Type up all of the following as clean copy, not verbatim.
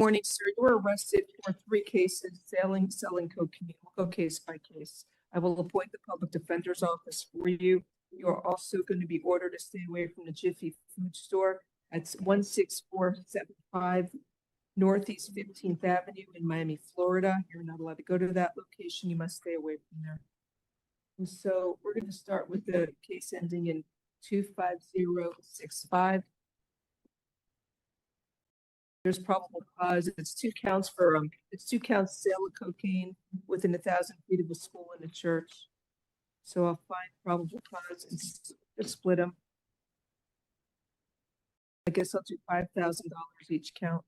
morning, sir. You were arrested for 3 cases, selling cocaine. We'll go case by case. I will appoint the public defender's office for you. You are also going to be ordered to stay away from the Jiffy Food Store at 16475 Northeast 15th Avenue in Miami, Florida. You're not allowed to go to that location. You must stay away from there. And so we're going to start with the case ending in 25065. There's probable cause. It's 2 counts for it's 2 counts sale of cocaine within 1,000 feet of a school and a church. So I'll find probable cause and split them. I guess I'll do $5,000 each count.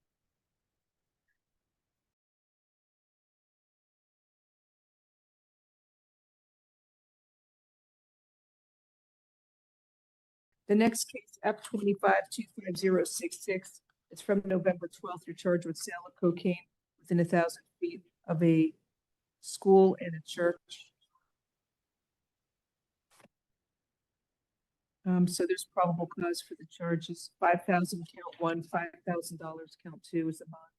The next case, F25-25066. It's from November 12th. You're charged with sale of cocaine within 1,000 feet of a school and a church. So there's probable cause for the charges. $5,000 count 1, $5,000 count 2 is the bond.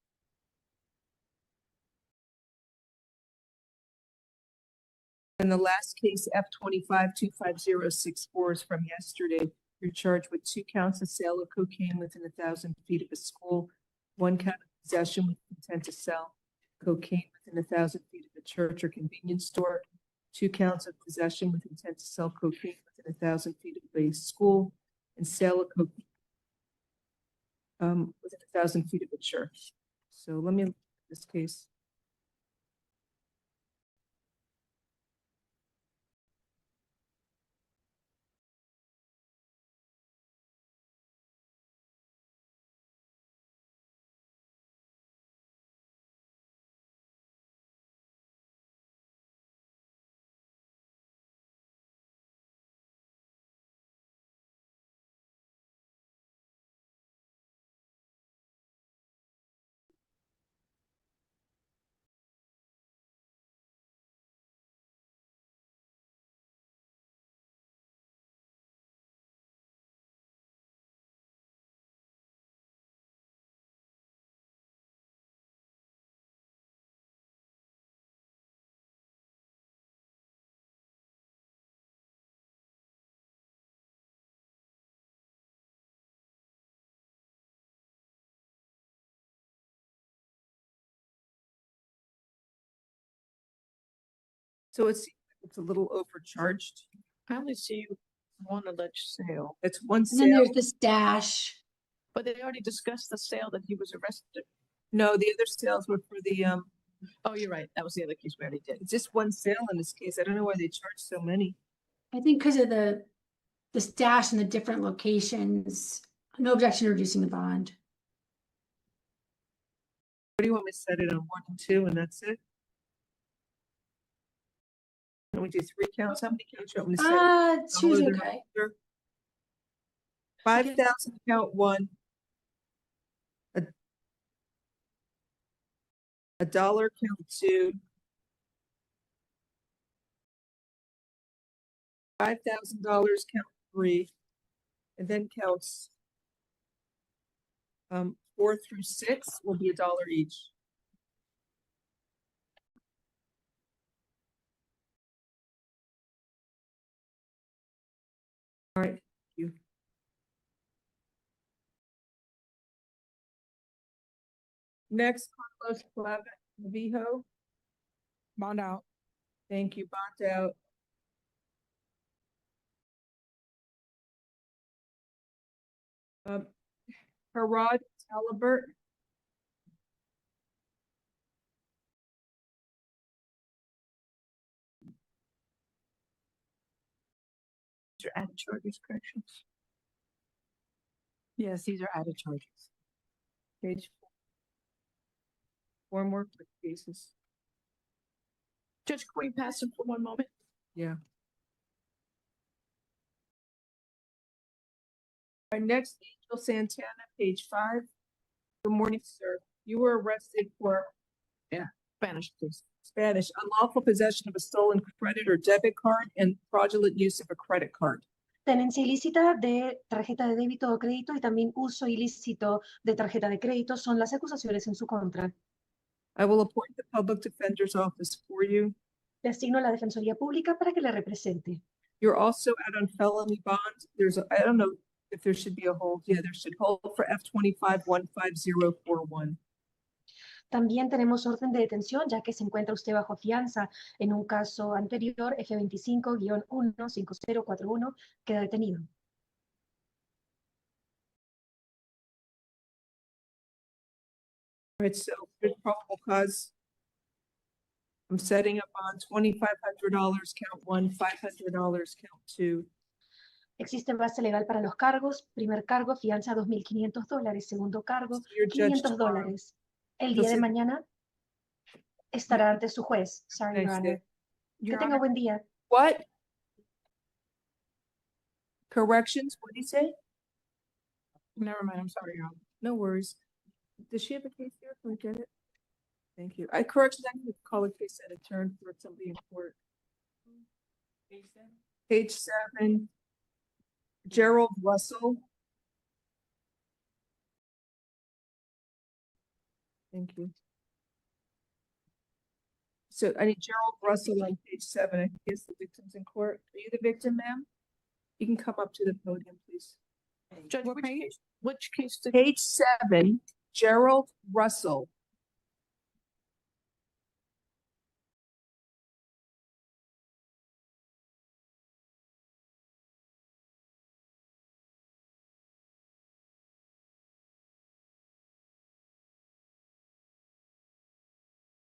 And the last case, F25-25064, is from yesterday. You're charged with 2 counts of sale of cocaine within 1,000 feet of a school, 1 count of possession with intent to sell cocaine within 1,000 feet of a church or convenience store, 2 counts of possession with intent to sell cocaine within 1,000 feet of a school, and sale of cocaine within 1,000 feet of a church. So let me look at this case. So it's a little overcharged. I only see 1 alleged sale, It's 1 And then sale. there's this dash. but they already discussed the sale that he was arrested. No, the other sales were for the Oh, you're right. That was the other case we already did. it's just 1 sale in this case. I don't know why they charge so many. I think because of this dash and the different locations. No objection to reducing the bond. What do you want me to set it on 1 and 2 and that's it? Can we do 3 counts? How many counts you want me to set? Two's Dollar okay. the 5,000 count 1. A dollar count 2. $5,000 count 3. And then counts 4 through 6 will be $1 each. All right, thank you. Next, Carlos Clavijo. Bond out. Thank you, bond out. Harad Talibert. These are added charges, corrections. Yes, these are added charges. Page 4 more quick cases. Judge, can we pass them for 1 moment? Yeah. Our next, Angel Santana, page 5. Good morning, sir. You were arrested for Spanish, please. Spanish, unlawful possession of a stolen credit or debit card and fraudulent use of a credit card. Tenencia ilícita de tarjeta de débito o crédito y también uso ilícito de tarjeta de crédito son las acusaciones en su contra. I will appoint the public defender's office for you. Le asigno a la Defensoría Pública para que le represente. You're also out on felony bonds. I don't know if there should be a hold. Yeah, there should hold for F25-15041. También tenemos orden de detención, ya que se encuentra usted bajo fianza en un caso anterior, F25-15041, queda detenido. All right, so good probable cause. I'm setting up on $2,500, count one, $500, count two. Existe base legal para los cargos. Primer cargo, fianza $2,500. Segundo cargo, So you're judged tomorrow. $500. El día de Entonces- mañana estará ante su juez. Sorry, Your Thanks, Honor. Dave. Que Your tenga Honor, buen día. what? Corrections, what did you say? Never mind, I'm sorry, Your Honor. No worries. Does she have a case here? Can we get it? Thank you. Corrections, I need to call a case at a turn for somebody in court. Page 7. Gerald Russell. Thank you. So I need Gerald Russell on page 7. I guess the victim's in court. Are you the victim, ma'am? You can come up to the podium, please. Judge, What which page? case, which case did, Page 7, Gerald Russell.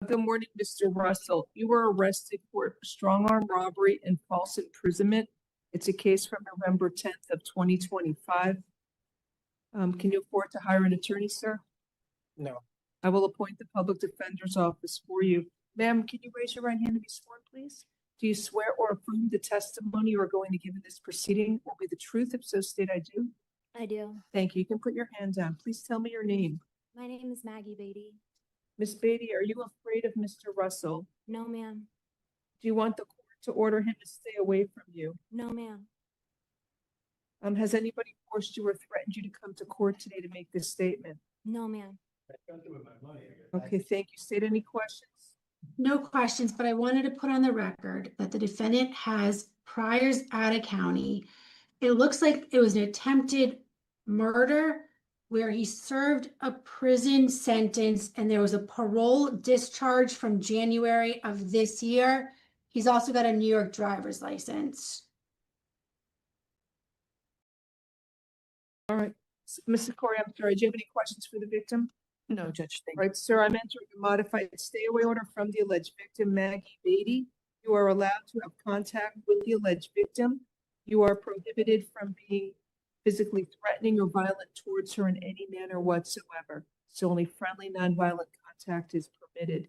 Good morning, Mr. Russell. You were arrested for strong arm robbery and false imprisonment. It's a case from November 10th of 2025. Can you afford to hire an attorney, sir? No. I will appoint the public defender's office for you. Ma'am, can you raise your right hand and be sworn, please? Do you swear or affirm the testimony you are going to give in this proceeding will be the truth? If so, state I do. I do. Thank you. You can put your hand down. Please tell me your name. My name is Maggie Beatty. Miss Beatty, are you afraid of Mr. Russell? No, ma'am. Do you want the court to order him to stay away from you? No, ma'am. Has anybody forced you or threatened you to come to court today to make this statement? No, ma'am. Okay, thank you. State any questions? No questions, but I wanted to put on the record that the defendant has priors out of county. It looks like it was an attempted murder where he served a prison sentence and there was a parole discharge from January of this year. He's also got a New York driver's license. All right. Mrs. Corey, I'm sorry. Do you have any questions for the victim? no, Judge, thank All right, sir, I'm entering a modified stay away order from the alleged victim, Maggie Beatty. You are allowed to have contact with the alleged victim. You are prohibited from being physically threatening or violent towards her in any manner whatsoever. So only friendly, nonviolent contact is permitted.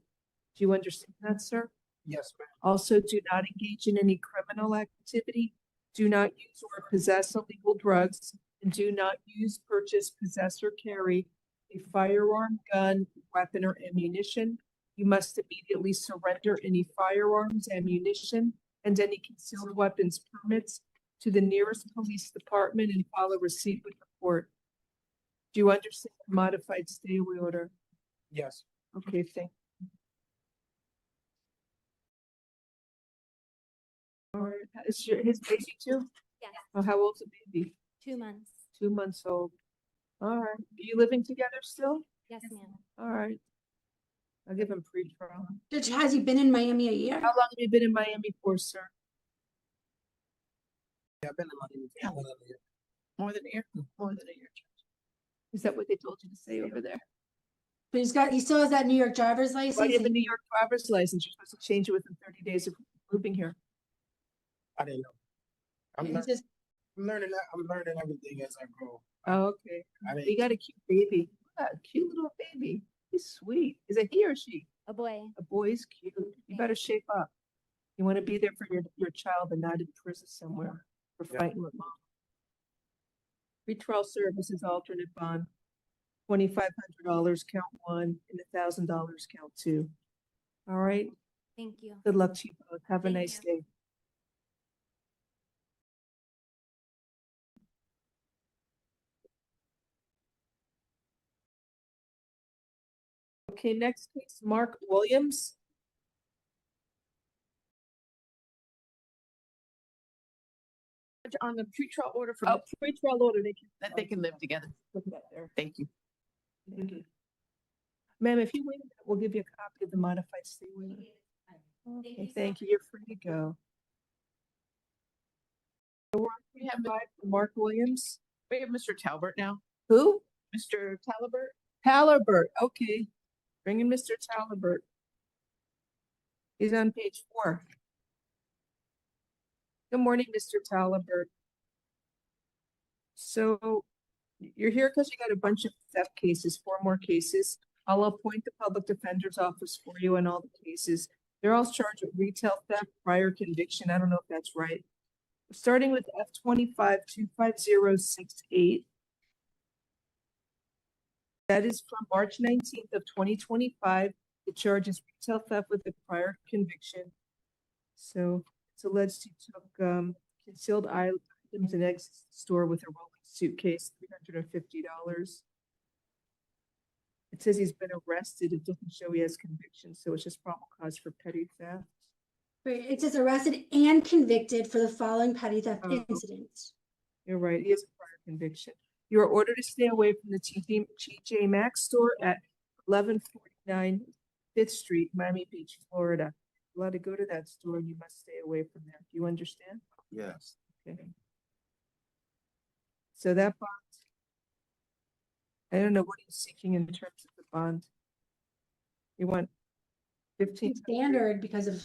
Do you understand that, sir? Yes, ma'am. Also, do not engage in any criminal activity. Do not use or possess illegal drugs. And do not use, purchase, possess, or carry a firearm, gun, weapon, or ammunition. You must immediately surrender any firearms, ammunition, and any concealed weapons permits to the nearest police department and file a receipt with the court. Do you understand the modified stay away order? Yes. Okay, thank you. All right, is his baby too? Yes. Oh, how old's the baby? 2 months. 2 months old. All right, are you living together still? Yes, ma'am. All right. I'll give him pre-trial. Judge, has he been in Miami a year? How long have you been in Miami for, sir? Yeah, I've been in Miami for more than a year. more than a year, more than a year. Judge. Is that what they told you to say over there? But he still has that New York driver's license. Why do you have a New York driver's license? You're supposed to change it within 30 days of moving here. I didn't know. I'm He learning. just- I'm learning everything as I grow. Oh, okay. I You didn't. got a cute baby. A cute little baby. He's sweet. Is it he or she? A boy. A boy's cute. You better shape up. You want to be there for your child and not in prison somewhere for Yeah. fighting with mom. Retrial services alternate bond, $2,500 count 1 and $1,000 count 2. All right. Thank you. Good luck to you both. Have a Thank nice you. day. Okay, next case, Mark Williams. On the pretrial order for Oh, pretrial order, that they can live together. Put that there. Thank you. Thank you. Ma'am, if you wait a minute, we'll give you a copy of the modified stay waiver. Okay, thank you. You're free to go. We have, Mark Williams. we have Mr. Talbert now. Who? Mr. Talbert. Talbert. Okay. Bring in Mr. Talbert. He's on page 4. Good morning, Mr. Talbert. So you're here because you got a bunch of theft cases, 4 more cases. I'll appoint the public defender's office for you in all the cases. They're all charged with retail theft, prior conviction. I don't know if that's right. Starting with F25-25068. That is from March 19th of 2025. It charges retail theft with a prior conviction. So it's alleged he took concealed items and exits the store with a rolling suitcase, $350. It says he's been arrested. It doesn't show he has conviction, so it's just probable cause for petty theft. Right, it says arrested and convicted for the following petty theft Oh. incidents. You're right, he has a prior conviction. You are ordered to stay away from the TJ Maxx store at 1149 5th Street, Miami Beach, Florida. You're allowed to go to that store and you must stay away from there. Do you understand? Yes. Okay. So that bond, I don't know what he's seeking in terms of the bond. You want 15? Standard because of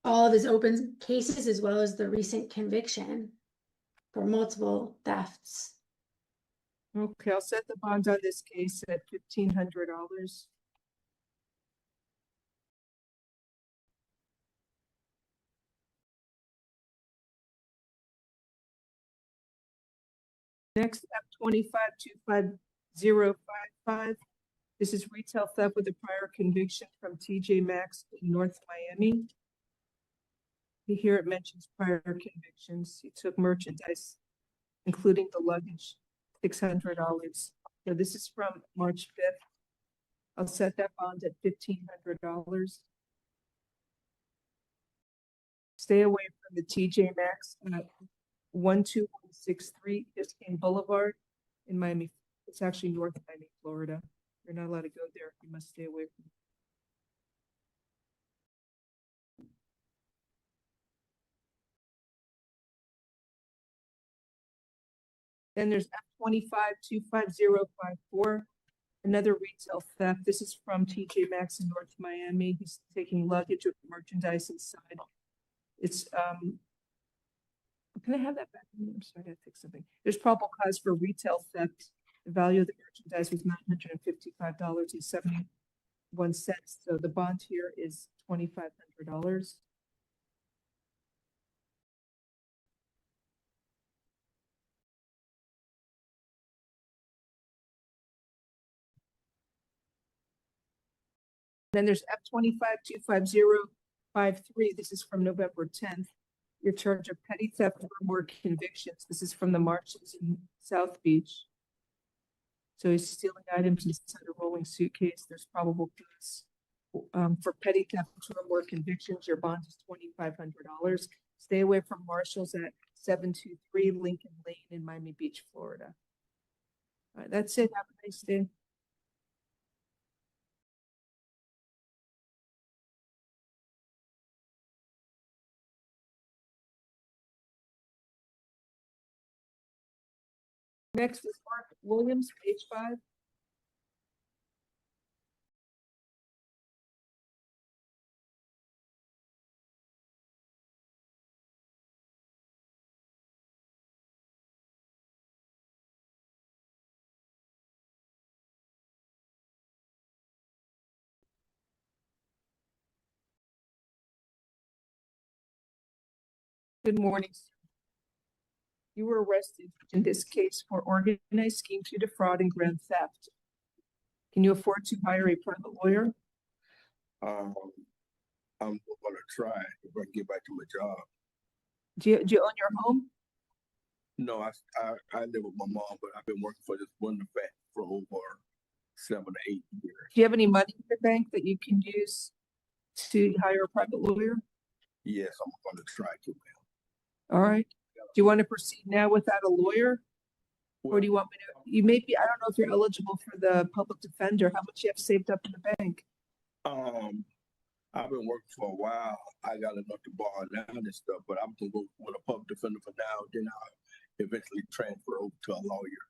all of his open cases as well as the recent conviction for multiple thefts. Okay, I'll set the bond on this case at $1,500. Next, F25-25055. This is retail theft with a prior conviction from TJ Maxx in North Miami. Here it mentions prior convictions. He took merchandise, including the luggage, $600. So this is from March 5th. I'll set that bond at $1,500. Stay away from the TJ Maxx at 12163 Biscayne Boulevard in Miami. It's actually North Miami, Florida. You're not allowed to go there. You must stay away from it. Then there's F25-25054, another retail theft. This is from TJ Maxx in North Miami. He's taking luggage with merchandise inside. It's can I have that back? I'm sorry, I gotta fix something. There's probable cause for retail theft. The value of the merchandise was $955.71. So the bond here is $2,500. Then there's F25-25053. This is from November 10th. Your charge of petty theft for more convictions. This is from the marches in South Beach. So he's stealing items inside a rolling suitcase. There's probable cause for petty theft for more convictions. Your bond is $2,500. Stay away from Marshall's at 723 Lincoln Lane in Miami Beach, Florida. All right, that's it. Have a nice day. Next is Mark Williams, page 5. Good morning, sir. You were arrested in this case for organized scheme to defraud and grand theft. Can you afford to hire a private lawyer? I'm gonna try if I can get back to my job. Do you own your home? No, I live with my mom, but I've been working for this one vet for over 7 to 8 years. Do you have any money in the bank that you can use to hire a private lawyer? Yes, I'm gonna try to, ma'am. All right. Do you want to proceed now without a lawyer? Or do you want me to, you may be, I don't know if you're eligible for the public defender, how much you have saved up in the bank? I've been working for a while. I got enough to borrow now and stuff, but I'm gonna go with a public defender for now. Then I'll eventually transfer over to a lawyer.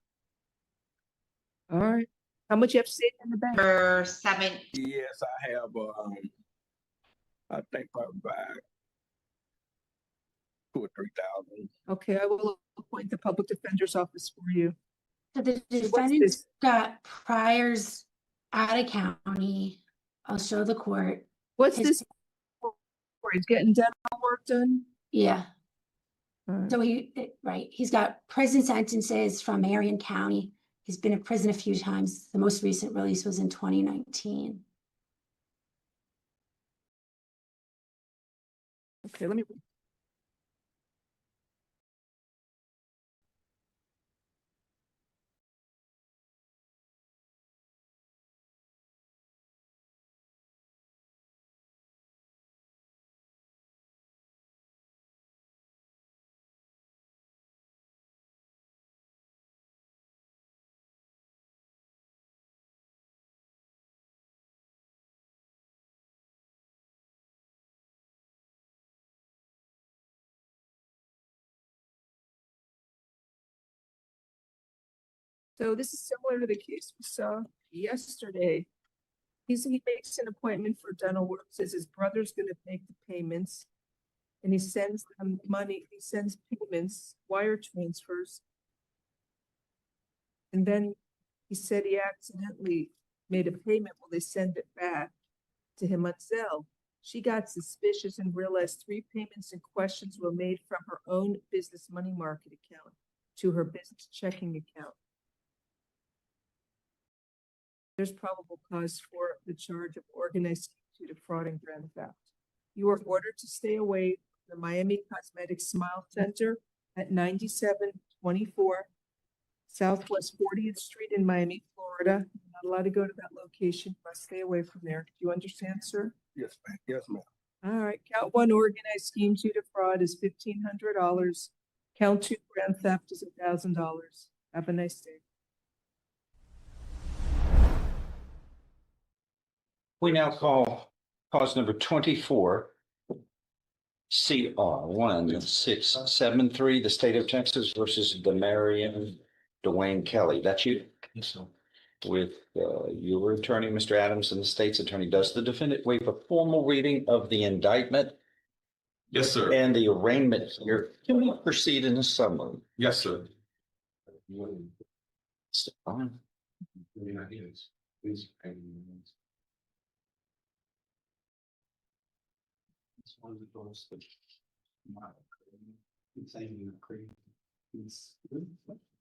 All right. How much you have saved in the bank? Number 7. Yes, I have. I think probably about 2,000 or 3,000. Okay, I will appoint the public defender's office for you. So the what's defendant's this? got priors out of county. I'll show the court. What's His- this? For? He's getting dental work done? Yeah, All right. so right, he's got prison sentences from Marion County. He's been in prison a few times. The most recent release was in 2019. Okay, let me. So this is similar to the case we saw yesterday. He makes an appointment for dental work, says his brother's gonna make the payments. And he sends them money, he sends payments, wire transfers. And then he said he accidentally made a payment, well, they send it back to him on Zelle. She got suspicious and realized 3 payments and questions were made from her own business money market account to her business checking account. There's probable cause for the charge of organized scheme to defraud and grand theft. You are ordered to stay away from the Miami Cosmetic Smile Center at 9724 Southwest 40th Street in Miami, Florida. You're not allowed to go to that location. You must stay away from there. Do you understand, sir? Yes, ma'am. Yes, ma'am. All right. Count 1, organized scheme to defraud is $1,500. Count 2, grand theft is $1,000. Have a nice day. We now call cause number 24, CR 1673, the state of Texas versus Demarion Dwayne Kelly. That's you? So, with your attorney, Mr. Adams, and the state's attorney. Does the defendant waive a formal reading of the indictment Yes, sir. and the arraignment here? Can we proceed in a summary? Yes, sir. Fine.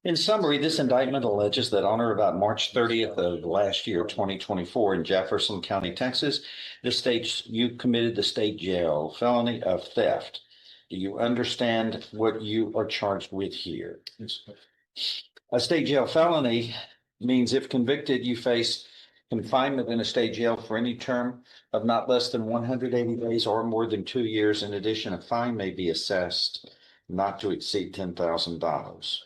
In summary, this indictment alleges that on or about March 30th of last year, 2024, in Jefferson County, Texas, you committed the state jail felony of theft. Do you understand what you are charged with here? A state jail felony means if convicted, you face confinement in a state jail for any term of not less than 180 days or more than 2 years. In addition, a fine may be assessed not to exceed $10,000.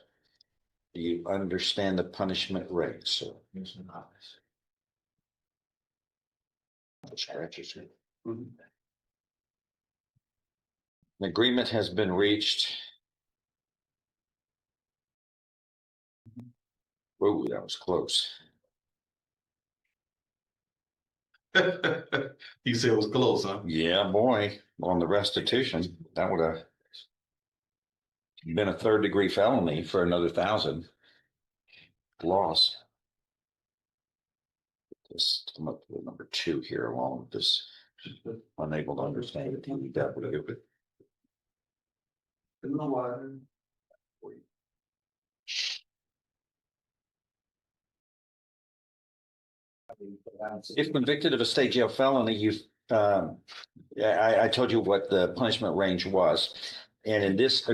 Do you understand the punishment rate, sir? Yes, scratches here. An agreement has been reached. Whoa, that was close. You said it was close, huh? Yeah, boy, on the restitution, that would have been a 3rd-degree felony for another 1,000 loss. Just come up with number 2 here along with this unable to understand the TW. If convicted of a state jail felony, I told you what the punishment range was. And in this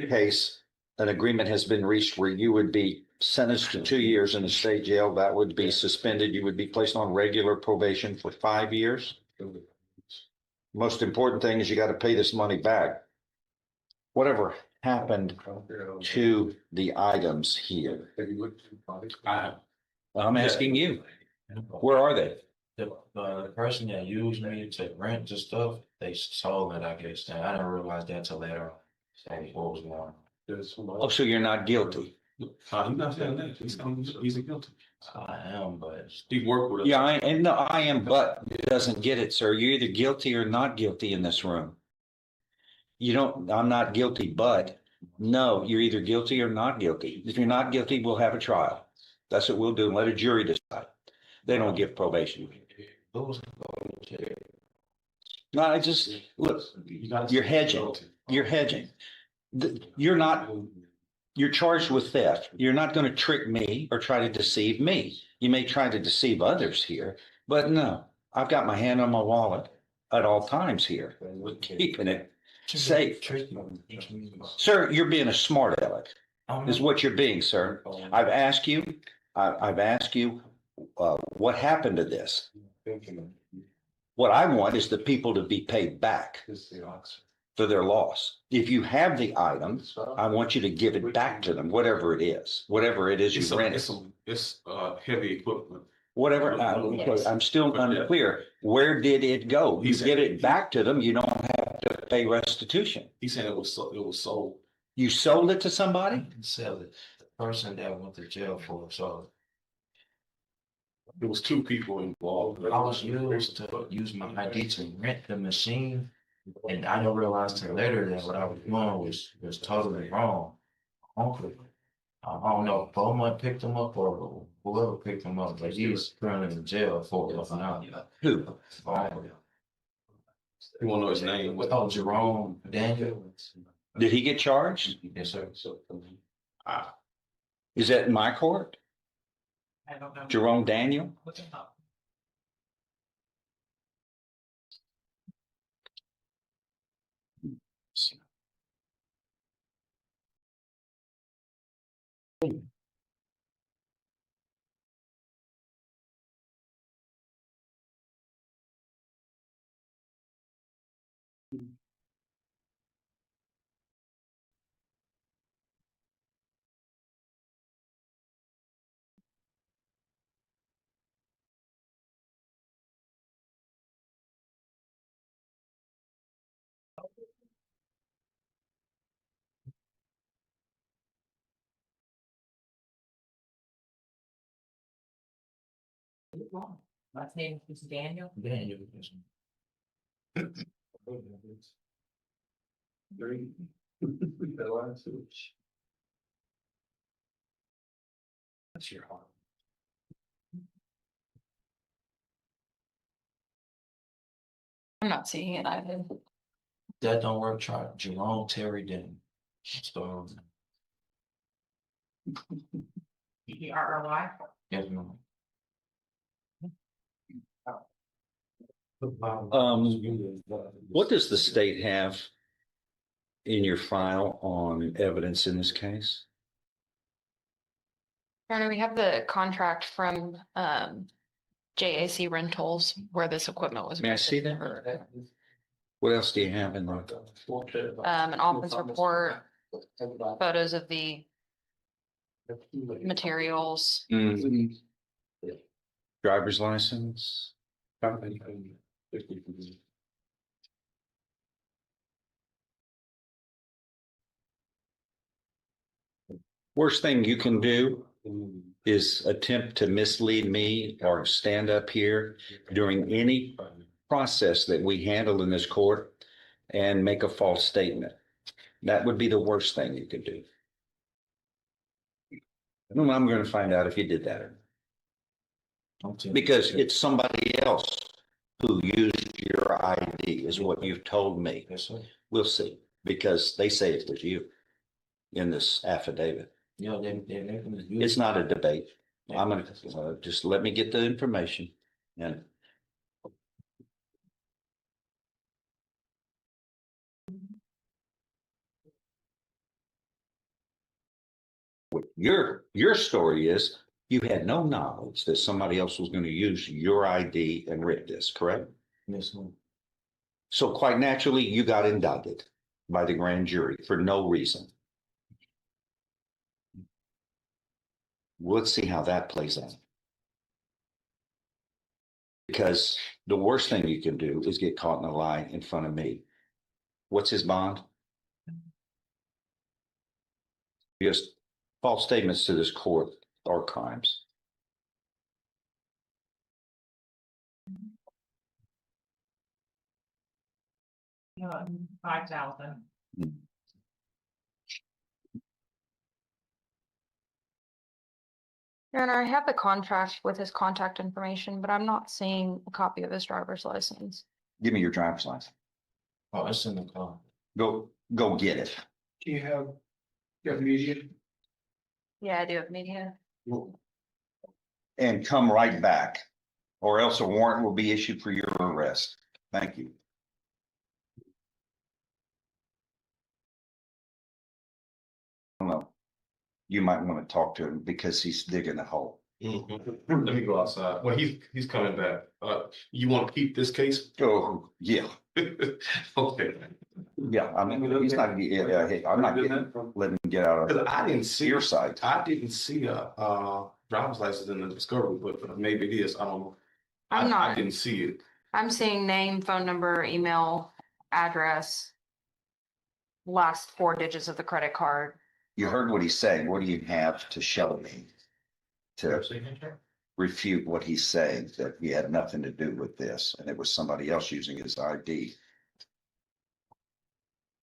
case, an agreement has been reached where you would be sentenced to 2 years in the state jail, that would be suspended. You would be placed on regular probation for 5 years. Most important thing is you got to pay this money back. Whatever happened to the items here? I'm asking you, where are they? The person that used me to rent the stuff, they sold it, I guess, and I didn't realize that till later. So what was going on? Oh, so you're not guilty? He's not saying that. He's guilty. I am, but He worked with us. Yeah, I am, but it doesn't get it, sir. You're either guilty or not guilty in this room. You don't, I'm not guilty, but no, you're either guilty or not guilty. If you're not guilty, we'll have a trial. That's what we'll do and let a jury decide. They don't give probation. No, I just, look, you're hedging. You're hedging. You're charged with theft. You're not going to trick me or try to deceive me. You may try to deceive others here, but no, I've got my hand on my wallet at all times here, keeping it safe. Sir, you're being a smart aleck, is what you're being, sir. I've asked you, what happened to this? What I want is the people to be paid back for their loss. If you have the item, I want you to give it back to them, whatever it is you rented. It's heavy equipment. Whatever, I'm still unclear. Where did it go? You give it back to them, you don't have to pay restitution. He said it was sold. You sold it to somebody? sell it. The person that went to jail for it, so There was 2 people involved. I was used to use my ID to rent the machine. And I didn't realize till later that what I was doing was totally wrong. Uncle, I don't know if Beaumont picked him up or whoever picked him up, but he's currently in jail for it now. Who? You want to know his name? Oh, Jerome Daniel. Did he get charged? Yes, sir. Is that in my court? I don't know. Jerome Daniel? Last name is Daniel. Daniel. Yes. That's your heart. I'm not seeing it either. That don't work, try Jerome Terry Daniel. So, ERRY. yes, ma'am. What does the state have in your file on evidence in this case? Your Honor, we have the contract from JAC Rentals where this equipment was. May I see that? What else do you have in there? An office report, photos of the materials. Driver's license? Worst thing you can do is attempt to mislead me or stand up here during any process that we handle in this court and make a false statement. That would be the worst thing you could do. Well, I'm going to find out if you did that. Because it's somebody else who used your ID is what you've told me. Yes, sir. We'll see, because they say it was you in this affidavit. You know, they're making this. It's not a debate. I'm gonna, just let me get the information and. Your story is you had no knowledge that somebody else was going to use your ID and rip this, correct? Yes, ma'am. So quite naturally, you got indicted by the grand jury for no reason. Let's see how that plays out. Because the worst thing you can do is get caught in a lie in front of me. What's his bond? Just false statements to this court are crimes. $5,000. Your Honor, I have the contract with his contact information, but I'm not seeing a copy of his driver's license. Give me your driver's license. Oh, it's in the car. Go get it. Do you have media? Yeah, I do have media. And come right back, or else a warrant will be issued for your arrest. Thank you. I don't know. You might want to talk to him because he's digging a hole. Let me go outside. Well, he's coming back. You want to keep this case? Oh, yeah. Okay. Yeah, I mean, he's not, hey, I'm not letting him get out Because of I didn't see your side. I didn't see a driver's license in the discovery, but maybe it is. I don't know. I'm I not. didn't see it. I'm seeing name, phone number, email, address, last 4 digits of the credit card. You heard what he's saying. What do you have to show me to refute what he's saying, that he had nothing to do with this and it was somebody else using his ID?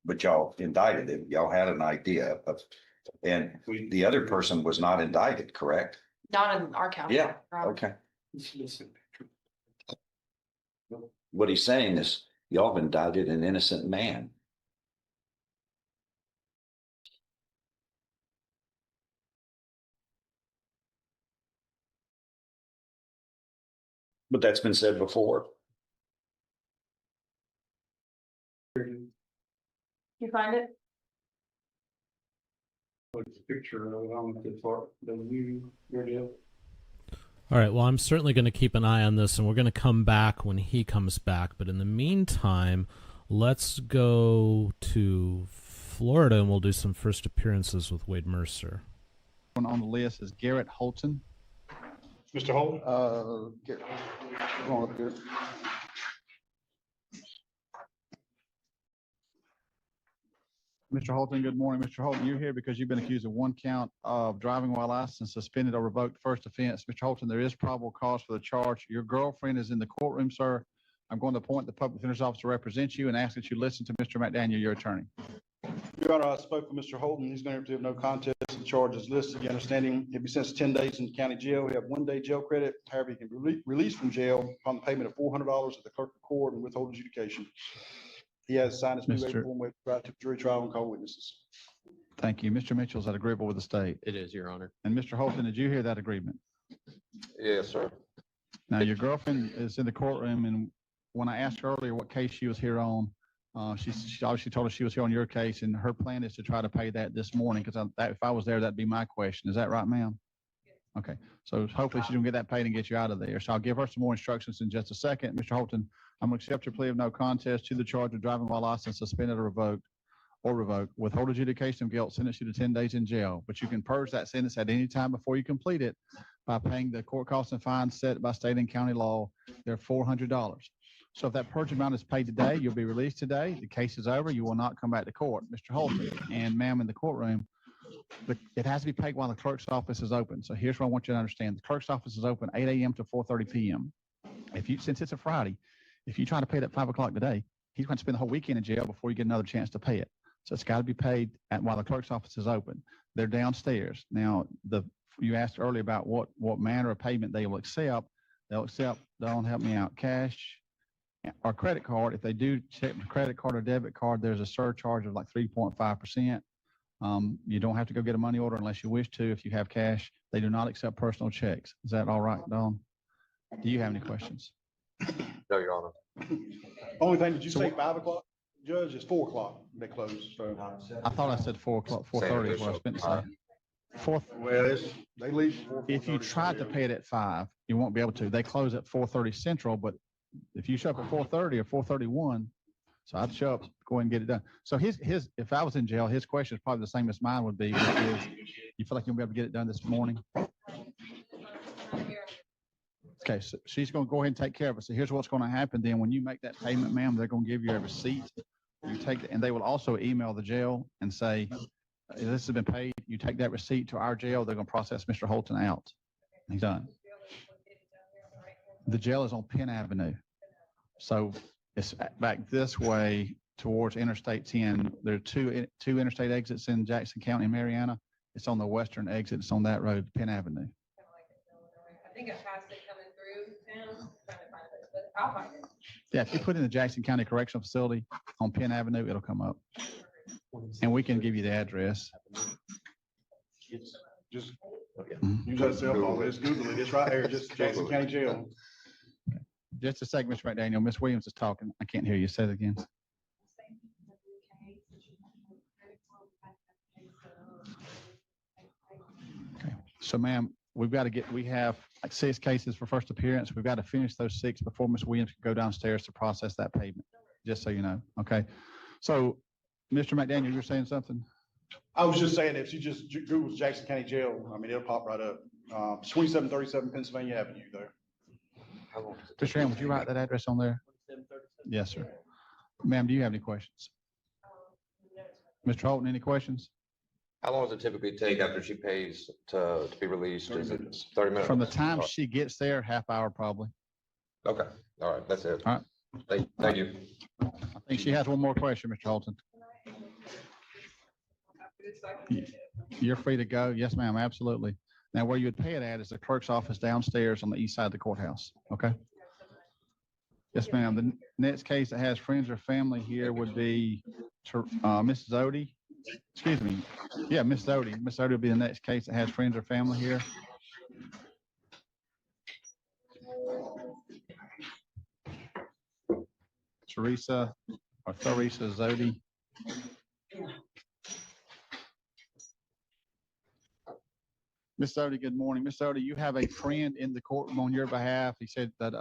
But y'all indicted him. Y'all had an idea of, and the other person was not indicted, correct? Not in our county. Yeah, okay. What he's saying is y'all have indicted an innocent man. But that's been said before. You find it? Picture of it on the part, your deal. All right, well, I'm certainly going to keep an eye on this, and we're going to come back when he comes back. But in the meantime, let's go to Florida, and we'll do some first appearances with Wade Mercer. One on the list is Garrett Holton. Mr. Holden? Garrett, come on up here. Mr. Holton, good morning. Mr. Holton, you're here because you've been accused of 1 count of driving while licensed, suspended or revoked first offense. Mr. Holton, there is probable cause for the charge. Your girlfriend is in the courtroom, sir. I'm going to appoint the public defender's office to represent you and ask that you listen to Mr. McDaniel, your attorney. Your Honor, I spoke with Mr. Holden. He's going to have no contest. The charge is listed. You understanding? He'll be sentenced 10 days in county jail. He'll have 1 day jail credit. However, he can be released from jail upon the payment of $400 at the clerk of court and withhold adjudication. He has signed his new form with right to jury trial and call witnesses. Thank you. Mr. Mitchell, is that agreeable with the state? It is, Your Honor. And Mr. Holton, did you hear that agreement? Yes, sir. Now, your girlfriend is in the courtroom, and when I asked her earlier what case she was here on, she obviously told us she was here on your case, and her plan is to try to pay that this morning, because if I was there, that'd be my question. Is that right, ma'am? Okay, so hopefully she's gonna get that paid and get you out of there. So I'll give her some more instructions in just a second. Mr. Holton, I'm gonna accept your plea of no contest to the charge of driving while licensed, suspended or revoked, withhold adjudication of guilt, sentence you to 10 days in jail. But you can purge that sentence at any time before you complete it by paying the court costs and fines set by state and county law. They're $400. So if that purge amount is paid today, you'll be released today. The case is over. You will not come back to court. Mr. Holton and ma'am in the courtroom, but it has to be paid while the clerk's office is open. So here's what I want you to understand. The clerk's office is open 8 a.m. to 4:30 p.m. Since it's a Friday, if you try to pay it at 5 o'clock today, he's going to spend the whole weekend in jail before you get another chance to pay it. So it's got to be paid while the clerk's office is open. They're downstairs. Now, you asked earlier about what manner of payment they will accept. They'll accept, don't help me out, cash or credit card. If they do check the credit card or debit card, there's a surcharge of like 3.5%. You don't have to go get a money order unless you wish to. If you have cash, they do not accept personal checks. Is that all right, Don? Do you have any questions? No, Your Honor. Only thing, did you say 5 o'clock? Judge, it's 4 o'clock. They close. So I thought I said 4 o'clock, 4:30 is what I was meant to say. Well, they leave before If you 4:30, tried to yeah. pay it at 5, you won't be able to. They close at 4:30 Central, but if you show up at 4:30 or 4:31, so I'd show up, go ahead and get it done. So if I was in jail, his question is probably the same as mine would be, which is, you feel like you'll be able to get it done this morning? Okay, so she's going to go ahead and take care of it. So here's what's going to happen then. When you make that payment, ma'am, they're going to give you a receipt. You take it, and they will also email the jail and say, this has been paid. You take that receipt to our jail. They're going to process Mr. Holton out. He's done. The jail is on Penn Avenue. So it's back this way towards Interstate 10. There are two interstate exits in Jackson County, Mariana. It's on the western exit. It's on that road, Penn Avenue. I think I passed it coming through town, trying to find it, but I'll find it. Yeah, if you put in the Jackson County Correctional Facility on Penn Avenue, it'll come up. And we can give you the address. Just use that cell phone. Just Google it. It's right there. Just Jackson County Jail. Just a second, Mr. McDaniel. Miss Williams is talking. I can't hear you. Say it again. Okay. So, ma'am, we have like 6 cases for first appearance. We've got to finish those 6 before Miss Williams can go downstairs to process that payment, just so you know. Okay. So, Mr. McDaniel, you're saying something? I was just saying, if she just Googles Jackson County Jail, I mean, it'll pop right up. 2737 Pennsylvania Avenue there. Mr. Ham, would you write that address on there? Yes, sir. Ma'am, do you have any questions? Mr. Holton, any questions? How long does it typically take after she pays to be released? Is it 30 minutes? From the time she gets there, half hour probably. Okay, all right, that's it. All right. Thank you. I think she has one more question, Mr. Holton. You're free to go. Yes, ma'am, absolutely. Now, where you would pay it at is the clerk's office downstairs on the east side of the courthouse, okay? Yes, ma'am. The next case that has friends or family here would be Mrs. Odie. Excuse me. Yeah, Mrs. Odie. Mrs. Odie will be the next case that has friends or family here. Theresa Zodi. Ms. Odie, good morning. Ms. Odie, you have a friend in the courtroom on your behalf. He said that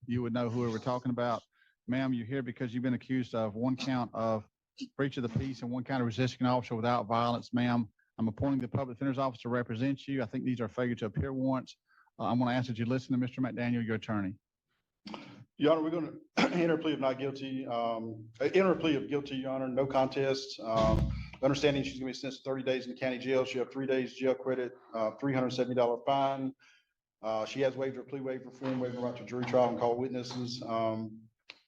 you would know who we were talking about. Ma'am, you're here because you've been accused of 1 count of breach of the peace and 1 count of resisting an officer without violence. Ma'am, I'm appointing the public defender's office to represent you. I think these are failure to appear warrants. I'm going to ask that you listen to Mr. McDaniel, your attorney. Your Honor, we're going to enter a plea of not guilty. Enter a plea of guilty, Your Honor, no contest. Understanding she's going to be sentenced to 30 days in the county jail. She'll have 3 days jail credit, $370 fine. She has waived her plea waiver form, waiving right to jury trial and call witnesses.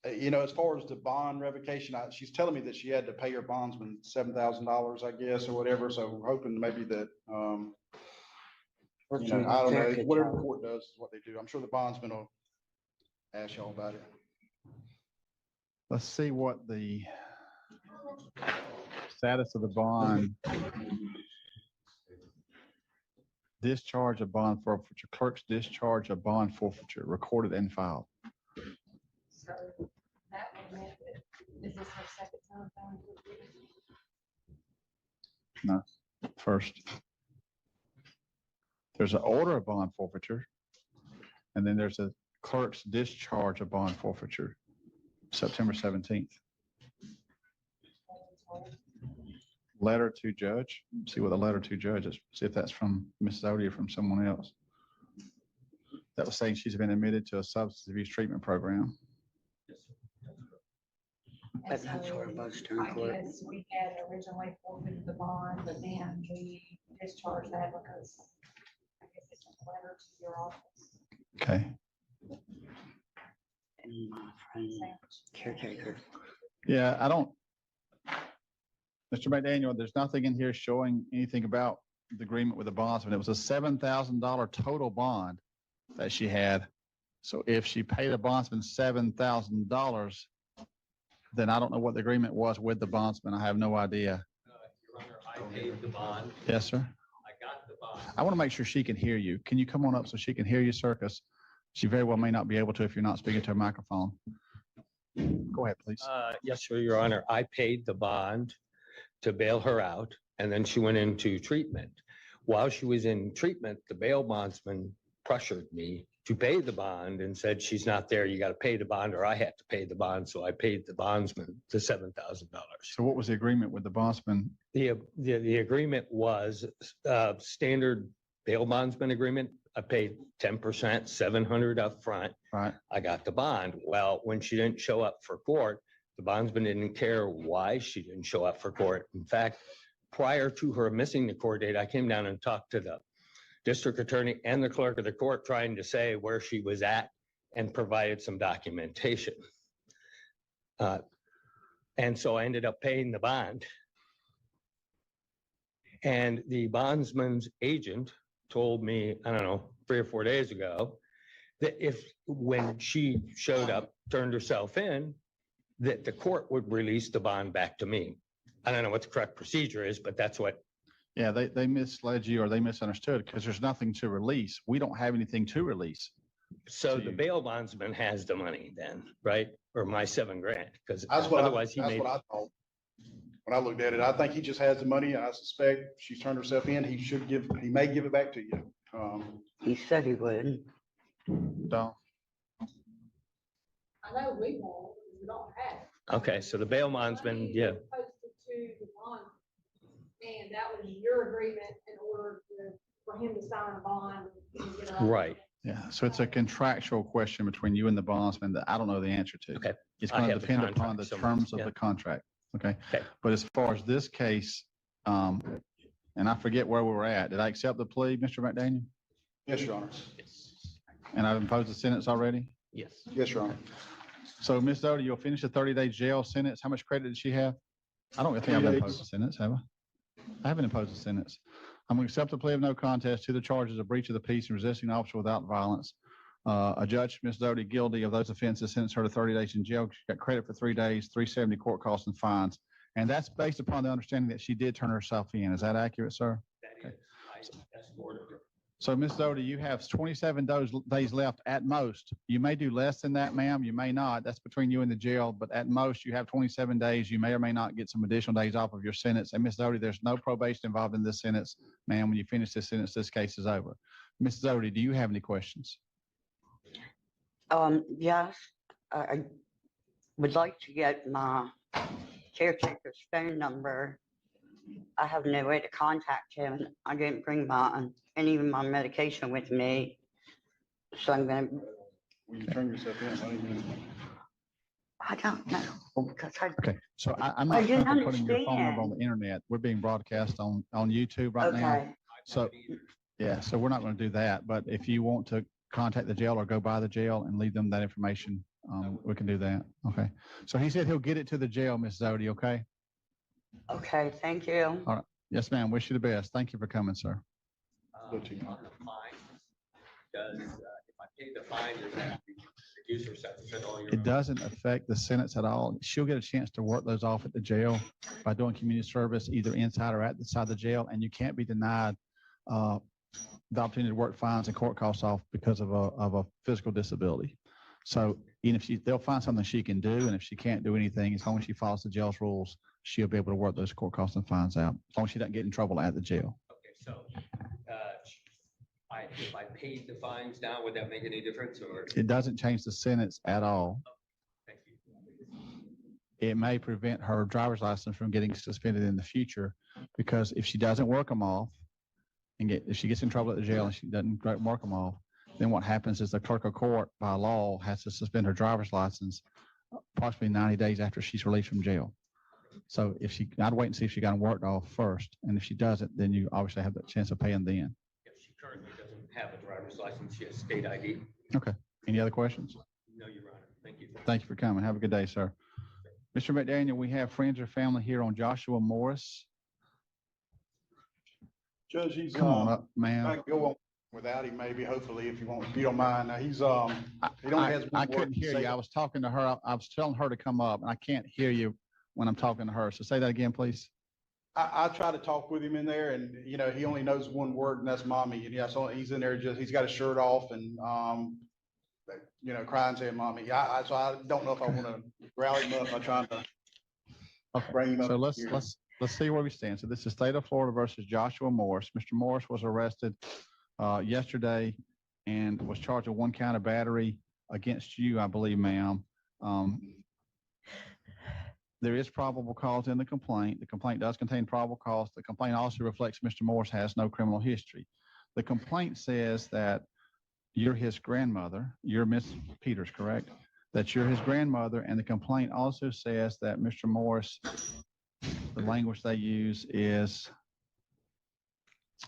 You know, as far as the bond revocation, she's telling me that she had to pay her bondsman $7,000, I guess, or whatever. So we're hoping maybe that, you know, I don't know, whatever the court does is what they do. I'm sure the bondsman will ask y'all about it. Let's see what the status of the bond. Discharge of bond forfeiture, clerk's discharge of bond forfeiture, recorded and filed. So that would mean that, is this her second time filing? No, first. There's an order of bond forfeiture, and then there's a clerk's discharge of bond forfeiture, September 17th. Letter to judge. See what the letter to judge is. See if that's from Mrs. Odie or from someone else. That was saying she's been admitted to a substance abuse treatment program. And so, I guess we had originally forfeited the bond, but then we discharged that because I guess it's a letter to your office. Okay. Caretaker. Yeah, I don't. Mr. McDaniel, there's nothing in here showing anything about the agreement with the bondsman. It was a $7,000 total bond that she had. So if she paid a bondsman $7,000, then I don't know what the agreement was with the bondsman. I have no idea. Your Honor, I paid the bond. Yes, sir. I got the bond. I want to make sure she can hear you. Can you come on up so she can hear you, sir? Because she very well may not be able to if you're not speaking to a microphone. Go ahead, please. Yes, sir, Your Honor. I paid the bond to bail her out, and then she went into treatment. while she was in treatment, the bail bondsman pressured me to pay the bond and said, she's not there, you got to pay the bond or I have to pay the bond. So I paid the bondsman the $7,000. So what was the agreement with the bondsman? The agreement was standard bail bondsman agreement. I paid 10%, $700 up front. Right. I got the bond. Well, when she didn't show up for court, the bondsman didn't care why she didn't show up for court. In fact, prior to her missing the court date, I came down and talked to the district attorney and the clerk of the court trying to say where she was at and provided some documentation. And so I ended up paying the bond. And the bondsman's agent told me, I don't know, 3 or 4 days ago, that when she showed up, turned herself in, that the court would release the bond back to me. I don't know what the correct procedure is, but that's what. Yeah, they misled you or they misunderstood because there's nothing to release. We don't have anything to release. So the bail bondsman has the money then, right? Or my $7,000, because That's what otherwise he that's made. what I thought. When I looked at it, I think he just has the money and I suspect she's turned herself in. He may give it back to you. He said he would. Don't. I know we won't, because we don't have it. Okay, so the bail bondsman, Money yeah. was posted to the bond, and that was your agreement in order for him to sign a bond. And get it Right. Yeah, so it's a contractual question between you and the bondsman that I don't know the answer to. Okay. It's I going to have the depend upon contract the somewhere. terms of Yeah. the contract. Okay. Okay. But as far as this case, and I forget where we were at. Did I accept the plea, Mr. McDaniel? Yes, Your Honor. And I've imposed a sentence already? Yes. Yes, Your Honor. So Ms. Doty, you'll finish a 30-day jail sentence. How much credit did she have? I don't think 3 I've days. imposed a sentence, have I? I haven't imposed a sentence. I'm going to accept the plea of no contest to the charges of breach of the peace and resisting an officer without violence. A judge, Ms. Doty, guilty of those offenses, sentenced her to 30 days in jail. She got credit for 3 days, $370 court costs and fines. And that's based upon the understanding that she did turn herself in. Is that accurate, sir? Okay. So Ms. Doty, you have 27 days left at most. You may do less than that, ma'am. You may not. That's between you and the jail. But at most, you have 27 days. You may or may not get some additional days off of your sentence. And Ms. Doty, there's no probation involved in this sentence. Ma'am, when you finish this sentence, this case is over. Ms. Doty, do you have any questions? Yes, I would like to get my caretaker's phone number. I have no way to contact him. I didn't bring any of my medication with me. So I'm gonna. Will you turn yourself in? I don't know. Because Okay, so I'm not comfortable putting your phone number on the internet. We're being broadcast on YouTube right now. So, yeah, so we're not going to do that. But if you want to contact the jail or go by the jail and leave them that information, we can do that. Okay. So he said he'll get it to the jail, Ms. Doty, okay? Okay, thank you. All right. Yes, ma'am. Wish you the best. Thank you for coming, sir. On the fine, does, if I pay the fine, does that reduce her sentence at all? It doesn't affect the sentence at all. She'll get a chance to work those off at the jail by doing community service, either inside or outside the jail. And you can't be denied the opportunity to work fines and court costs off because of a physical disability. So even if they'll find something she can do, and if she can't do anything, as long as she follows the jail's rules, she'll be able to work those court costs and fines out, as long as she doesn't get in trouble at the jail. Okay, so if I paid the fines now, would that make any difference or? It doesn't change the sentence at all. Thank you. It may prevent her driver's license from getting suspended in the future, because if she doesn't work them off, if she gets in trouble at the jail and she doesn't work them off, then what happens is the clerk of court by law has to suspend her driver's license approximately 90 days after she's released from jail. So I'd wait and see if she got them worked off first. And if she doesn't, then you obviously have the chance of paying then. If she currently doesn't have a driver's license, she has state ID. Okay. Any other questions? No, Your Honor. Thank you. Thank you for coming. Have a good day, sir. Mr. McDaniel, we have friends or family here on Joshua Morris. Judge, he's Come on up, I ma'am. can go on without him, maybe, hopefully, if you want, if you don't mind. Now, he's he only has one I word couldn't to hear say. you. I was talking to her. I was telling her to come up, and I can't hear you when I'm talking to her. So say that again, please. I try to talk with him in there, and he only knows one word, and that's mommy. And so he's in there he's got his shirt off and crying, saying mommy. So I don't know if I want to rally him up by trying to bring him up. So let's see where we stand. So this is State of Florida versus Joshua Morris. Mr. Morris was arrested yesterday and was charged with 1 count of battery against you, I believe, ma'am. There is probable cause in the complaint. The complaint does contain probable cause. The complaint also reflects Mr. Morris has no criminal history. The complaint says that you're his grandmother. You're Miss Peters, correct? That you're his grandmother. And the complaint also says that Mr. Morris, the language they use is,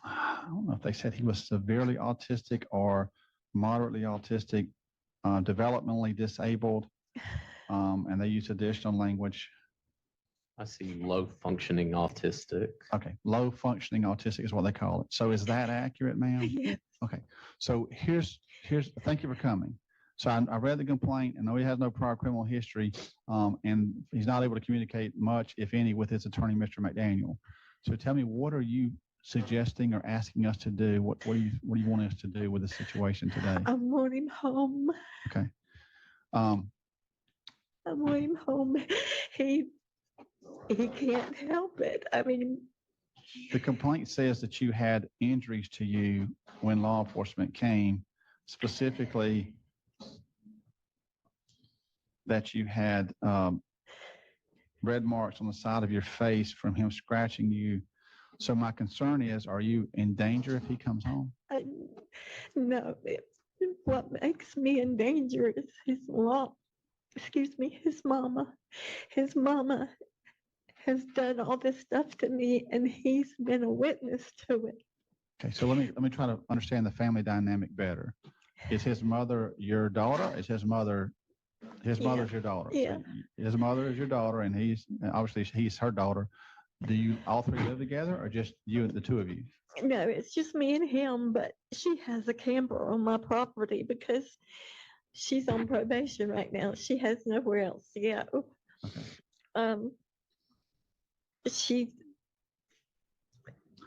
I don't know if they said he was severely autistic or moderately autistic, developmentally disabled, and they use additional language. I see low functioning autistic. Okay, low functioning autistic is what they call it. So is that accurate, ma'am? Yes. Okay, so here's, thank you for coming. So I read the complaint and know he has no prior criminal history, and he's not able to communicate much, if any, with his attorney, Mr. McDaniel. So tell me, what are you suggesting or asking us to do? What do you want us to do with the situation today? I want him home. Okay. I want him home. He can't help it. I mean, The complaint says that you had injuries to you when law enforcement came, specifically that you had red marks on the side of your face from him scratching you. So my concern is, are you in danger if he comes home? no, what makes me in danger is his mom. Excuse me, his mama. His mama has done all this stuff to me, and he's been a witness to it. Okay, so let me try to understand the family dynamic better. Is his mother your daughter? Is his mother's your daughter? Yeah. So his mother is your daughter, and obviously he's her daughter. Do you all three live together, or just you, the two of you? No, it's just me and him, but she has a camper on my property because she's on probation right now. She has nowhere else to go. Okay. She's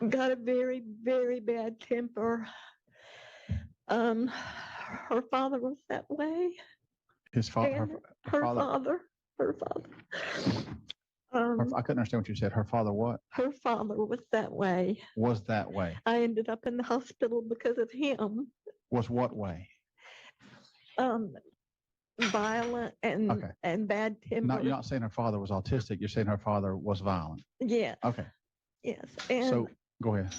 got a very, very bad temper. Her father was that way. His father. Her father. I couldn't understand what you said. Her father what? Her father was that way. Was that way? I ended up in the hospital because of him. Was what way? Violent and bad temper. You're not saying her father was autistic. You're saying her father was violent. Yeah. Okay. Yes. And So go ahead.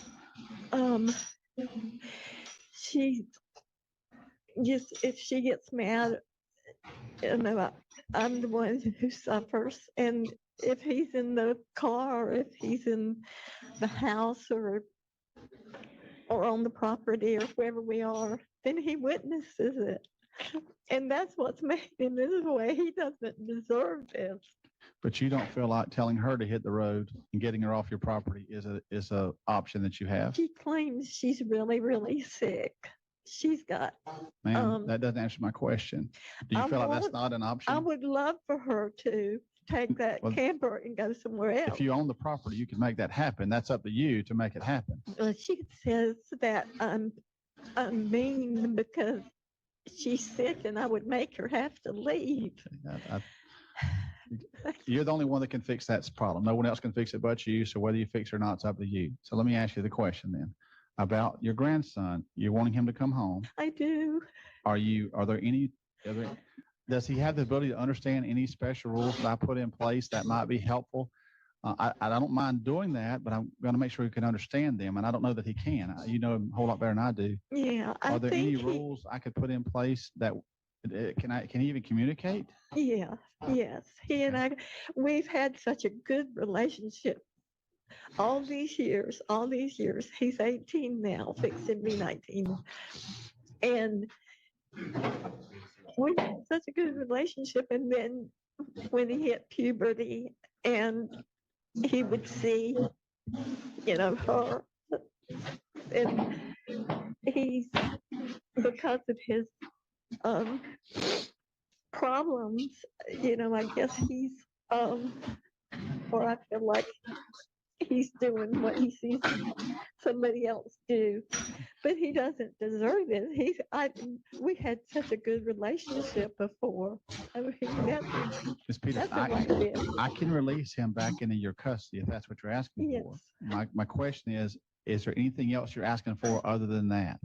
she just, if she gets mad, I'm the one who suffers. And if he's in the car, or if he's in the house, or on the property, or wherever we are, then he witnesses it. And that's what's made him this way. He doesn't deserve this. But you don't feel like telling her to hit the road and getting her off your property is a option that you have? She claims she's really, really sick. She's got. Ma'am, that doesn't answer my question. Do you feel like that's not an option? I would love for her to take that camper and go somewhere else. If you own the property, you can make that happen. That's up to you to make it happen. She says that I'm mean because she's sick and I would make her have to leave. You're the only one that can fix that problem. No one else can fix it but you. So whether you fix it or not, it's up to you. So let me ask you the question then about your grandson. You're wanting him to come home. I do. Does he have the ability to understand any special rules that I put in place that might be helpful? I don't mind doing that, but I'm going to make sure he can understand them. And I don't know that he can. You know him a whole lot better than I do. Yeah. Are there any rules I could put in place that can he even communicate? Yeah. Yes. He and I, we've had such a good relationship all these years. He's 18 now, fixing to be 19. And we had such a good relationship. And then when he hit puberty and he would see, her, and he's, because of his problems, I guess he's, or I feel like he's doing what he sees somebody else do. But he doesn't deserve it. We had such a good relationship before. I mean, Ms. Peters, that's a right fit. I can release him back into your custody if that's what you're asking Yes. for. My question is there anything else you're asking for other than that?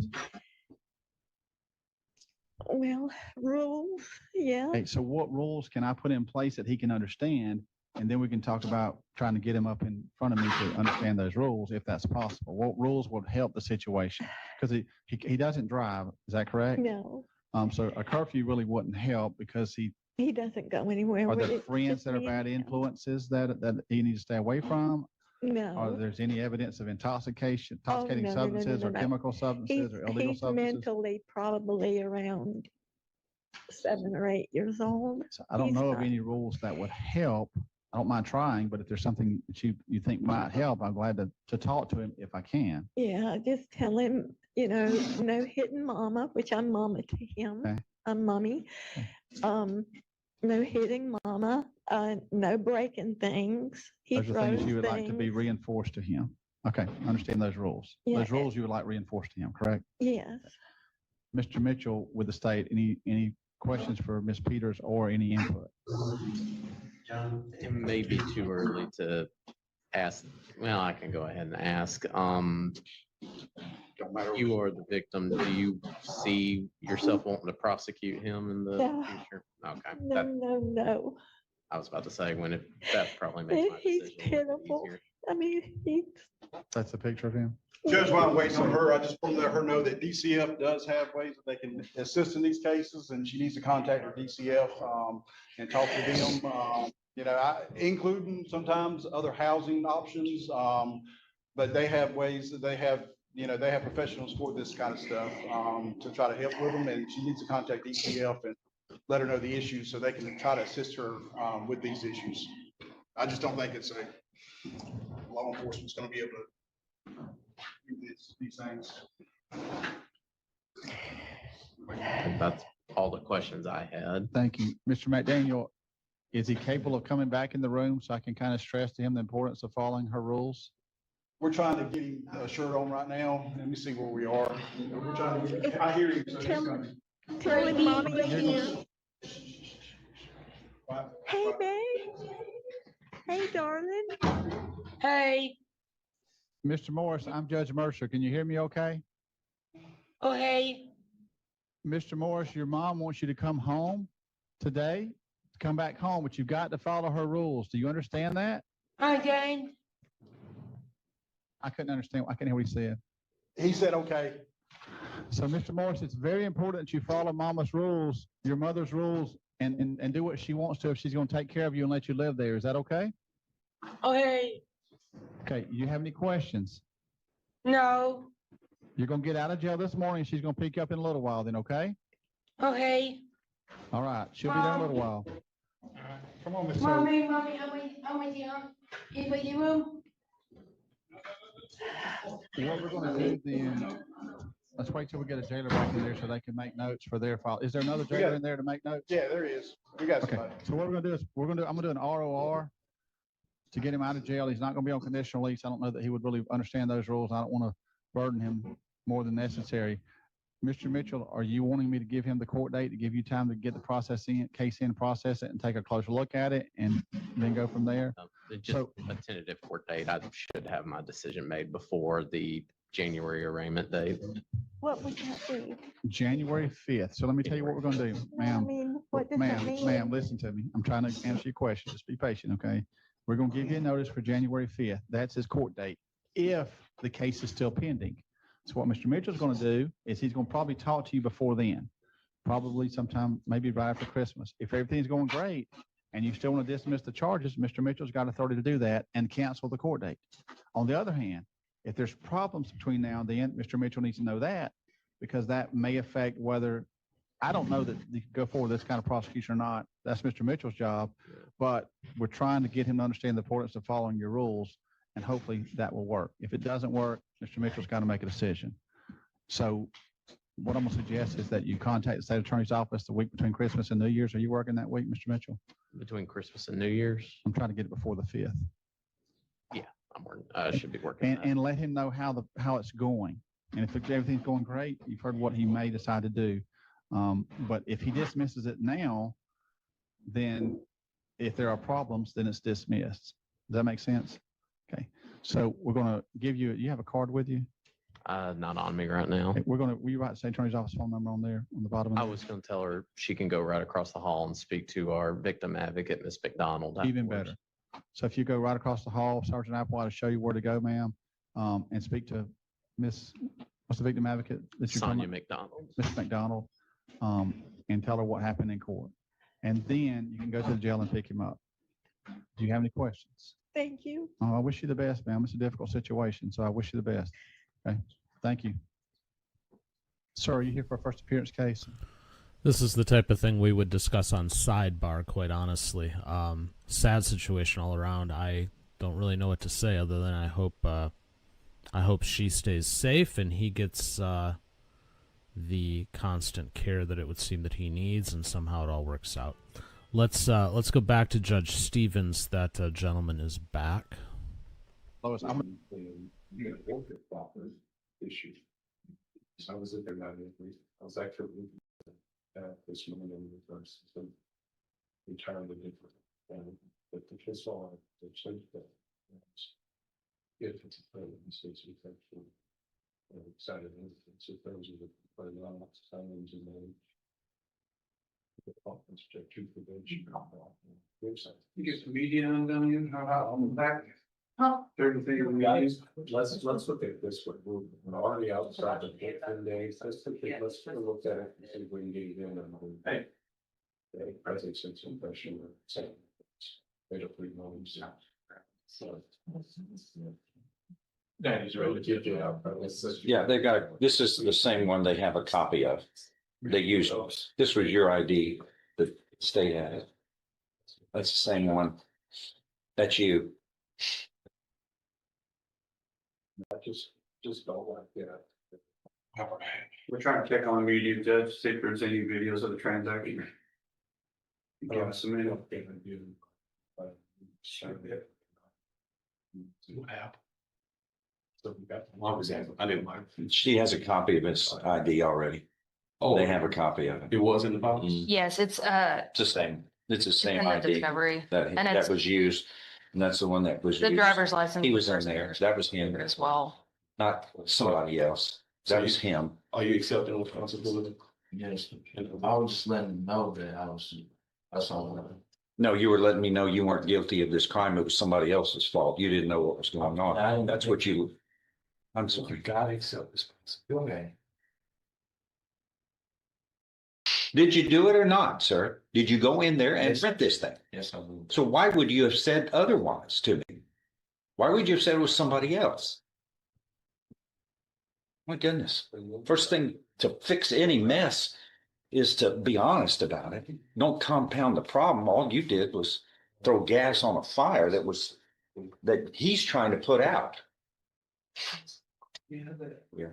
Well, rules, yeah. Okay, so what rules can I put in place that he can understand? And then we can talk about trying to get him up in front of me to understand those rules, if that's possible. What rules would help the situation? Because he doesn't drive, is that correct? No, So a curfew really wouldn't help because he doesn't go anywhere are with there it. friends Just that are me and bad him. influences that he needs to stay away from? No. Or there's any evidence of intoxicating Oh, no, substances or no. chemical substances or illegal He's substances? mentally probably around 7 or 8 years old. So I don't He's know of not- any rules that would help. I don't mind trying, but if there's something that you think might help, I'm glad to talk to him if I can. Yeah, just tell him, no hitting mama, which I'm mama to him. Okay. I'm mommy. No hitting mama, no breaking things. He Those are things throws you would like to be things. reinforced to him. Okay, I understand those rules. Yeah. Those rules you would like reinforced to him, correct? Yes. Mr. Mitchell with the state, any questions for Ms. Peters or any input? John, it may be too early to ask. Well, I can go ahead and ask. You are the victim. Do you see yourself wanting to prosecute him in the No. future? Okay. No. I was about to say that probably makes my He's decision a little bit pitiful. easier. I mean, he's. That's a picture of him. Judge, while I'm waiting on her, I just want to let her know that DCF does have ways that they can assist in these cases, and she needs to contact her DCF and talk to them. Including sometimes other housing options, but they have ways that they have professionals for this kind of stuff to try to help with them, and she needs to contact DCF and let her know the issues so they can try to assist her with these issues. I just don't think it's law enforcement's going to be able to do these things. That's all the questions I had. Thank you. Mr. McDaniel, is he capable of coming back in the room so I can kind of stress to him the importance of following her rules? We're trying to get him a shirt on right now. Let me see where we are. We're trying to get, I hear him. So he's coming. Tell him mommy here. Hey, babe. Hey, darling. Hey, Mr. Morris, I'm Judge Mercer. Can you hear me okay? oh, hey, Mr. Morris, your mom wants you to come home today, come back home, but you've got to follow her rules. Do you understand that? again, I couldn't understand. I couldn't hear what he said. He said, okay. So, Mr. Morris, it's very important that you follow mama's rules, your mother's rules, and do what she wants to if she's going to take care of you and let you live there. Is that okay? oh, hey, Okay. You have any questions? no, You're going to get out of jail this morning. She's going to pick you up in a little while then, okay? oh, hey, All right. She'll be there in a little while. Come on, Miss. mommy, I'm with you, with you. What we're going to do then, let's wait till we get a jailer back in there so they can make notes for their file. Is there another jailer in there to make notes? Yeah, there is. We got Okay. somebody. So what we're going to do is I'm going to do an ROR to get him out of jail. He's not going to be on conditional release. I don't know that he would really understand those rules. I don't want to burden him more than necessary. Mr. Mitchell, are you wanting me to give him the court date to give you time to get the case in, process it, and take a closer look at it, and then go from there? Just a tentative court date. I should have my decision made before the January arraignment date. What would that be? January 5th. So let me tell you what we're going to do, ma'am. I mean, what does that mean? Ma'am, listen to me. I'm trying to answer your question. Just be patient, okay? We're going to give you a notice for January 5th. That's his court date, if the case is still pending. So what Mr. Mitchell's going to do is he's going to probably talk to you before then, probably sometime, maybe right after Christmas. If everything's going great and you still want to dismiss the charges, Mr. Mitchell's got authority to do that and cancel the court date. On the other hand, if there's problems between now and then, Mr. Mitchell needs to know that, because that may affect whether, I don't know that you can go forward with this kind of prosecution or not. That's Mr. Mitchell's job, but we're trying to get him to understand the importance of following your rules, and hopefully that will work. If it doesn't work, Mr. Mitchell's got to make a decision. So what I'm going to suggest is that you contact the state attorney's office the week between Christmas and New Year's. Are you working that week, Mr. Mitchell? Between Christmas and New Year's? I'm trying to get it before the 5th. Yeah, I should be working. And let him know how it's going. And if everything's going great, you've heard what he may decide to do. But if he dismisses it now, then if there are problems, then it's dismissed. Does that make sense? Okay. So we're going to give you have a card with you? Not on me right now. Okay, will you write the state attorney's office phone number on there on the bottom? I was going to tell her she can go right across the hall and speak to our victim advocate, Miss McDonald. Even afterwards. better. So if you go right across the hall, Sergeant Applewhite will show you where to go, ma'am, and speak to Miss, what's the victim advocate that you're talking Sonia about? McDonald. Miss McDonald, and tell her what happened in court. And then you can go to the jail and pick him up. Do you have any questions? Thank you. Oh, I wish you the best, ma'am. It's a difficult situation, so I wish you the best. Okay, thank you. Sir, are you here for a first appearance case? This is the type of thing we would discuss on sidebar, quite honestly. Sad situation all around. I don't really know what to say other than I hope she stays safe and he gets the constant care that it would seem that he needs, and somehow it all works out. Let's go back to Judge Stevens. That gentleman is back. Lois, issue. So I was at their I was actually this morning in reverse, so entirely different. But the kids all the church that if it's a problem, so it's actually excited. So those are the signs and then the conference check to prevention. You get the media on down here, how on the back. Everything guys, let's look at it this way. We're already outside of 10 days. Let's look at it and see if we can get it in. Hey. Presence and impression. Fatal 3 moments. So. Danny's ready to get you out. Yeah, they've got, this is the same one they have a copy of. They use, this was your ID, the state had it. That's the same one. That's you. I just don't like that. We're trying to check on the media, Judge, see if there's any videos of the transaction. Give us a minute. So we got the long example. I didn't mind. She has a copy of his ID already. Oh, they have a copy of it. It was in the box? Yes, it's It's the same. It's the same in the ID discovery. that And that it's was used. And that's the one that was the used. driver's license. He was in there. That was him as well. not somebody else. That was him. Are you accepting responsibility? Yes, I was just letting them know that that's all. No, you were letting me know you weren't guilty of this crime. It was somebody else's fault. You didn't know what was going on. That's what you, I'm sorry. You gotta accept responsibility. Okay. Did you do it or not, sir? Did you go in there and Yes. rent this thing? Yes, I will. So why would you have said otherwise to me? Why would you have said it was somebody else? My goodness. First thing to fix any mess is to be honest about it. Don't compound the problem. All you did was throw gas on a fire that he's trying to put out. Yeah.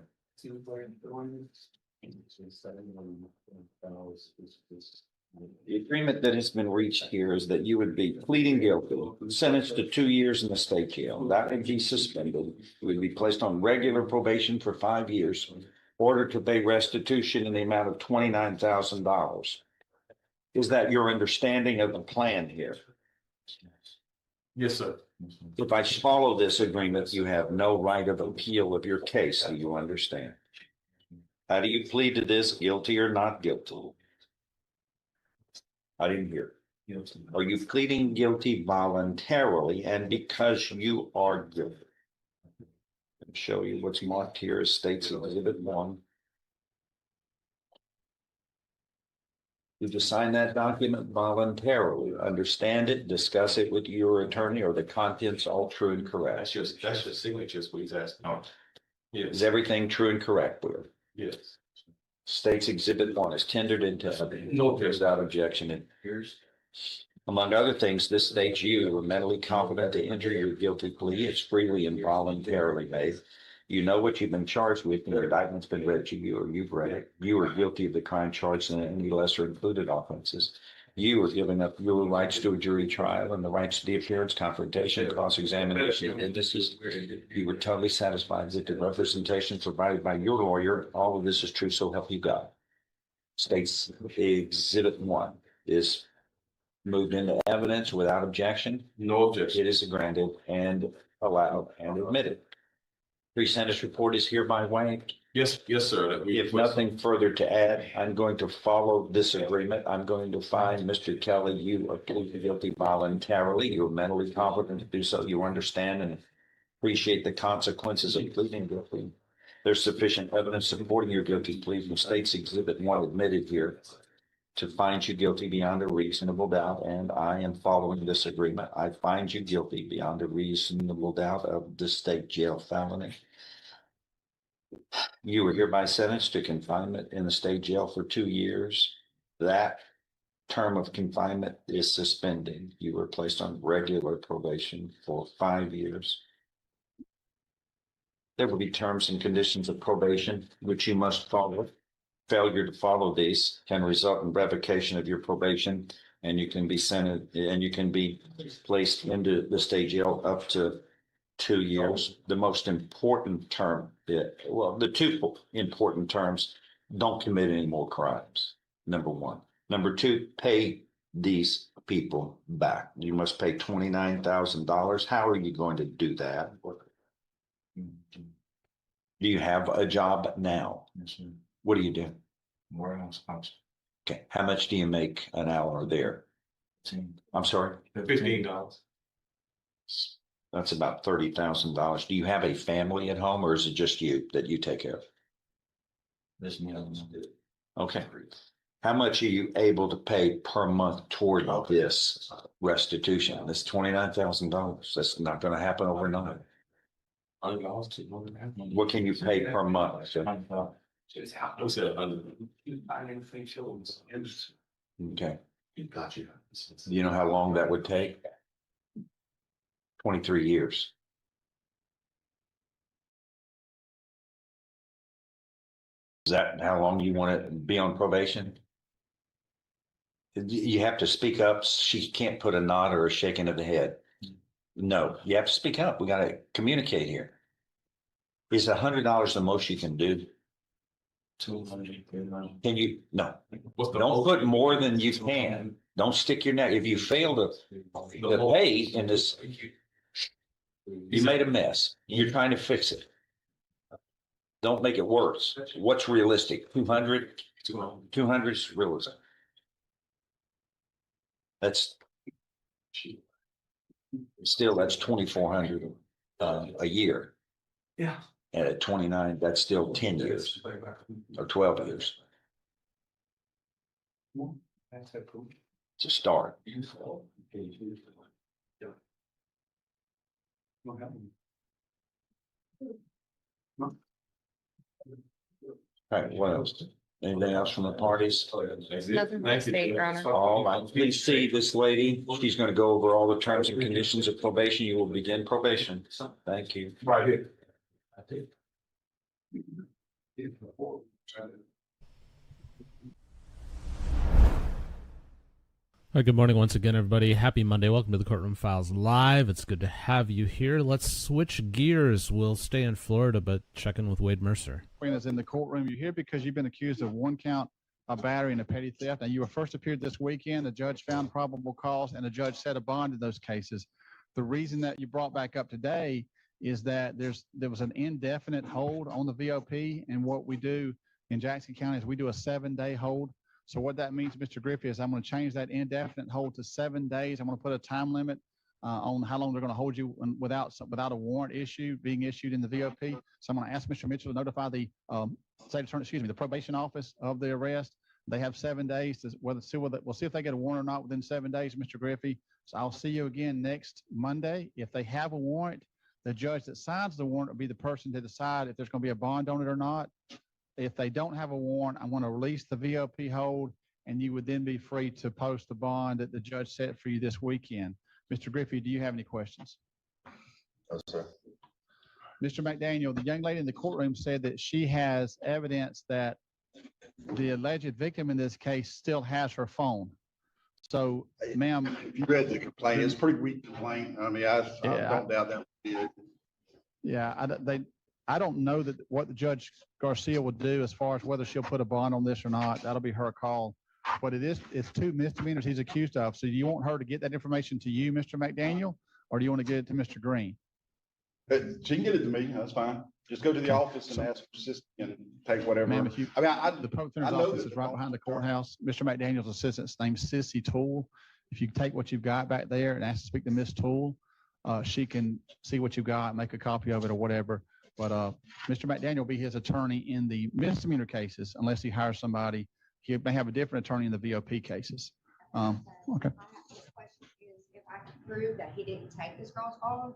The agreement that has been reached here is that you would be pleading guilty, sentenced to 2 years in the state jail. That would be suspended. You would be placed on regular probation for 5 years, ordered to pay restitution in the amount of $29,000. Is that your understanding of the plan here? Yes, sir. If I follow this agreement, you have no right of appeal of your case. Do you understand? How do you plead to this, guilty or not guilty? I didn't hear. Are you pleading guilty voluntarily and because you are guilty? I'll show you what's marked here as States Exhibit 1. You just sign that document voluntarily, understand it, discuss it with your attorney, or the contents all true and correct. That's just signatures, please ask. No. Yes. Is everything true and correct with it? Yes. States Exhibit 1 is tendered into No. without objection. And Here's. among other things, this states you are mentally competent to enter your guilty plea. It's freely and voluntarily made. You know what you've been charged with, and the indictment's been read to you, or you've read it. You are guilty of the crime charged and any lesser included offenses. You were giving up your rights to a jury trial and the rights to the appearance, confrontation, cross-examination, and this is, you were totally satisfied that the representation provided by your lawyer, all of this is true, so help you God. State's Exhibit 1 is moved into evidence without objection. No objection. It is granted and allowed and admitted. Pre-sentence report is hereby waived. Yes, sir. That we If request. nothing further to add, I'm going to follow this agreement. I'm going to find Mr. Kelly, you are pleading guilty voluntarily. You're mentally competent to do so. You understand and appreciate the consequences of pleading guilty. There's sufficient evidence supporting your guilty plea from State's Exhibit 1 admitted here to find you guilty beyond a reasonable doubt, and I am following this agreement. I find you guilty beyond a reasonable doubt of the state jail felony. You were hereby sentenced to confinement in the state jail for 2 years. That term of confinement is suspended. You were placed on regular probation for 5 years. There will be terms and conditions of probation which you must follow. Failure to follow these can result in revocation of your probation, and you can be placed into the state jail up to 2 years. The most important term, the two important terms, don't commit any more crimes, number one. Number two, pay these people back. You must pay $29,000. How are you going to do that? Do you have a job now? What do you do? Warehouse. Okay, how much do you make an hour there? I'm sorry? $15. That's about $30,000. Do you have a family at home, or is it just you that you take care of? This means. Okay. How much are you able to pay per month toward this restitution? This $29,000. That's not going to happen overnight. What can you pay per month? Okay. You know how long that would take? 23 years. Is that how long you want to be on probation? You have to speak up. She can't put a nod or a shaking of the head. No, you have to speak up. We got to communicate here. Is $100 the most you can do? 200. Can you? No. Don't put more than you can. Don't stick your neck. If you fail to pay in this, you made a mess. You're trying to fix it. Don't make it worse. What's realistic? 200? 200 is realistic. That's still, that's 2,400 a year. Yeah. And at 29, that's still 10 years or 12 years. It's a start. All right, what else? Anything else from the parties? Nothing from the state, Your Honor. All right, please see this lady. She's going to go over all the terms and conditions of probation. You will begin probation. Thank you. Right here. All right, good morning once again, everybody. Happy Monday. Welcome to the Courtroom Files Live. It's good to have you here. Let's switch gears. We'll stay in Florida, but check in with Wade Mercer. Is in the courtroom. You're here because you've been accused of 1 count of battery and a petty theft. And you were first appeared this weekend. The judge found probable cause, and the judge set a bond in those cases. The reason that you brought back up today is that there was an indefinite hold on the VOP, and what we do in Jackson County is we do a 7-day hold. So what that means, Mr. Griffey, is I'm going to change that indefinite hold to 7 days. I'm going to put a time limit on how long they're going to hold you without a warrant being issued in the VOP. So I'm going to ask Mr. Mitchell to notify the the probation office of the arrest. They have 7 days to we'll see if they get a warrant or not within 7 days, Mr. Griffey. So I'll see you again next Monday. If they have a warrant, the judge that signs the warrant will be the person to decide if there's going to be a bond on it or not. If they don't have a warrant, I'm going to release the VOP hold, and you would then be free to post the bond that the judge set for you this weekend. Mr. Griffey, do you have any questions? No, sir. Mr. McDaniel, the young lady in the courtroom said that she has evidence that the alleged victim in this case still has her phone. So, ma'am, If you read the complaint, it's a pretty weak complaint. I mean, I Yeah, don't doubt that would be it. yeah, I don't know that what the Judge Garcia will do as far as whether she'll put a bond on this or not. That'll be her call. But it's 2 misdemeanors he's accused of. So do you want her to get that information to you, Mr. McDaniel, or do you want to get it to Mr. Green? She can get it to me. That's fine. Just go to the office and ask for assistance and take whatever. Ma'am, if you, I mean, the public defender's I know office that is right behind the courthouse. Mr. McDaniel's assistant's name's Sissy Toole. If you take what you've got back there and ask to speak to Miss Toole, she can see what you've got, make a copy of it or whatever. But Mr. McDaniel will be his attorney in the misdemeanor cases unless he hires somebody. He may have a different attorney in the VOP cases. Okay. Question is, if I can prove that he didn't take this girl's phone,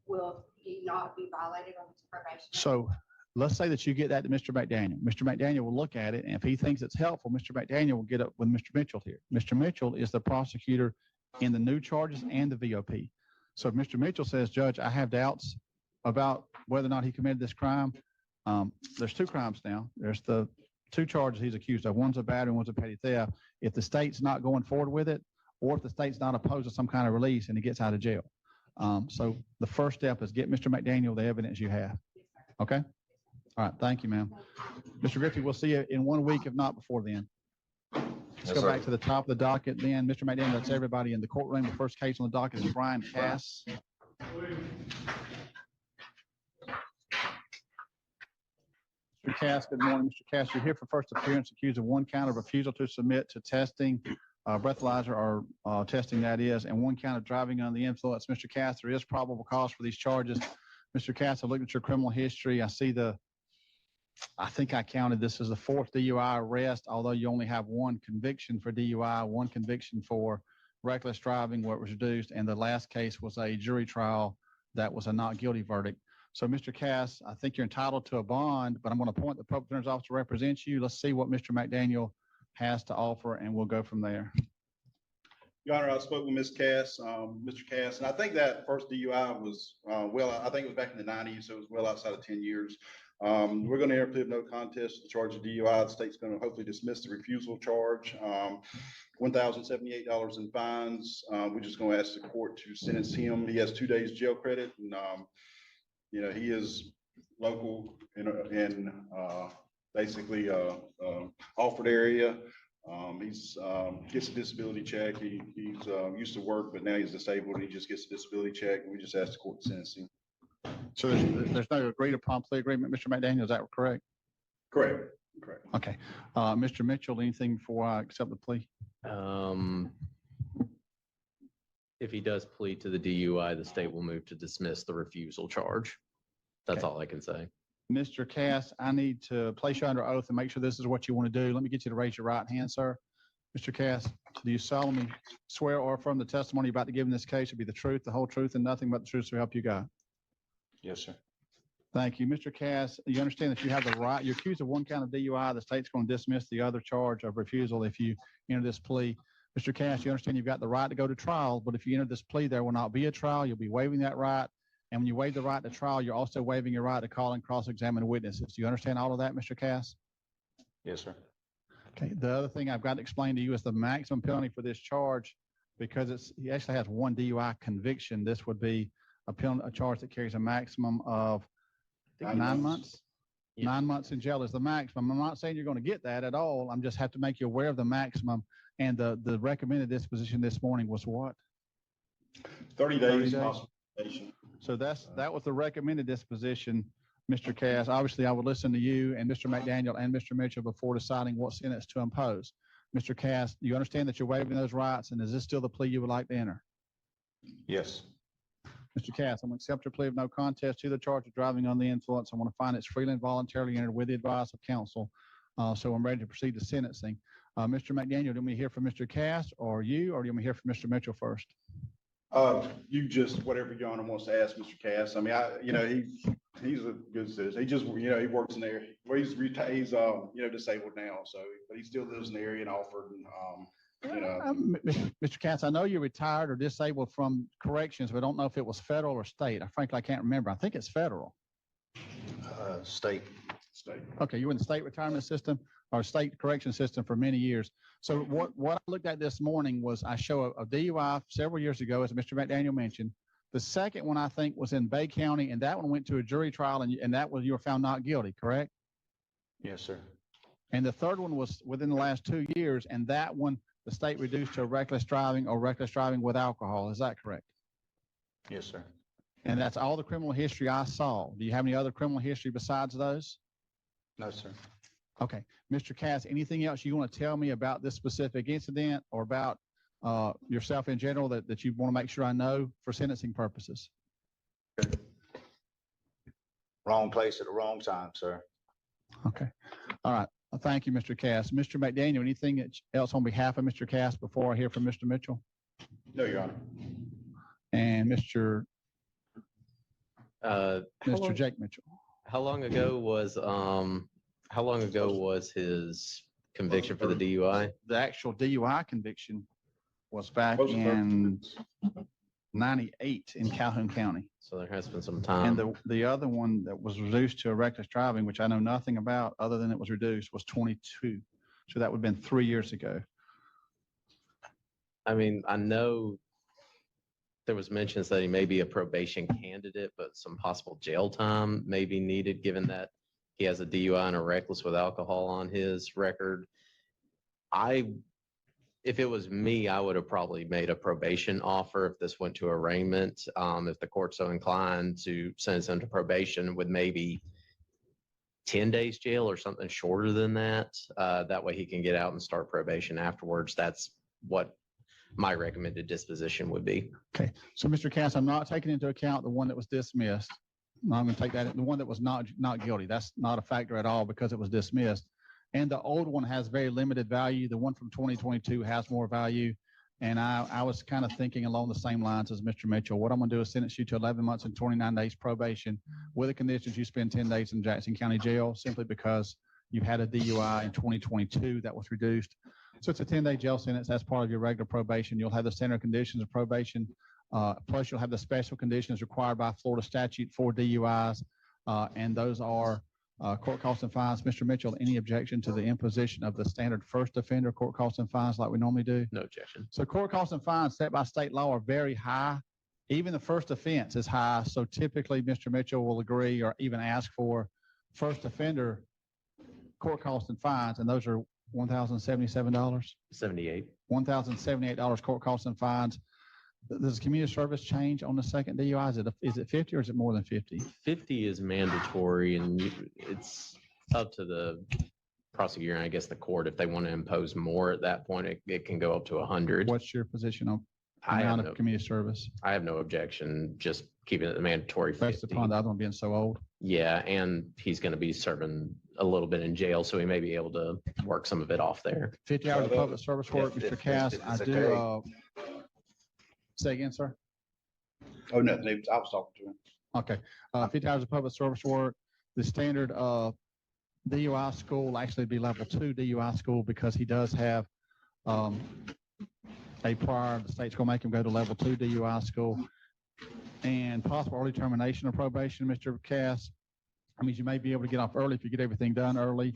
will he not be violated on his probation? So let's say that you get that to Mr. McDaniel. Mr. McDaniel will look at it, and if he thinks it's helpful, Mr. McDaniel will get up with Mr. Mitchell here. Mr. Mitchell is the prosecutor in the new charges and the VOP. So if Mr. Mitchell says, Judge, I have doubts about whether or not he committed this crime, there's 2 crimes now. There's the 2 charges he's accused of. One's a battery, one's a petty theft. If the state's not going forward with it, or if the state's not opposed to some kind of release and he gets out of jail. So the first step is get Mr. McDaniel the evidence you have. Okay? All right. Thank you, ma'am. Mr. Griffey, we'll see you in 1 week, if not before then. Let's go back to the top of the docket then. Mr. McDaniel, that's everybody in the courtroom. The first case on the docket is Brian Cass. Mr. Cass, good morning. Mr. Cass, you're here for first appearance accused of 1 count of refusal to submit to testing, breathalyzer or testing that is, and 1 count of driving under the influence. Mr. Cass, there is probable cause for these charges. Mr. Cass, I looked at your criminal history. I think I counted this as the 4th DUI arrest, although you only have 1 conviction for DUI, 1 conviction for reckless driving, where it was reduced, and the last case was a jury trial that was a not guilty verdict. So, Mr. Cass, I think you're entitled to a bond, but I'm going to appoint the public defender's office to represent you. Let's see what Mr. McDaniel has to offer, and we'll go from there. Your Honor, I spoke with Ms. Cass, Mr. Cass, and I think that first DUI was, I think it was back in the 90s, so it was well outside of 10 years. We're going to enter a plea of no contest to the charge of DUI. The state's going to hopefully dismiss the refusal charge. $1,078 in fines. We're just going to ask the court to sentence him. He has 2 days jail credit, and he is local in basically Alford area. He's gets a disability check. He's used to work, but now he's disabled. And he just gets a disability check, and we just ask the court to sentence him. So there's no agreed upon plea agreement, Mr. McDaniel, is that correct? Correct. Okay. Mr. Mitchell, anything before I accept the plea? If he does plead to the DUI, the state will move to dismiss the refusal charge. That's all I can say. Mr. Cass, I need to place you under oath and make sure this is what you want to do. Let me get you to raise your right hand, sir. Mr. Cass, do you solemnly swear or affirm the testimony you're about to give in this case will be the truth, the whole truth, and nothing but the truth to help you God? Yes, sir. Thank you. Mr. Cass, you understand that you have the right, you're accused of 1 count of DUI. The state's going to dismiss the other charge of refusal if you enter this plea. Mr. Cass, you understand you've got the right to go to trial, but if you enter this plea, there will not be a trial. You'll be waiving that right. And when you waive the right to trial, you're also waiving your right to call and cross-examine witnesses. Do you understand all of that, Mr. Cass? Yes, sir. Okay. The other thing I've got to explain to you is the maximum penalty for this charge, because he actually has 1 DUI conviction. This would be a charge that carries a maximum of 9 months. 9 months in jail is the maximum. I'm not saying you're going to get that at all. I'm just have to make you aware of the maximum. And the recommended disposition this morning was what? 30 days. Hospitalization. So that was the recommended disposition, Mr. Cass. Obviously, I would listen to you and Mr. McDaniel and Mr. Mitchell before deciding what sentence to impose. Mr. Cass, do you understand that you're waiving those rights, and is this still the plea you would like to enter? Yes. Mr. Cass, I'm going to accept your plea of no contest to the charge of driving under the influence. I want to find it's freely and voluntarily entered with the advice of counsel. So I'm ready to proceed to sentencing. Mr. McDaniel, do you want me to hear from Mr. Cass or do you want me to hear from Mr. Mitchell first? You just, whatever Your Honor wants to ask Mr. Cass. I mean, he's a good citizen. He just, he works in there. Well, he's disabled now. So, but he still lives in the area in Alford. And, Mr. Cass, I know you're retired or disabled from corrections, but I don't know if it was federal or state. Frankly, I can't remember. I think it's federal. State. Okay, you're in the state retirement system. or state correction system for many years. So what I looked at this morning was I show a DUI several years ago, as Mr. McDaniel mentioned. The second one I think was in Bay County, and that one went to a jury trial, and that was, you were found not guilty, correct? Yes, sir. And the third one was within the last 2 years, and that one the state reduced to reckless driving or reckless driving with alcohol. Is that correct? Yes, sir. And that's all the criminal history I saw. Do you have any other criminal history besides those? No, sir. Okay. Mr. Cass, anything else you want to tell me about this specific incident or about yourself in general that you want to make sure I know for sentencing purposes? Wrong place at the wrong time, sir. Okay. All right. Well, thank you, Mr. Cass. Mr. McDaniel, anything else on behalf of Mr. Cass before I hear from Mr. Mitchell? No, Your Honor. And Mr. Mr. Jake Mitchell. How long ago was his conviction for the DUI? The actual DUI conviction was back in 98 in Calhoun County. So there has been some time. And the other one that was reduced to a reckless driving, which I know nothing about other than it was reduced, was 22. So that would have been 3 years ago. I mean, I know there was mentions that he may be a probation candidate, but some possible jail time may be needed, given that he has a DUI and a reckless with alcohol on his record. If it was me, I would have probably made a probation offer if this went to arraignment. If the court's so inclined to sentence him to probation with maybe 10 days jail or something shorter than that. That way he can get out and start probation afterwards. That's what my recommended disposition would be. Okay. So Mr. Cass, I'm not taking into account the one that was dismissed. I'm going to take that, the one that was not guilty. That's not a factor at all because it was dismissed. And the old one has very limited value. The one from 2022 has more value. And I was kind of thinking along the same lines as Mr. Mitchell. What I'm going to do is sentence you to 11 months and 29 days probation with the conditions you spend 10 days in Jackson County Jail simply because you had a DUI in 2022 that was reduced. So it's a 10-day jail sentence. That's part of your regular probation. You'll have the standard conditions of probation. Plus you'll have the special conditions required by Florida statute for DUIs. And those are court costs and fines. Mr. Mitchell, any objection to the imposition of the standard first offender court costs and fines like we normally do? No objection. So court costs and fines set by state law are very high. Even the first offense is high. So typically Mr. Mitchell will agree or even ask for first offender court costs and fines. And those are $1,077. 78. $1,078 court costs and fines. Does community service change on the second DUI? Is it 50 or is it more than 50? 50 is mandatory, and it's up to the prosecutor and I guess the court if they want to impose more at that point. It can go up to 100. What's your position on the amount of community service? I have no objection, just keeping it the mandatory 50. Based upon the other one being so old? Yeah, and he's going to be serving a little bit in jail, so he may be able to work some of it off there. 50 hours of public service work, Mr. Cass. I do. Say again, sir. Oh, nothing. I was talking to him. Okay. 50 hours of public service work. The standard DUI school will actually be level 2 DUI school because he does have a prior. The state's going to make him go to level 2 DUI school. And possible early termination of probation, Mr. Cass. That means you may be able to get off early if you get everything done early.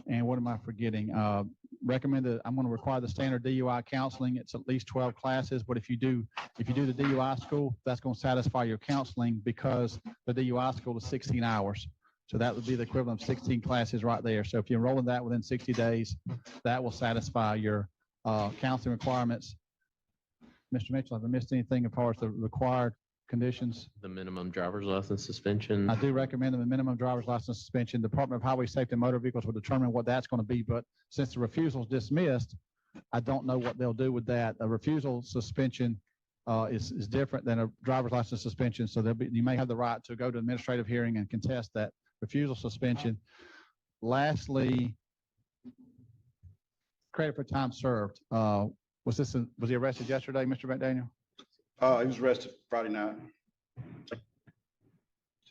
And what am I forgetting? I'm going to require the standard DUI counseling. It's at least 12 classes, but if you do the DUI school, that's going to satisfy your counseling because the DUI school is 16 hours. So that would be the equivalent of 16 classes right there. So if you enroll in that within 60 days, that will satisfy your counseling requirements. Mr. Mitchell, have I missed anything as far as the required conditions? The minimum driver's license suspension. I do recommend the minimum driver's license suspension. Department of Highway Safety and Motor Vehicles will determine what that's going to be. But since the refusal is dismissed, I don't know what they'll do with that. A refusal suspension is different than a driver's license suspension. So you may have the right to go to administrative hearing and contest that refusal suspension. Lastly, credit for time served. Was he arrested yesterday, Mr. McDaniel? He was arrested Friday night. So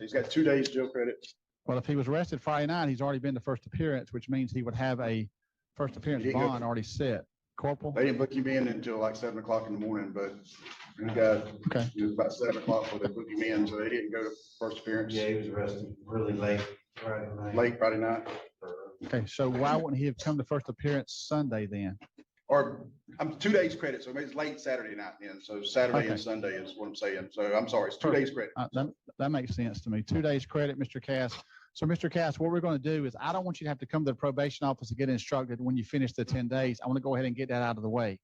he's got 2 days jail credit. Well, if he was arrested Friday night, he's already been to first appearance, which means he would have a first appearance bond already set. Corporal? They didn't book him in until like 7 o'clock in the morning, but it was about 7 o'clock when they booked him in, so they didn't go to first appearance. Yeah, he was arrested really late Friday night. Late Friday night. For Okay, so why wouldn't he have come to first appearance Sunday then? Or I'm 2 days credit, so maybe it's late Saturday night then. So Saturday Okay. and Sunday is what I'm saying. So I'm sorry, it's 2 days credit. That makes sense to me. 2 days credit, Mr. Cass. So, Mr. Cass, what we're going to do is I don't want you to have to come to the probation office to get instructed when you finish the 10 days. I want to go ahead and get that out of the way.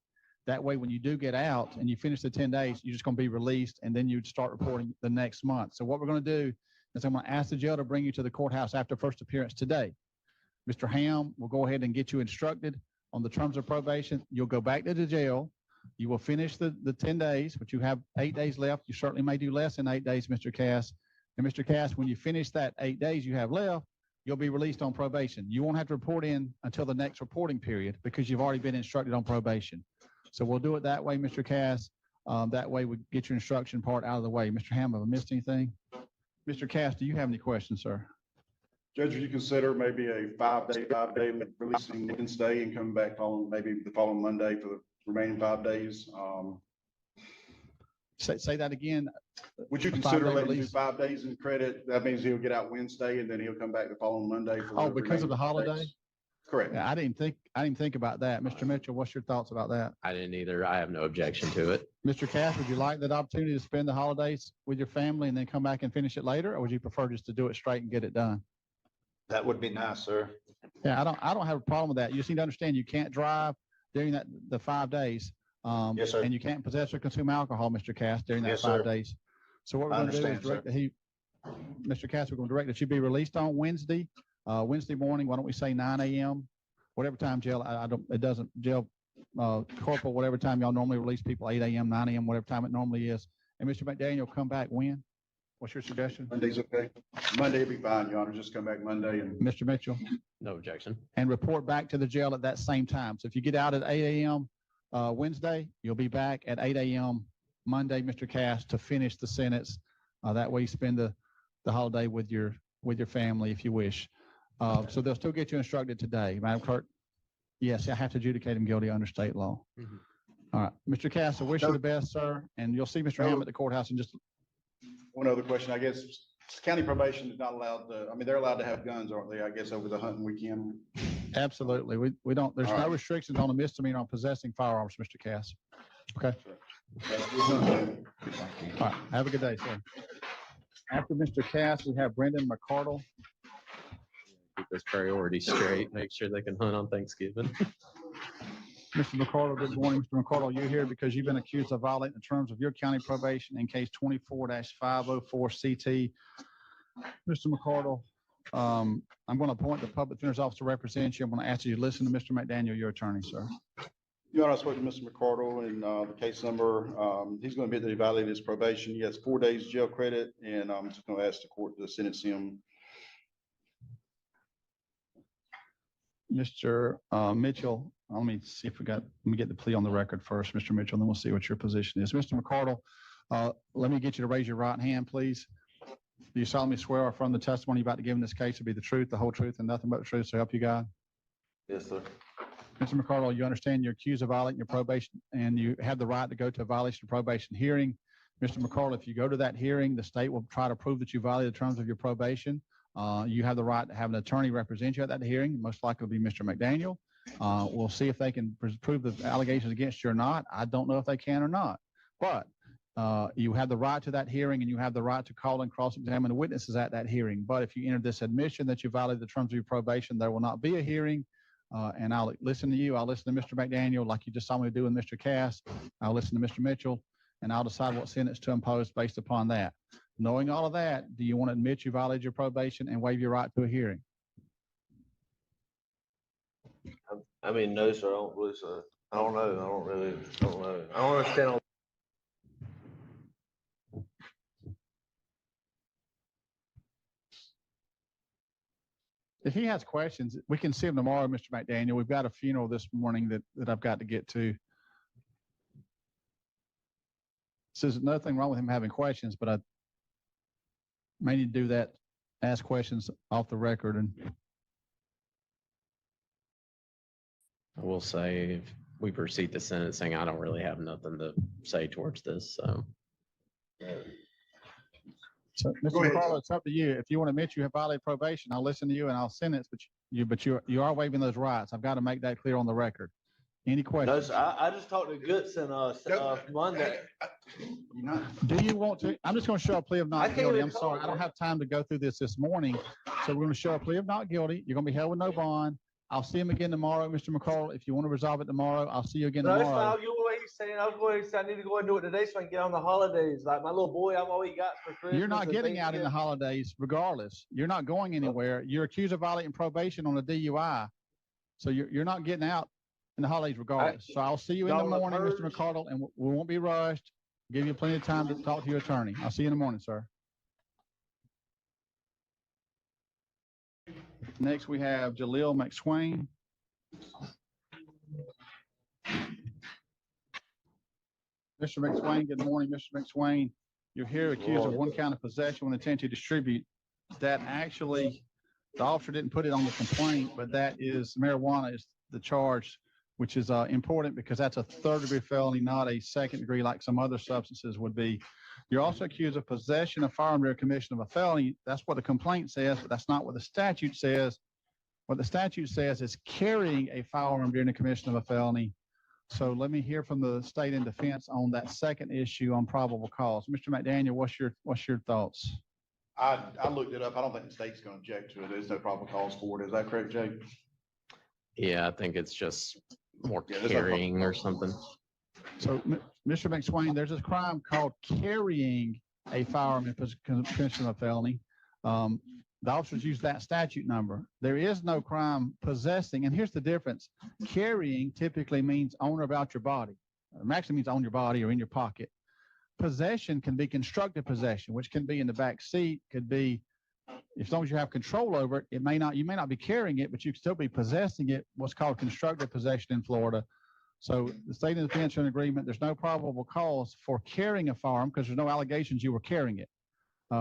That way, when you do get out and you finish the 10 days, you're just going to be released, and then you'd start reporting the next month. So what we're going to do is I'm going to ask the jail to bring you to the courthouse after first appearance today. Mr. Ham will go ahead and get you instructed on the terms of probation. You'll go back to the jail. You will finish the 10 days, but you have 8 days left. You certainly may do less than 8 days, Mr. Cass. And Mr. Cass, when you finish that 8 days you have left, you'll be released on probation. You won't have to report in until the next reporting period because you've already been instructed on probation. So we'll do it that way, Mr. Cass. That way we get your instruction part out of the way. Mr. Ham, have I missed anything? Mr. Cass, do you have any questions, sir? Judge, would you consider maybe a 5-day releasing Wednesday and coming back on maybe the following Monday for the remaining 5 days? Say that again. Would you consider letting him do 5 days in credit? That means he'll get out Wednesday and then he'll come back the following Monday. For Oh, because of the holiday? days. Correct. Yeah, I didn't think about that. Mr. Mitchell, what's your thoughts about that? I didn't either. I have no objection to it. Mr. Cass, would you like that opportunity to spend the holidays with your family and then come back and finish it later? Or would you prefer just to do it straight and get it done? That would be nice, sir. Yeah, I don't have a problem with that. You just need to understand you can't drive during the 5 days. Yes, sir. And you can't possess or consume alcohol, Mr. Cass, during that Yes, 5 sir. days. So what we're I going to do is understand, direct that Mr. Cass, we're going to direct that you be released on Wednesday morning. Why don't we say 9 a.m.? Whatever time jail, jail corporal, whatever time y'all normally release people, 8 a.m., 9 a.m., whatever time it normally is. And Mr. McDaniel, come back when? What's your suggestion? Monday's okay. Monday will be fine, Your Honor. Just come back Monday and. Mr. Mitchell? No objection. And report back to the jail at that same time. So if you get out at 8 a.m. Wednesday, you'll be back at 8 a.m. Monday, Mr. Cass, to finish the sentence. That way you spend the holiday with your family if you wish. So they'll still get you instructed today. Madam Clerk? Yes, I have to adjudicate him guilty under state law. Mhm. All right. Mr. Cass, I wish you the best, sir. And you'll see Mr. Ham at the courthouse in just. One other question, I guess county probation is not allowed to, I mean, they're allowed to have guns, aren't they? I guess over the hunting weekend. Absolutely. We don't, there's All no right. restrictions on a misdemeanor on possessing firearms, Mr. Cass. Okay. All right. Have a good day, sir. After Mr. Cass, we have Brendan McCardle. Keep those priorities straight. Make sure they can hunt on Thanksgiving. Mr. McCardle, good morning. Mr. McCardle, you're here because you've been accused of violating the terms of your county probation in case 24-504 CT. Mr. McCardle, I'm going to appoint the public defender's officer to represent you. I'm going to ask you to listen to Mr. McDaniel, your attorney, sir. Your Honor, I spoke to Mr. McCardle and the case number, he's going to be evaluated his probation. He has 4 days jail credit, and I'm just going to ask the court to sentence him. Mr. Mitchell, let me see if let me get the plea on the record first, Mr. Mitchell, and then we'll see what your position is. Mr. McCardle, let me get you to raise your right hand, please. Do you solemnly swear or affirm the testimony you're about to give in this case to be the truth, the whole truth, and nothing but the truth, so help you God? Yes, sir. Mr. McCardle, you understand you're accused of violating your probation and you have the right to go to a violation of probation hearing. Mr. McCardle, if you go to that hearing, the state will try to prove that you violated the terms of your probation. You have the right to have an attorney represent you at that hearing. Most likely will be Mr. McDaniel. We'll see if they can prove the allegations against you or not. I don't know if they can or not, but you have the right to that hearing and you have the right to call and cross-examine the witnesses at that hearing. But if you enter this admission that you violated the terms of your probation, there will not be a hearing. And I'll listen to you. I'll listen to Mr. McDaniel like you just saw me do with Mr. Cass. I'll listen to Mr. Mitchell, and I'll decide what sentence to impose based upon that. Knowing all of that, do you want to admit you violated your probation and waive your right to a hearing? I mean, no, sir, I don't believe so. I don't know. I don't know. I don't understand all. If he has questions, we can see him tomorrow, Mr. McDaniel. We've got a funeral this morning that I've got to get to. So there's nothing wrong with him having questions, but I may need to do that, ask questions off the record. And I will say, if we proceed to sentencing, I don't really have nothing to say towards this, so. So, Mr. McCarlo, it's up to you. If you want to admit you have violated probation, I'll listen to you and I'll sentence, but but you are waiving those rights. I've got to make that clear on the record. Any No, questions? sir, I just talked to Goodson, Monday. Do you want to? I'm just going to show a plea of I not can't guilty. even I'm sorry. call, I don't man. have time to go through this morning. So we're going to show a plea of not guilty. You're going to be held with no bond. I'll see him again tomorrow, Mr. McCall. If you want to resolve it tomorrow, I'll see you again No, it's fine. tomorrow. I'll go away saying I was going to say I need to go and do it today so I can get on the holidays. Like my little boy, I'm all he got for Christmas. You're not and getting out in the Thanksgiving. holidays regardless. You're not going anywhere. You're accused of violating probation on a DUI. So you're not getting out in the holidays regardless. So I'll see you in the Y'all morning, Mr. purge? McCardle, and we won't be rushed. Give you plenty of time to talk to your attorney. I'll see you in the morning, sir. Next, we have Jaleel McSwain. Mr. McSwain, good morning, Mr. McSwain. You're here accused of one count of possession with intent to distribute. That actually, the officer didn't put it on the complaint, but that is marijuana is the charge, which is important because that's a third-degree felony, not a second degree like some other substances would be. You're also accused of possession of firearm during commission of a felony. That's what the complaint says, but that's not what the statute says. What the statute says is carrying a firearm during the commission of a felony. So let me hear from the state and defense on that second issue on probable cause. Mr. McDaniel, what's your thoughts? I looked it up. I don't think the state's going to object to it. There's no probable cause for it. Is that correct, Jake? Yeah, I think it's just more Yeah, there's no carrying or something. So, Mr. McSwain, there's a crime called carrying a firearm in commission of a felony. The officers use that statute number. There is no crime possessing, and here's the difference. Carrying typically means on or about your body. It actually means on your body or in your pocket. Possession can be constructive possession, which can be in the back seat, could be, as long as you have control over it, you may not be carrying it, but you can still be possessing it, what's called constructive possession in Florida. So the state and defense are in agreement. There's no probable cause for carrying a firearm because there's no allegations you were carrying it.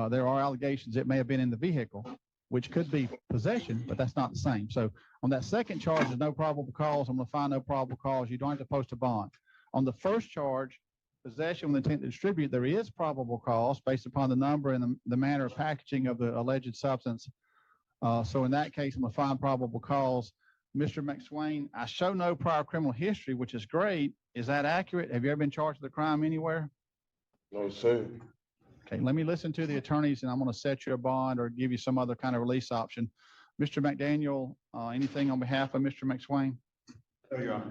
There are allegations it may have been in the vehicle, which could be possession, but that's not the same. So on that second charge, there's no probable cause. I'm going to find no probable cause. You don't have to post a bond. On the first charge, possession with intent to distribute, there is probable cause based upon the number and the manner of packaging of the alleged substance. So in that case, I'm going to find probable cause. Mr. McSwain, I show no prior criminal history, which is great. Is that accurate? Have you ever been charged with a crime anywhere? No, sir. Okay, let me listen to the attorneys and I'm going to set you a bond or give you some other kind of release option. Mr. McDaniel, anything on behalf of Mr. McSwain? There you are.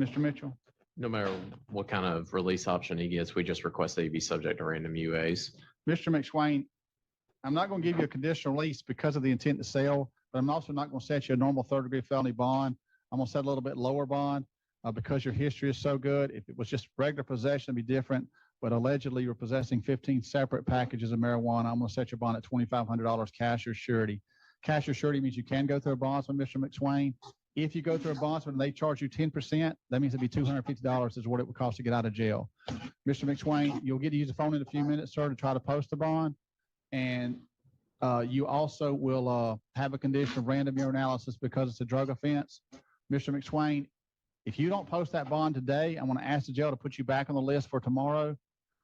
Mr. Mitchell? No matter what kind of release option he gets, we just request that he be subject to random UAs. Mr. McSwain, I'm not going to give you a conditional release because of the intent to sell, but I'm also not going to set you a normal third-degree felony bond. I'm going to set a little bit lower bond because your history is so good. If it was just regular possession, it'd be different. But allegedly you're possessing 15 separate packages of marijuana. I'm going to set your bond at $2,500 cash or surety. Cash or surety means you can go through a bondsman, Mr. McSwain. If you go through a bondsman and they charge you 10%, that means it'd be $250 is what it would cost to get out of jail. Mr. McSwain, you'll get to use the phone in a few minutes, sir, to try to post the bond. And you also will have a condition of random urinalysis because it's a drug offense. Mr. McSwain, if you don't post that bond today, I'm going to ask the jail to put you back on the list for tomorrow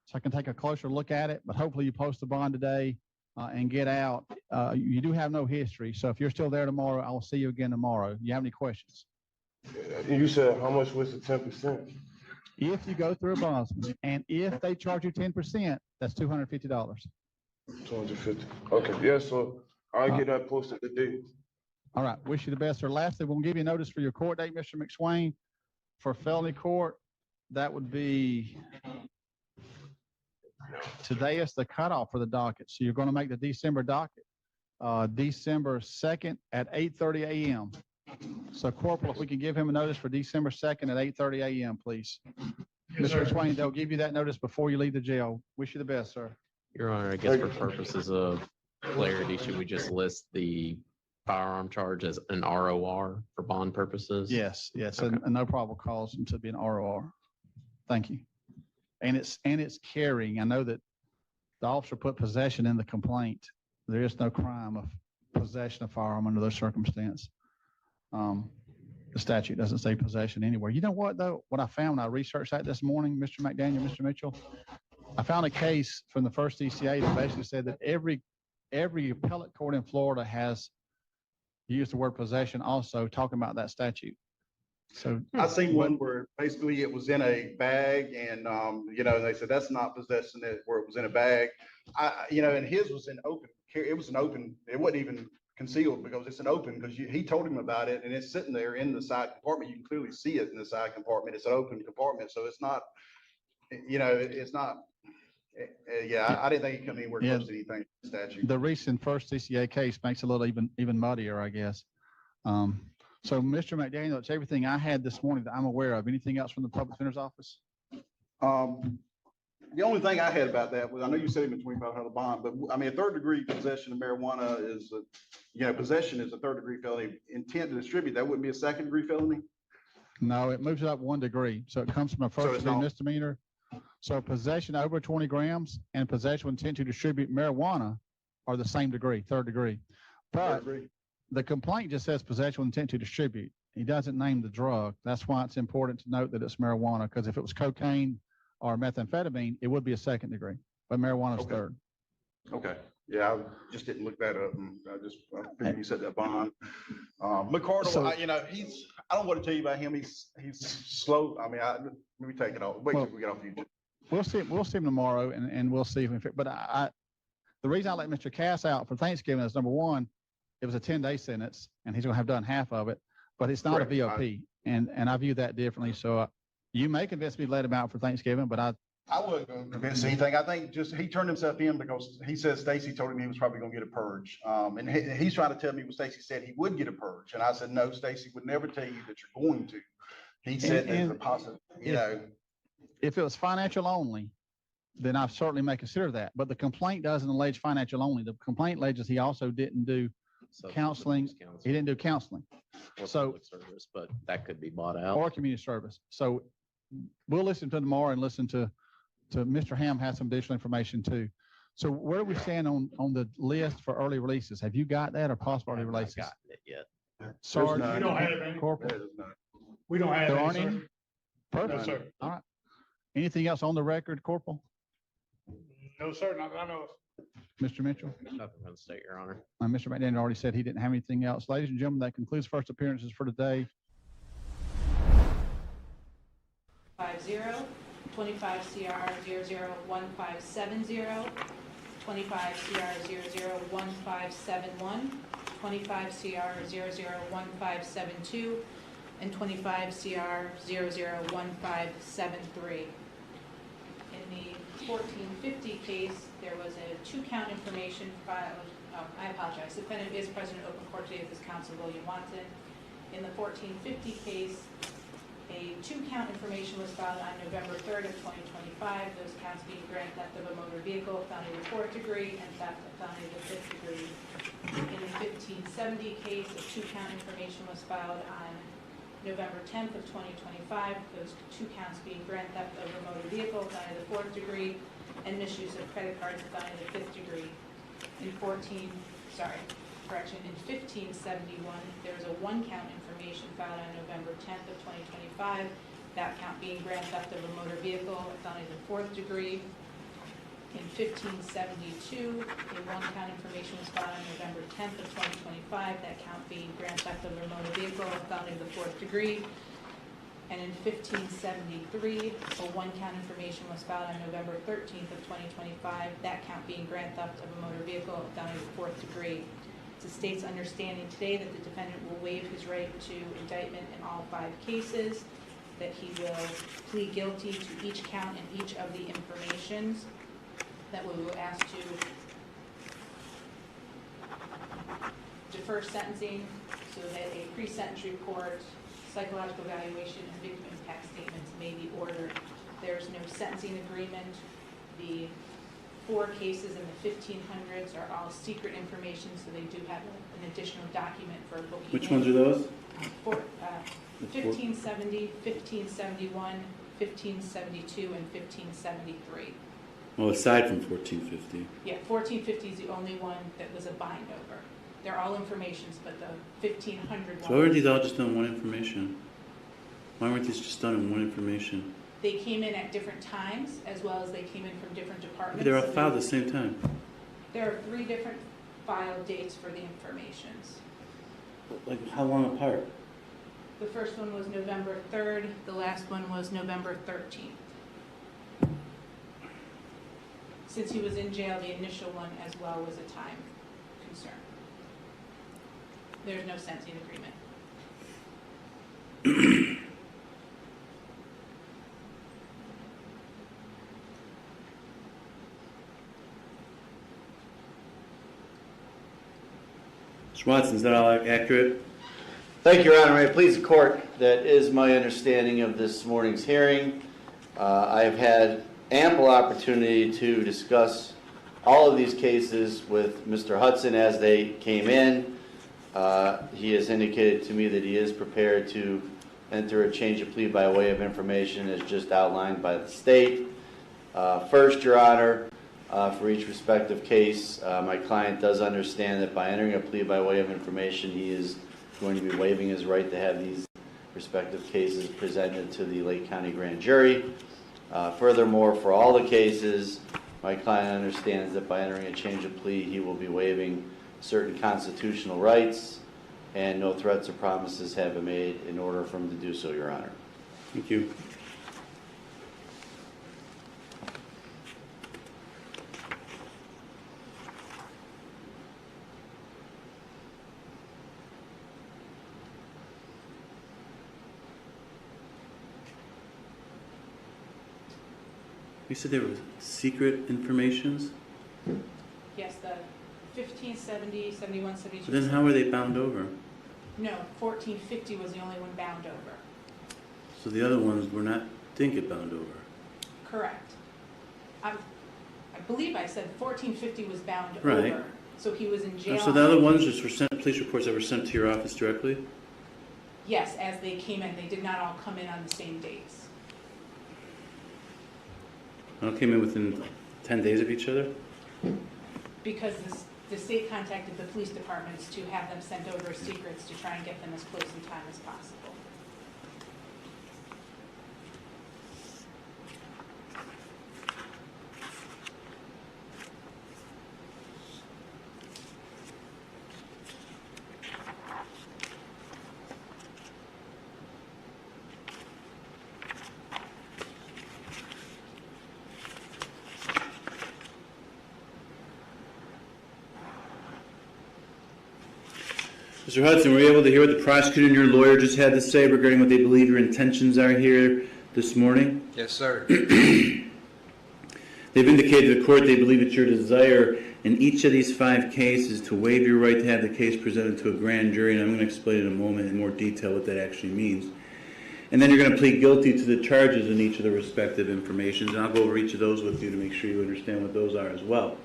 so I can take a closer look at it. But hopefully you post the bond today and get out. You do have no history. So if you're still there tomorrow, I will see you again tomorrow. You have any questions? You said how much was the 10%? If you go through a bondsman and if they charge you 10%, that's $250. 250. Okay, yeah, so I'll get that posted today. All right. Wish you the best, sir. Lastly, we'll give you notice for your court date, Mr. McSwain. For felony court, that would be today is the cutoff for the docket. So you're going to make the December docket, December 2nd at 8:30 a.m. So Corporal, if we can give him a notice for December 2nd at 8:30 a.m., please. Yes, Mr. sir. McSwain, they'll give you that notice before you leave the jail. Wish you the best, sir. Your Honor, I guess for purposes of clarity, should we just list the firearm charge as an ROR for bond purposes? Yes, yes, Okay. and no probable cause to be an ROR. Thank you. And it's carrying. I know that the officer put possession in the complaint. There is no crime of possession of firearm under those circumstances. The statute doesn't say possession anywhere. You know what, though? What I found when I researched that this morning, Mr. McDaniel, Mr. Mitchell, I found a case from the first DCA that basically said that every appellate court in Florida has you used the word possession also, talking about that statute. So I seen one where basically it was in a bag and, they said that's not possessing it where it was in a bag. And his was in open, it was an open, it wasn't even concealed because it's an open, because he told him about it and it's sitting there in the side compartment. You can clearly see it in the side compartment. It's an open compartment. So it's not, it's not, I didn't think it come anywhere close to anything statute. the recent first TCA case makes it a little even muddier, I guess. So Mr. McDaniel, it's everything I had this morning that I'm aware of. Anything else from the Public Defender's Office? The only thing I had about that was, I know you said him in $2,500 bond, but I mean, a third degree possession of marijuana is, possession is a third degree felony. Intent to distribute, that wouldn't be a second degree felony? No, it moves it up 1 degree. So it comes from a first degree misdemeanor. So possession over 20 grams and possession with intent to distribute marijuana are the same degree, third degree. But the complaint just says possession with intent to distribute. He doesn't name the drug. That's why it's important to note that it's marijuana, because if it was cocaine or methamphetamine, it would be a second degree, but marijuana is third. Okay. Yeah, I just didn't look that up. And I figured you said that bond. McCardle, I don't want to tell you about him. He's slow. I mean, let me take it off. Wait till we get off YouTube. We'll see him tomorrow and we'll see if we fit. But the reason I let Mr. Cass out for Thanksgiving is, number one, it was a 10-day sentence and he's going to have done half of it, but it's not a VOP. And I view that differently. So you may convince me to let him out for Thanksgiving, but I wasn't going to convince anything. I think just he turned himself in because he said Stacy told him he was probably going to get a purge. And he's trying to tell me what Stacy said he would get a purge. And I said, no, Stacy would never tell you that you're going to. He said that the possible, If it was financial only, then I certainly may consider that. But the complaint doesn't allege financial only. The complaint alleges he also didn't do counseling. He didn't do counseling. Or public service, but that could be bought out. Or community service. So we'll listen to tomorrow and listen to Mr. Ham has some additional information too. So where do we stand on the list for early releases? Have you got that or possible early releases? Gotten it yet. Sarge, We don't have any. Corporal? We don't have There any, aren't sir. any? Perfect. No, sir. All right. Anything else on the record, Corporal? No, sir, not that I know of. Mr. Mitchell? Nothing from the state, Your Honor. Mr. McDaniel already said he didn't have anything else. Ladies and gentlemen, that concludes first appearances for today. 50, 25 CR 001570, 25 CR 001571, 25 CR 001572, and 25 CR 001573. In the 1450 case, there was a 2-count information filed. I apologize. Defendant is present at open court today with his counsel, William Watson. In the 1450 case, a 2-count information was filed on November 3rd of 2025. Those counts being grand theft of a motor vehicle, felony of the 4th degree, and theft of felony of the 5th degree. In the 1570 case, a 2-count information was filed on November 10th of 2025. Those 2 counts being grand theft of a motor vehicle, felony of the 4th degree, and misuse of credit cards, felony of the 5th degree. In 1571, there was a 1-count information filed on November 10th of 2025, that count being grand theft of a motor vehicle, felony of the 4th degree. In 1572, a 1-count information was filed on November 10th of 2025, that count being grand theft of a motor vehicle, felony of the 4th degree. And in 1573, a 1-count information was filed on November 13th of 2025, that count being grand theft of a motor vehicle, felony of the 4th degree. It's the state's understanding today that the defendant will waive his right to indictment in all 5 cases, that he will plead guilty to each count and each of the informations, that we will ask to defer sentencing so that a pre-sentence report, psychological evaluation, and victim impact statements may be ordered. There's no sentencing agreement. The 4 cases in the 1500s are all secret information, so they do have an additional document for booking. Which ones are those? 1570, 1571, 1572, and 1573. Well, aside from 1450. Yeah, 1450 is the only one that was a bind over. They're all informations, but the 1500 So why were these all just done one information? Why weren't these just done in one information? They came in at different times, as well as they came in from different departments. They're all filed at the same time. There are 3 different file dates for the informations. Like, how long apart? The first one was November 3rd, the last one was November 13th. Since he was in jail, the initial one as well was a time concern. There's no sentencing agreement. Mr. Watson, is that all accurate? Thank you, Your Honor. May it please the court, that is my understanding of this morning's hearing. I have had ample opportunity to discuss all of these cases with Mr. Hudson as they came in. He has indicated to me that he is prepared to enter a change of plea by way of information as just outlined by the state. First, Your Honor, for each respective case, my client does understand that by entering a plea by way of information, he is going to be waiving his right to have these respective cases presented to the Lake County Grand Jury. Furthermore, for all the cases, my client understands that by entering a change of plea, he will be waiving certain constitutional rights, and no threats or promises have been made in order for him to do so, Your Honor. Thank you. You said there was secret informations? Yes, the 15, 70, 71, 72. Then how were they bound over? No, 1450 was the only one bound over. So the other ones didn't get bound over? Correct. I believe I said 1450 was bound Right. over. So he was in jail. So the other ones just were sent, police reports that were sent to your office directly? Yes, as they came in. They did not all come in on the same dates. All came in within 10 days of each other? Because the state contacted the police departments to have them sent over secrets to try and get them as close in time as possible. Mr. Hudson, were you able to hear what the prosecutor and your lawyer just had to say regarding what they believe your intentions are here this morning? Yes, sir. They've indicated to the court they believe it's your desire in each of these 5 cases to waive your right to have the case presented to a grand jury, and I'm going to explain in a moment in more detail what that actually means. And then you're going to plead guilty to the charges in each of the respective informations, and I'll go over each of those with you to make sure you understand what those are as well.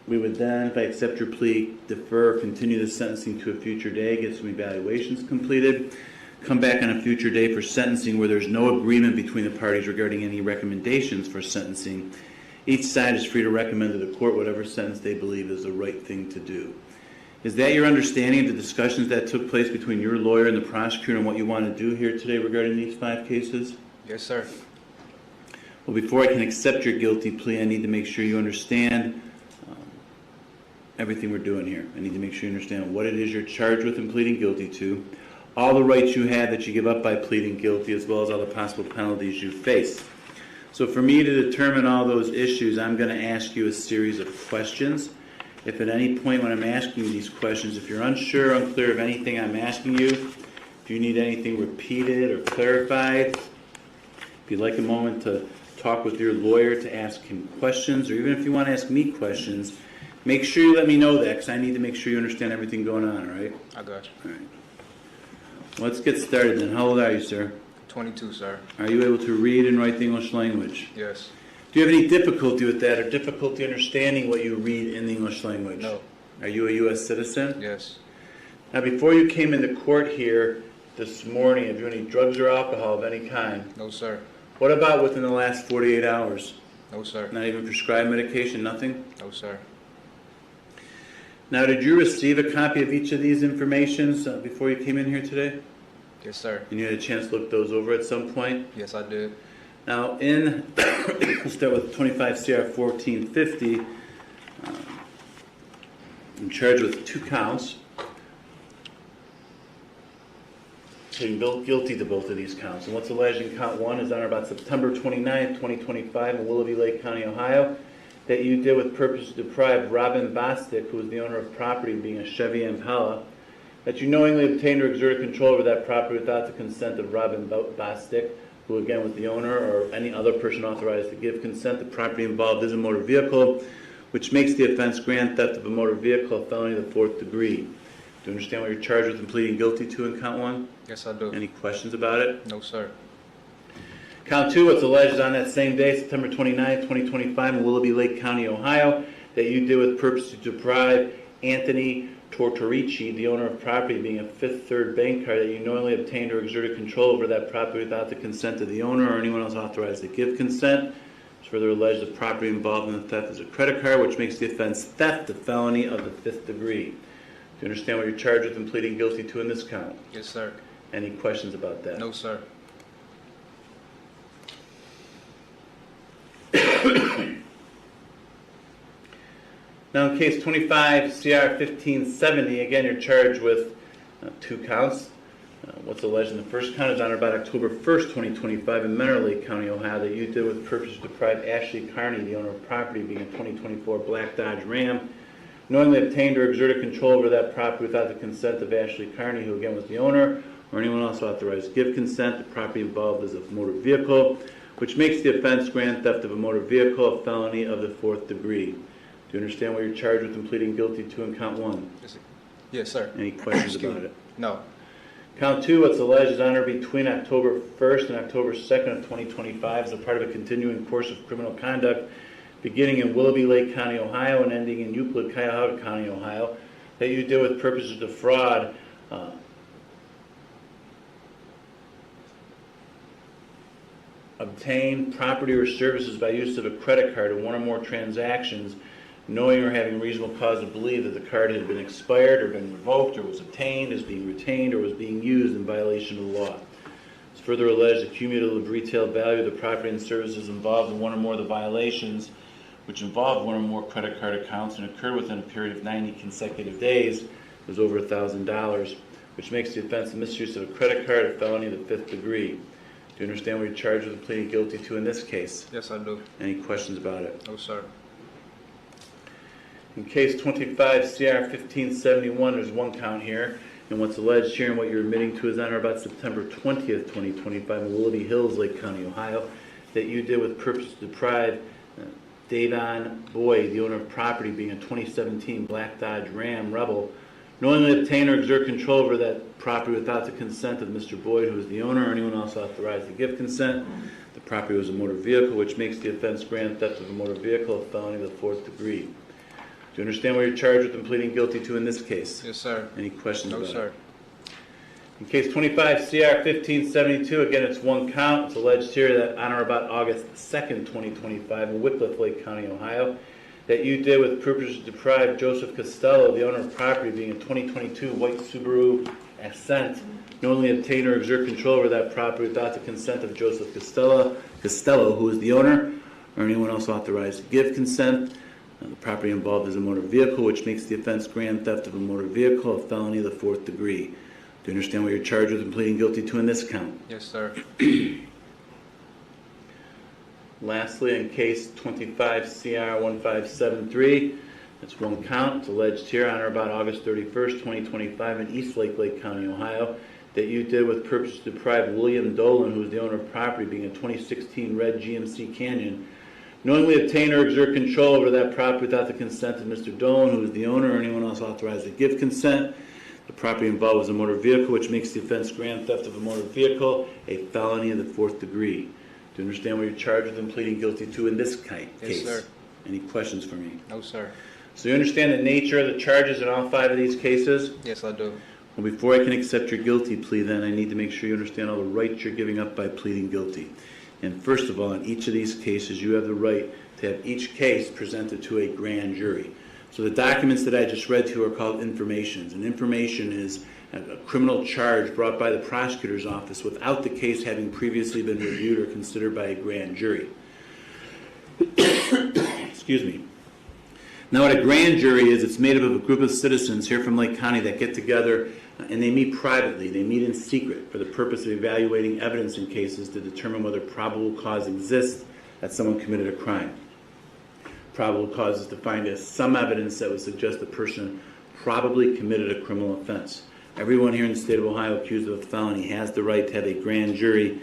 We would then, if I accept your plea, defer, continue the sentencing to a future day, get some evaluations completed, come back on a future day for sentencing where there's no agreement between the parties regarding any recommendations for sentencing. Each side is free to recommend to the court whatever sentence they believe is the right thing to do. Is that your understanding of the discussions that took place between your lawyer and the prosecutor and what you want to do here today regarding these 5 cases? Yes, sir. Well, before I can accept your guilty plea, I need to make sure you understand everything we're doing here. I need to make sure you understand what it is you're charged with and pleading guilty to, all the rights you have that you give up by pleading guilty, as well as all the possible penalties you face. So for me to determine all those issues, I'm going to ask you a series of questions. If at any point when I'm asking you these questions, if you're unsure, unclear of anything I'm asking you, if you need anything repeated or clarified, if you'd like a moment to talk with your lawyer to ask him questions, or even if you want to ask me questions, make sure you let me know that, because I need to make sure you understand everything going on, all right? I got you. All right. Let's get started then. How old are you, sir? 22, sir. Are you able to read and write the English language? Yes. Do you have any difficulty with that, or difficulty understanding what you read in the English language? No. Are you a U.S. citizen? Yes. Now, before you came into court here this morning, have you any drugs or alcohol of any kind? No, sir. What about within the last 48 hours? No, sir. Not even prescribed medication, nothing? No, sir. Now, did you receive a copy of each of these informations before you came in here today? Yes, sir. And you had a chance to look those over at some point? Yes, I did. Now, we'll start with 25 CR 1450. I'm charged with 2 counts. Pleading guilty to both of these counts. And what's alleged in count 1 is on or about September 29th, 2025 in Willoughby Lake County, Ohio, that you did with purpose to deprive Robin Bostic, who is the owner of property being a Chevy Impala, that you knowingly obtained or exerted control over that property without the consent of Robin Bostic, who again was the owner, or any other person authorized to give consent. The property involved is a motor vehicle, which makes the offense grand theft of a motor vehicle a felony of the 4th degree. Do you understand what you're charged with and pleading guilty to in count 1? Yes, I do. Any questions about it? No, sir. Count 2, what's alleged is on that same day, September 29th, 2025 in Willoughby Lake County, Ohio, that you did with purpose to deprive Anthony Tortorici, the owner of property being a Fifth Third bank card, that you knowingly obtained or exerted control over that property without the consent of the owner or anyone else authorized to give consent. It's further alleged the property involved in the theft is a credit card, which makes the offense theft a felony of the 5th degree. Do you understand what you're charged with and pleading guilty to in this count? Yes, sir. Any questions about that? No, sir. Now, in case 25 CR 1570, again, you're charged with 2 counts. What's alleged in the first count is on or about October 1st, 2025 in Mentor Lake County, Ohio, that you did with purpose to deprive Ashley Carney, the owner of property being a 2024 Black Dodge Ram, knowingly obtained or exerted control over that property without the consent of Ashley Carney, who again was the owner, or anyone else authorized to give consent. The property involved is a motor vehicle, which makes the offense grand theft of a motor vehicle a felony of the 4th degree. Do you understand what you're charged with and pleading guilty to in count 1? Yes, sir. Any questions about it? No. Count 2, what's alleged is on or between October 1st and October 2nd of 2025 as a part of a continuing course of criminal conduct beginning in Willoughby Lake County, Ohio, and ending in Euclid, Cuyahoga County, Ohio, that you did with purpose to defraud obtain property or services by use of a credit card in one or more transactions, knowing or having reasonable cause to believe that the card had been expired or been revoked or was obtained, is being retained, or was being used in violation of the law. It's further alleged the cumulative retail value of the property and services involved in one or more of the violations, which involved one or more credit card accounts and occurred within a period of 90 consecutive days, was over $1,000, which makes the offense of misuse of a credit card a felony of the 5th degree. Do you understand what you're charged with and pleading guilty to in this case? Yes, I do. Any questions about it? No, sir. In case 25 CR 1571, there's 1 count here, and what's alleged here and what you're admitting to is on or about September 20th, 2025 in Willoughby Hills, Lake County, Ohio, that you did with purpose to deprive Davon Boyd, the owner of property being a 2017 Black Dodge Ram Rebel, knowingly obtain or exert control over that property without the consent of Mr. Boyd, who is the owner, or anyone else authorized to give consent. The property was a motor vehicle, which makes the offense grand theft of a motor vehicle a felony of the 4th degree. Do you understand what you're charged with and pleading guilty to in this case? Yes, sir. Any questions about No, sir. it? In case 25 CR 1572, again, it's 1 count. It's alleged here that on or about August 2nd, 2025 in Wickliffe Lake County, Ohio, that you did with purpose to deprive Joseph Costello, the owner of property being a 2022 white Subaru Ascent, knowingly obtain or exert control over that property without the consent of Joseph Costello, who is the owner, or anyone else authorized to give consent. The property involved is a motor vehicle, which makes the offense grand theft of a motor vehicle a felony of the 4th degree. Do you understand what you're charged with and pleading guilty to in this count? Yes, sir. Lastly, in case 25 CR 1573, it's 1 count. It's alleged here on or about August 31st, 2025 in Eastlake, Lake County, Ohio, that you did with purpose to deprive William Dolan, who is the owner of property being a 2016 red GMC Canyon, knowingly obtain or exert control over that property without the consent of Mr. Dolan, who is the owner, or anyone else authorized to give consent. The property involved was a motor vehicle, which makes the offense grand theft of a motor vehicle a felony of the 4th degree. Do you understand what you're charged with and pleading guilty to in this case? Yes, sir. Any questions for me? No, sir. So you understand the nature of the charges in all 5 of these cases? Yes, I do. Well, before I can accept your guilty plea, then I need to make sure you understand all the rights you're giving up by pleading guilty. And first of all, in each of these cases, you have the right to have each case presented to a grand jury. So the documents that I just read to you are called informations. And information is a criminal charge brought by the prosecutor's office without the case having previously been reviewed or considered by a grand jury. Excuse me. Now, what a grand jury is, it's made up of a group of citizens here from Lake County that get together and they meet privately. They meet in secret for the purpose of evaluating evidence in cases to determine whether probable cause exists that someone committed a crime. Probable cause is defined as some evidence that would suggest the person probably committed a criminal offense. Everyone here in the state of Ohio accused of a felony has the right to have a grand jury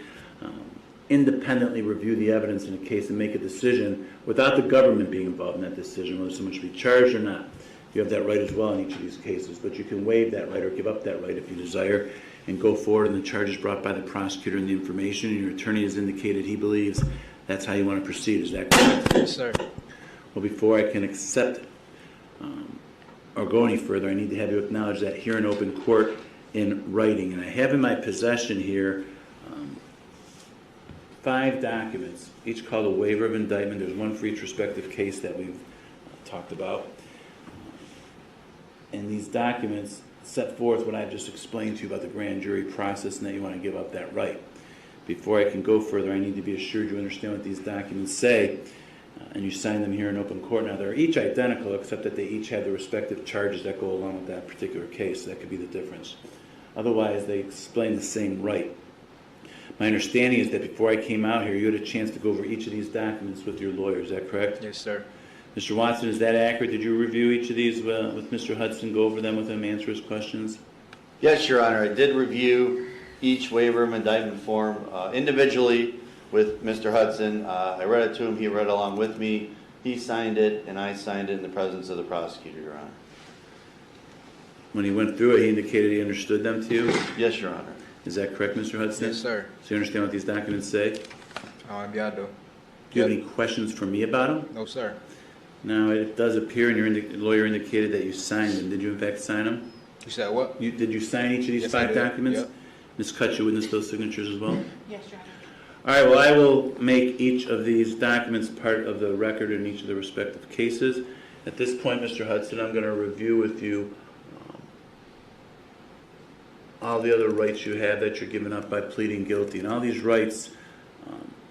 independently review the evidence in a case and make a decision without the government being involved in that decision, whether someone should be charged or not. You have that right as well in each of these cases, but you can waive that right or give up that right if you desire and go forward and the charge is brought by the prosecutor and the information, and your attorney has indicated he believes that's how you want to proceed. Is that correct? Yes, sir. Well, before I can accept or go any further, I need to have you acknowledge that here in open court in writing. And I have in my possession here 5 documents, each called a waiver of indictment. There's one for each respective case that we've talked about. And these documents set forth what I've just explained to you about the grand jury process and that you want to give up that right. Before I can go further, I need to be assured you understand what these documents say, and you sign them here in open court. Now, they're each identical, except that they each have the respective charges that go along with that particular case. That could be the difference. Otherwise, they explain the same right. My understanding is that before I came out here, you had a chance to go over each of these documents with your lawyer. Is that correct? Yes, sir. Mr. Watson, is that accurate? Did you review each of these with Mr. Hudson, go over them with him, answer his questions? Yes, Your Honor, I did review each waiver of indictment form individually with Mr. Hudson. I read it to him, he read along with me. He signed it, and I signed it in the presence of the prosecutor, Your Honor. When he went through it, he indicated he understood them to you? Yes, Your Honor. Is that correct, Mr. Hudson? Yes, sir. So you understand what these documents say? Yeah, I do. Do you have any questions for me about them? No, sir. Now, it does appear, and your lawyer indicated that you signed them. Did you in fact sign them? You said what? Did you sign each of these Yes, I 5 did. documents? Yep. Ms. Kutch, you witnessed those signatures as well? Yes, Your Honor. All right, well, I will make each of these documents part of the record in each of the respective cases. At this point, Mr. Hudson, I'm going to review with you all the other rights you have that you're giving up by pleading guilty. And all these rights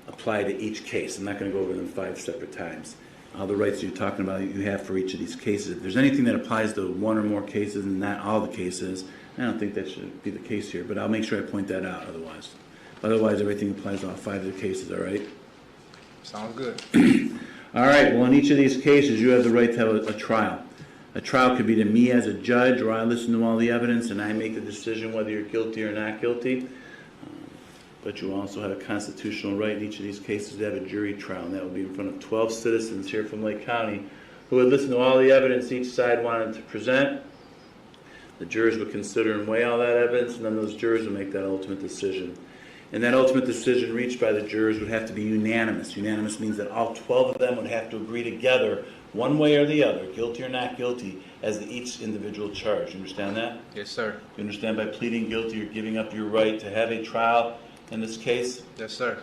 apply to each case. I'm not going to go over them 5 separate times. All the rights you're talking about you have for each of these cases. If there's anything that applies to one or more cases and not all the cases, I don't think that should be the case here, but I'll make sure I point that out otherwise. Otherwise, everything applies to all 5 of the cases, all right? Sounds good. All right, well, in each of these cases, you have the right to have a trial. A trial could be to me as a judge, or I listen to all the evidence and I make the decision whether you're guilty or not guilty. But you also have a constitutional right in each of these cases to have a jury trial, and that would be in front of 12 citizens here from Lake County who would listen to all the evidence each side wanted to present. The jurors would consider and weigh all that evidence, and then those jurors would make that ultimate decision. And that ultimate decision reached by the jurors would have to be unanimous. Unanimous means that all 12 of them would have to agree together, one way or the other, guilty or not guilty, as to each individual charge. You understand that? Yes, sir. You understand by pleading guilty, you're giving up your right to have a trial in this case? Yes, sir.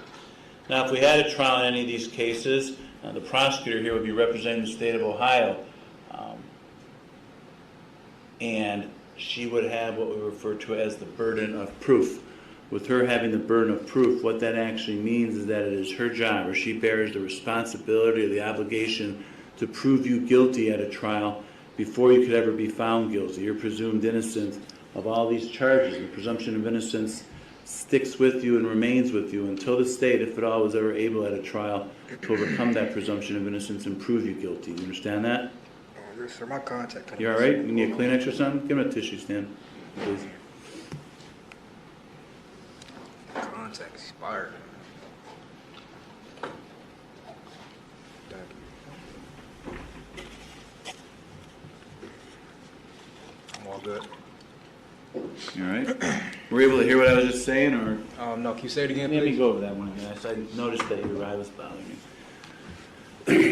Now, if we had a trial in any of these cases, the prosecutor here would be representing the state of Ohio, and she would have what we refer to as the burden of proof. With her having the burden of proof, what that actually means is that it is her job, or she bears the responsibility or the obligation to prove you guilty at a trial before you could ever be found guilty. You're presumed innocent of all these charges. The presumption of innocence sticks with you and remains with you until the state, if at all, was ever able at a trial to overcome that presumption of innocence and prove you guilty. You understand that? Yes, sir. My contact. You all right? You need a Kleenex or something? Give him a tissue stand, please. Contact expired. I'm all good. You all right? Were you able to hear what I was just saying, or? No, can you say it again, Let me please? go over that one again. I noticed that your eye was bothering me.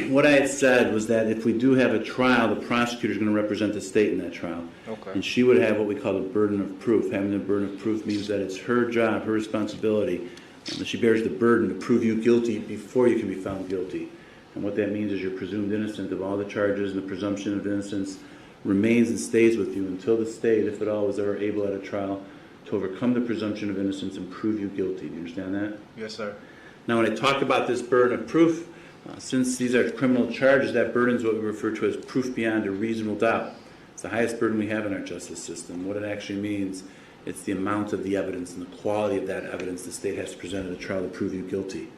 What I had said was that if we do have a trial, the prosecutor is going to represent the state in that trial. Okay. And she would have what we call the burden of proof. Having the burden of proof means that it's her job, her responsibility, that she bears the burden to prove you guilty before you can be found guilty. And what that means is you're presumed innocent of all the charges, and the presumption of innocence remains and stays with you until the state, if at all, was ever able at a trial to overcome the presumption of innocence and prove you guilty. Do you understand that? Yes, sir. Now, when I talk about this burden of proof, Since these are criminal charges, that burden is what we refer to as proof beyond a reasonable doubt. It's the highest burden we have in our justice system. What it actually means, it's the amount of the evidence and the quality of that evidence the state has to present at a trial to prove you guilty.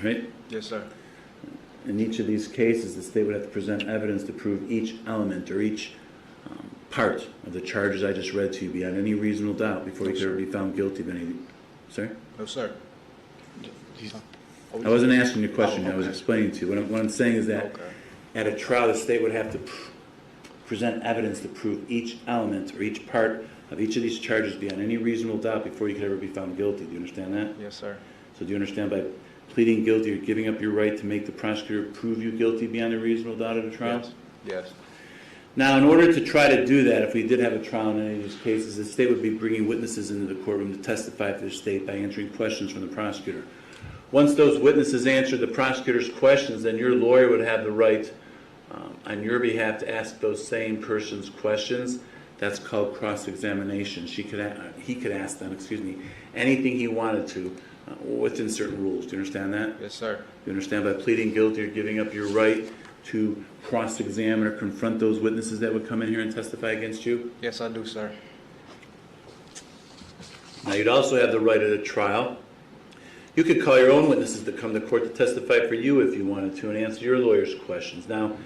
Right? Yes, sir. In each of these cases, the state would have to present evidence to prove each element or each part of the charges I just read to you beyond any reasonable doubt before you could ever be found guilty of any. Sorry? No, sir. I wasn't asking you a question. I was explaining to you. What I'm saying is that at a trial, the state would have to present evidence to prove each element or each part of each of these charges beyond any reasonable doubt before you could ever be found guilty. Do you understand that? Yes, sir. So do you understand by pleading guilty, you're giving up your right to make the prosecutor prove you guilty beyond a reasonable doubt at a trial? Yes. Now, in order to try to do that, if we did have a trial in any of these cases, the state would be bringing witnesses into the courtroom to testify for the state by answering questions from the prosecutor. Once those witnesses answered the prosecutor's questions, then your lawyer would have the right on your behalf to ask those same persons questions. That's called cross-examination. He could ask them, anything he wanted to within certain rules. Do you understand that? Yes, sir. Do you understand by pleading guilty, you're giving up your right to cross-examine or confront those witnesses that would come in here and testify against you? Yes, I do, sir. Now, you'd also have the right at a trial. You could call your own witnesses to come to court to testify for you if you wanted to and answer your lawyer's questions. Now,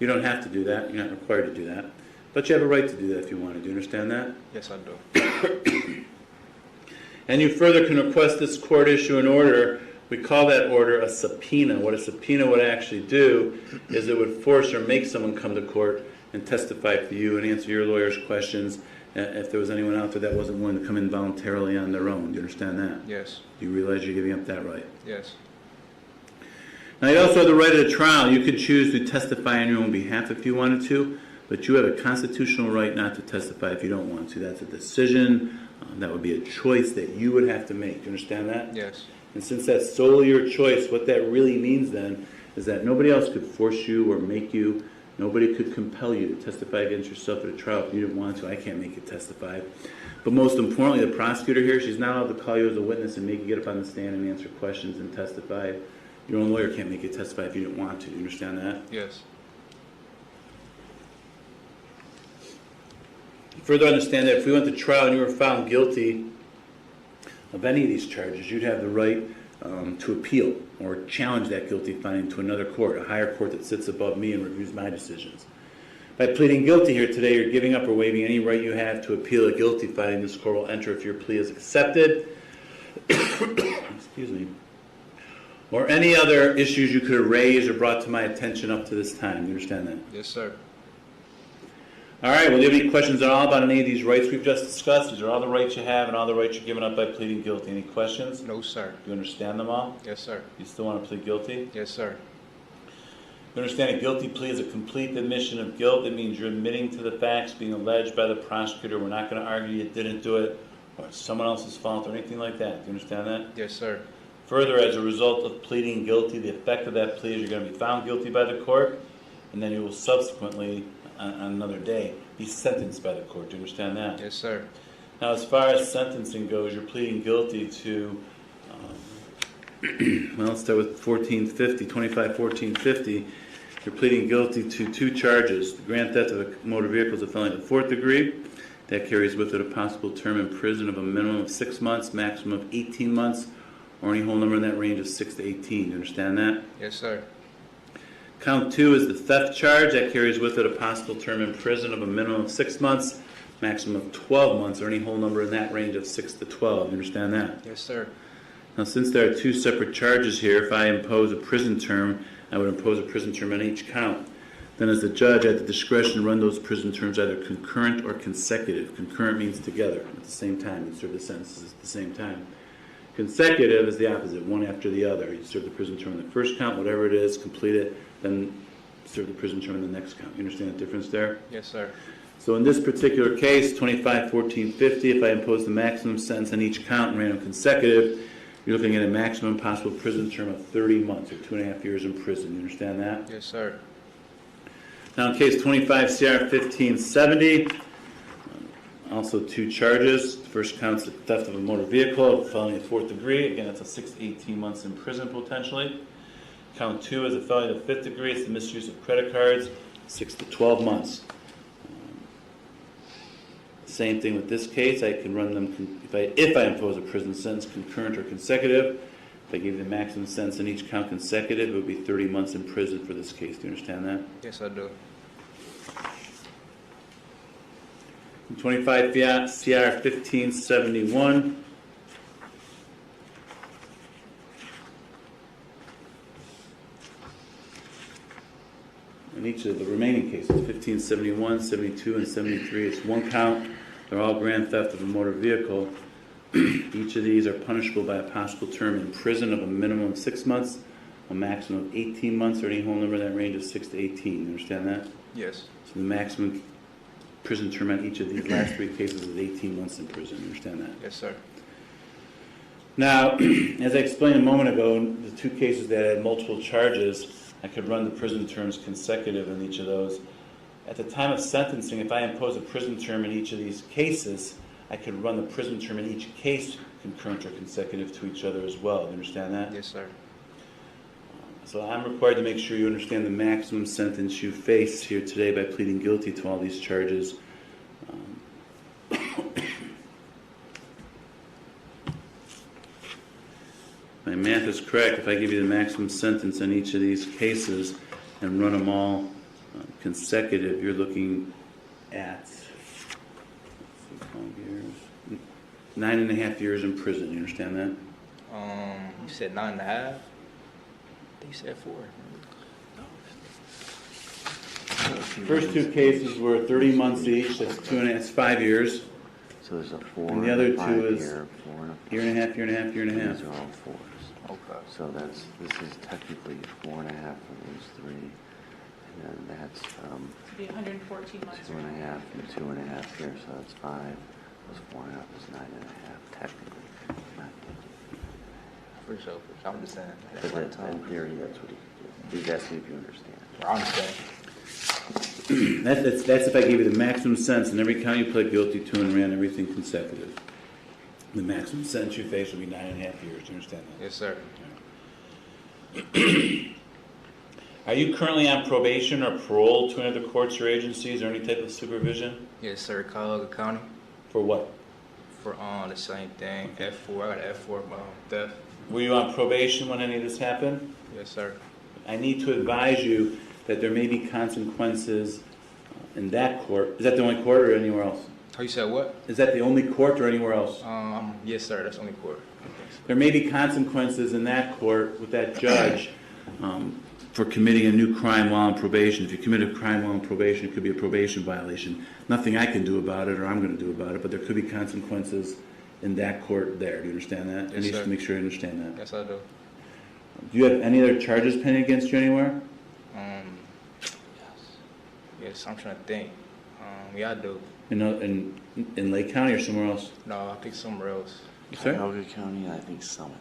you don't have to do that. You're not required to do that. But you have a right to do that if you want to. Do you understand that? Yes, I do. And you further can request this court issue an order. We call that order a subpoena. What a subpoena would actually do is it would force or make someone come to court and testify for you and answer your lawyer's questions if there was anyone out there that wasn't willing to come in voluntarily on their own. Do you understand that? Yes. Do you realize you're giving up that right? Yes. Now, you also have the right at a trial. You could choose to testify on your own behalf if you wanted to, but you have a constitutional right not to testify if you don't want to. That's a decision. That would be a choice that you would have to make. Do you understand that? Yes. And since that's solely your choice, what that really means then is that nobody else could force you or make you. Nobody could compel you to testify against yourself at a trial if you didn't want to. I can't make you testify. But most importantly, the prosecutor here, she's not allowed to call you as a witness and make you get up on the stand and answer questions and testify. Your own lawyer can't make you testify if you didn't want to. Do you understand that? Yes. Further understand that if we went to trial and you were found guilty of any of these charges, you'd have the right to appeal or challenge that guilty finding to another court, a higher court that sits above me and reviews my decisions. By pleading guilty here today, you're giving up or waiving any right you have to appeal a guilty finding. This court will enter if your plea is accepted. Excuse me. Or any other issues you could have raised or brought to my attention up to this time. Do you understand that? Yes, sir. All right, well, do you have any questions at all about any of these rights we've just discussed? These are all the rights you have and all the rights you're giving up by pleading guilty. Any questions? No, sir. Do you understand them all? Yes, sir. You still want to plead guilty? Yes, sir. You understand a guilty plea is a complete admission of guilt. It means you're admitting to the facts being alleged by the prosecutor. We're not going to argue you didn't do it or it's someone else's fault or anything like that. Do you understand that? Yes, sir. Further, as a result of pleading guilty, the effect of that plea is you're going to be found guilty by the court, and then you will subsequently, on another day, be sentenced by the court. Do you understand that? Yes, sir. Now, as far as sentencing goes, you're pleading guilty to, well, let's start with 25-1450. You're pleading guilty to 2 charges. The grand theft of a motor vehicle is a felony of the 4th degree. That carries with it a possible term in prison of a minimum of 6 months, maximum of 18 months, or any whole number in that range of 6 to 18. Do you understand that? Yes, sir. Count 2 is the theft charge. That carries with it a possible term in prison of a minimum of 6 months, maximum of 12 months, or any whole number in that range of 6 to 12. You understand that? Yes, sir. Now, since there are 2 separate charges here, if I impose a prison term, I would impose a prison term on each count. Then as the judge, I have the discretion to run those prison terms either concurrent or consecutive. Concurrent means together at the same time. You serve the sentences at the same time. Consecutive is the opposite, one after the other. You serve the prison term in the first count, whatever it is, complete it, then serve the prison term in the next count. You understand the difference there? Yes, sir. So in this particular case, 25-1450, if I impose the maximum sentence on each count and ran them consecutive, you're looking at a maximum possible prison term of 30 months or 2.5 years in prison. You understand that? Yes, sir. Now in case 25-CR-1570, also 2 charges. The first count's the theft of a motor vehicle, felony of 4th degree. Again, that's a 6 to 18 months in prison potentially. Count 2 is a felony of the 5th degree. It's the misuse of credit cards, 6 to 12 months. Same thing with this case. I can run them if I impose a prison sentence, concurrent or consecutive. If I give you the maximum sentence in each count consecutive, it would be 30 months in prison for this case. Do you understand that? Yes, I do. 25 CR 1571. In each of the remaining cases, 1571, 72, and 73, it's one count. They're all grand theft of a motor vehicle. Each of these are punishable by a possible term in prison of a minimum of 6 months, a maximum of 18 months, or any whole number in that range of 6 to 18. You understand that? Yes. So the maximum prison term on each of these last 3 cases is 18 months in prison. You understand that? Yes, sir. Now, as I explained a moment ago, the 2 cases that had multiple charges, I could run the prison terms consecutive in each of those. At the time of sentencing, if I impose a prison term in each of these cases, I could run the prison term in each case concurrent or consecutive to each other as well. Do you understand that? Yes, sir. So I'm required to make sure you understand the maximum sentence you face here today by pleading guilty to all these charges. My math is correct. If I give you the maximum sentence in each of these cases and run them all consecutive, you're looking at 9.5 years in prison. You understand that? You said 9.5? You said 4. First 2 cases were 30 months each. That's 5 years. So there's a 4. And the other 2 is year, 4 and a year and a half, year and a half, year and a half. These are all 4s. Okay. So this is technically 4.5 for those 3. And then that's, It'd be 114 months. 2.5 and 2.5 here, so that's 5. Plus 4.5 is 9.5, technically. Not For sure. I'm just saying. But that's in theory, that's what he's asking if you understand. I understand. That's if I gave you the maximum sentence in every count you pled guilty to and ran everything consecutive. The maximum sentence you face would be 9.5 years. Do you understand that? Yes, sir. Are you currently on probation or parole to any other courts or agencies or any type of supervision? Yes, sir. Culotta County. For what? For the same thing. F4. I got an F4 theft. Were you on probation when any of this happened? Yes, sir. I need to advise you that there may be consequences in that court. Is that the only court or anywhere else? Oh, you said what? Is that the only court or anywhere else? Yes, sir. That's the only court. There may be consequences in that court with that judge for committing a new crime while on probation. If you commit a crime while on probation, it could be a probation violation. Nothing I can do about it or I'm going to do about it, but there could be consequences in that court there. Do you understand that? Yes, I need sir. to make sure you understand that. Yes, I do. Do you have any other charges pending against you anywhere? Yes, I'm trying to think. Yeah, I do. In Lake County or somewhere else? No, I think somewhere else. Sir? Cuyahoga County, I think Summit.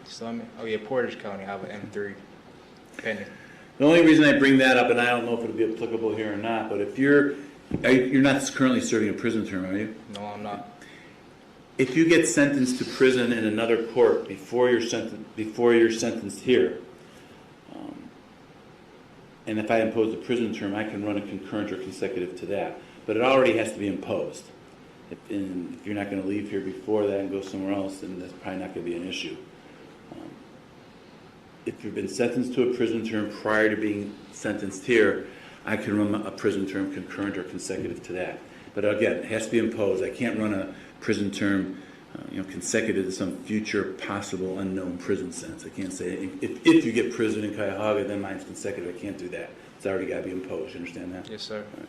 Summit? Oh, yeah, Portage County. I have an M3 pending. The only reason I bring that up, and I don't know if it'll be applicable here or not, but if you're not currently serving a prison term, are you? No, I'm not. If you get sentenced to prison in another court before you're sentenced here, and if I impose a prison term, I can run a concurrent or consecutive to that. But it already has to be imposed. If you're not going to leave here before that and go somewhere else, then that's probably not going to be an issue. If you've been sentenced to a prison term prior to being sentenced here, I can run a prison term concurrent or consecutive to that. But again, it has to be imposed. I can't run a prison term consecutive to some future possible unknown prison sentence. I can't say, if you get prison in Cuyahoga, then mine's consecutive. I can't do that. It's already got to be imposed. You understand that? Yes, sir. Right.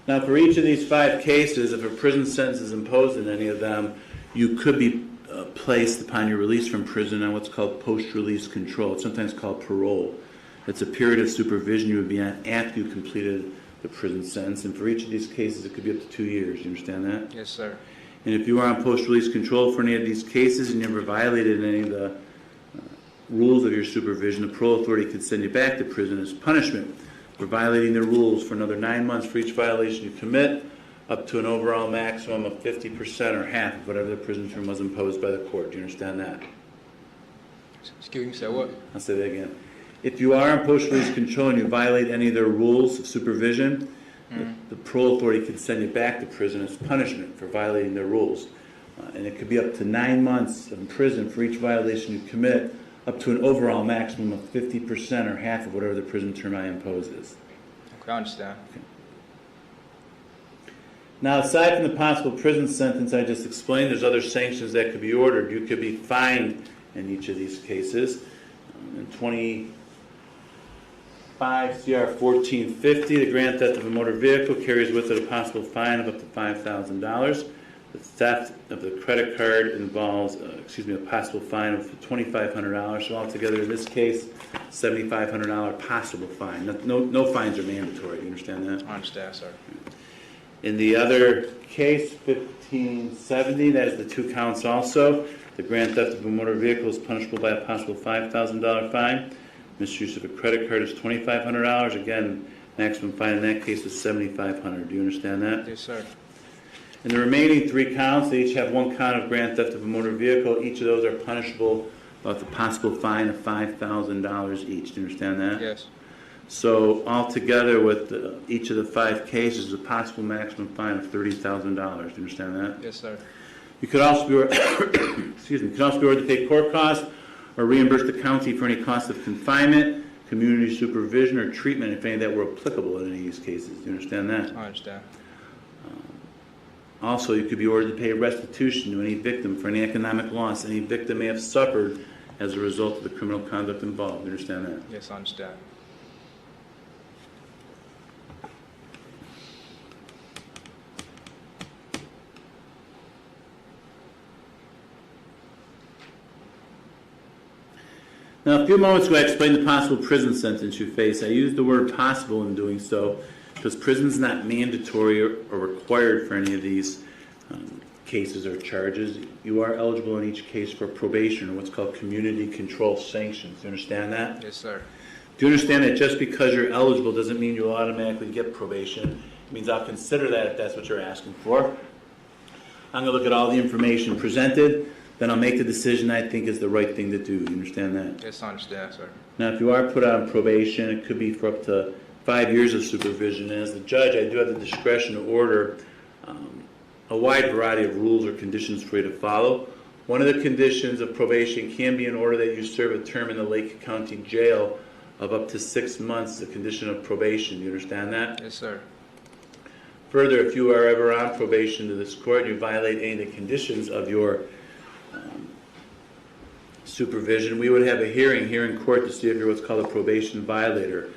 Now, for each of these 5 cases, if a prison sentence is imposed in any of them, you could be placed upon your release from prison on what's called post-release control. It's sometimes called parole. It's a period of supervision you would be on after you completed the prison sentence. And for each of these cases, it could be up to 2 years. You understand that? Yes, sir. And if you are on post-release control for any of these cases and you never violated any of the rules of your supervision, the parole authority could send you back to prison as punishment for violating the rules for another 9 months for each violation you commit, up to an overall maximum of 50% or half of whatever the prison term was imposed by the court. Do you understand that? Excuse me, say what? I'll say that again. If you are on post-release control and you violate any of their rules of supervision, the parole authority can send you back to prison as punishment for violating their rules. And it could be up to 9 months in prison for each violation you commit, up to an overall maximum of 50% or half of whatever the prison term I impose is. Okay, I understand. Okay. Now, aside from the possible prison sentence I just explained, there's other sanctions that could be ordered. You could be fined in each of these cases. In 25 CR 1450, the grand theft of a motor vehicle carries with it a possible fine of up to $5,000. The theft of the credit card involves, a possible fine of $2,500. So altogether, in this case, $7,500 possible fine. No fines are mandatory. You understand that? I understand, sir. In the other case, 1570, that is the 2 counts also. The grand theft of a motor vehicle is punishable by a possible $5,000 fine. Misuse of a credit card is $2,500. Again, maximum fine in that case is $7,500. Do you understand that? Yes, sir. In the remaining 3 counts, they each have 1 count of grand theft of a motor vehicle. Each of those are punishable with a possible fine of $5,000 each. Do you understand that? Yes. So altogether with each of the 5 cases, a possible maximum fine of $30,000. Do you understand that? Yes, sir. You could also be, ordered to pay court costs or reimburse the county for any cost of confinement, community supervision, or treatment if any of that were applicable in any of these cases. Do you understand that? I understand. Also, you could be ordered to pay restitution to any victim for any economic loss any victim may have suffered as a result of the criminal conduct involved. Do you understand that? Yes, I understand. Now, a few moments ago, I explained the possible prison sentence you face. I used the word possible in doing so because prison is not mandatory or required for any of these cases or charges. You are eligible in each case for probation or what's called community control sanctions. Do you understand that? Yes, sir. Do you understand that just because you're eligible doesn't mean you'll automatically get probation? It means I'll consider that if that's what you're asking for. I'm going to look at all the information presented. Then I'll make the decision I think is the right thing to do. You understand that? Yes, I understand, sir. Now, if you are put on probation, it could be for up to 5 years of supervision. And as the judge, I do have the discretion to order a wide variety of rules or conditions for you to follow. One of the conditions of probation can be in order that you serve a term in the Lake County Jail of up to 6 months, the condition of probation. Do you understand that? Yes, sir. Further, if you are ever on probation to this court, you violate any of the conditions of your supervision, we would have a hearing here in court to see if you're what's called a probation violator.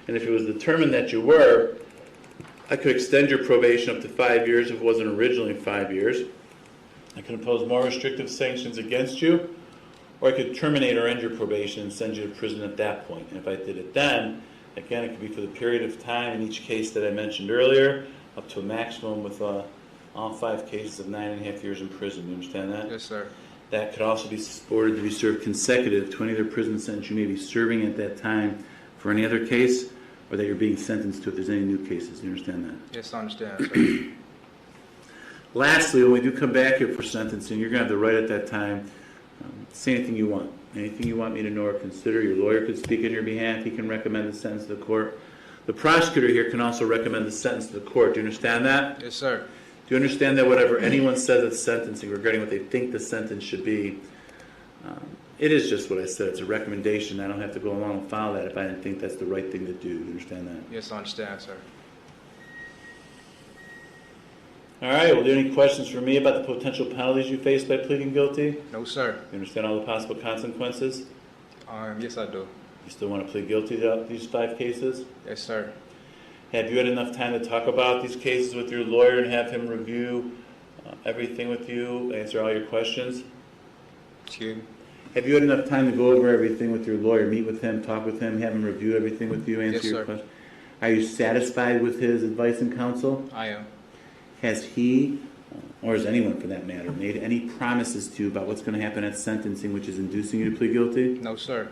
And if it was determined that you were, I could extend your probation up to 5 years if it wasn't originally 5 years. I could impose more restrictive sanctions against you, or I could terminate or end your probation and send you to prison at that point. And if I did it then, again, it could be for the period of time in each case that I mentioned earlier, up to a maximum with all 5 cases of 9.5 years in prison. Do you understand that? Yes, sir. That could also be ordered to be served consecutive to any other prison sentence you may be serving at that time for any other case, or that you're being sentenced to if there's any new cases. Do you understand that? Yes, I understand, sir. Lastly, when we do come back here for sentencing, you're going to have the right at that time to say anything you want. Anything you want me to know or consider. Your lawyer could speak on your behalf. He can recommend the sentence to the court. The prosecutor here can also recommend the sentence to the court. Do you understand that? Yes, sir. Do you understand that whatever anyone says at sentencing regarding what they think the sentence should be, it is just what I said. It's a recommendation. I don't have to go along and follow that if I didn't think that's the right thing to do. Do you understand that? Yes, I understand, sir. All right. Well, are there any questions for me about the potential penalties you face by pleading guilty? No, sir. You understand all the possible consequences? Yes, I do. You still want to plead guilty to these 5 cases? Yes, sir. Have you had enough time to talk about these cases with your lawyer and have him review everything with you, answer all your questions? Excuse me? Have you had enough time to go over everything with your lawyer, meet with him, talk with him, have him review everything with you, answer Yes, your sir. questions? Are you satisfied with his advice and counsel? I am. Has he, or has anyone for that matter, made any promises to you about what's going to happen at sentencing which is inducing you to plead guilty? No, sir.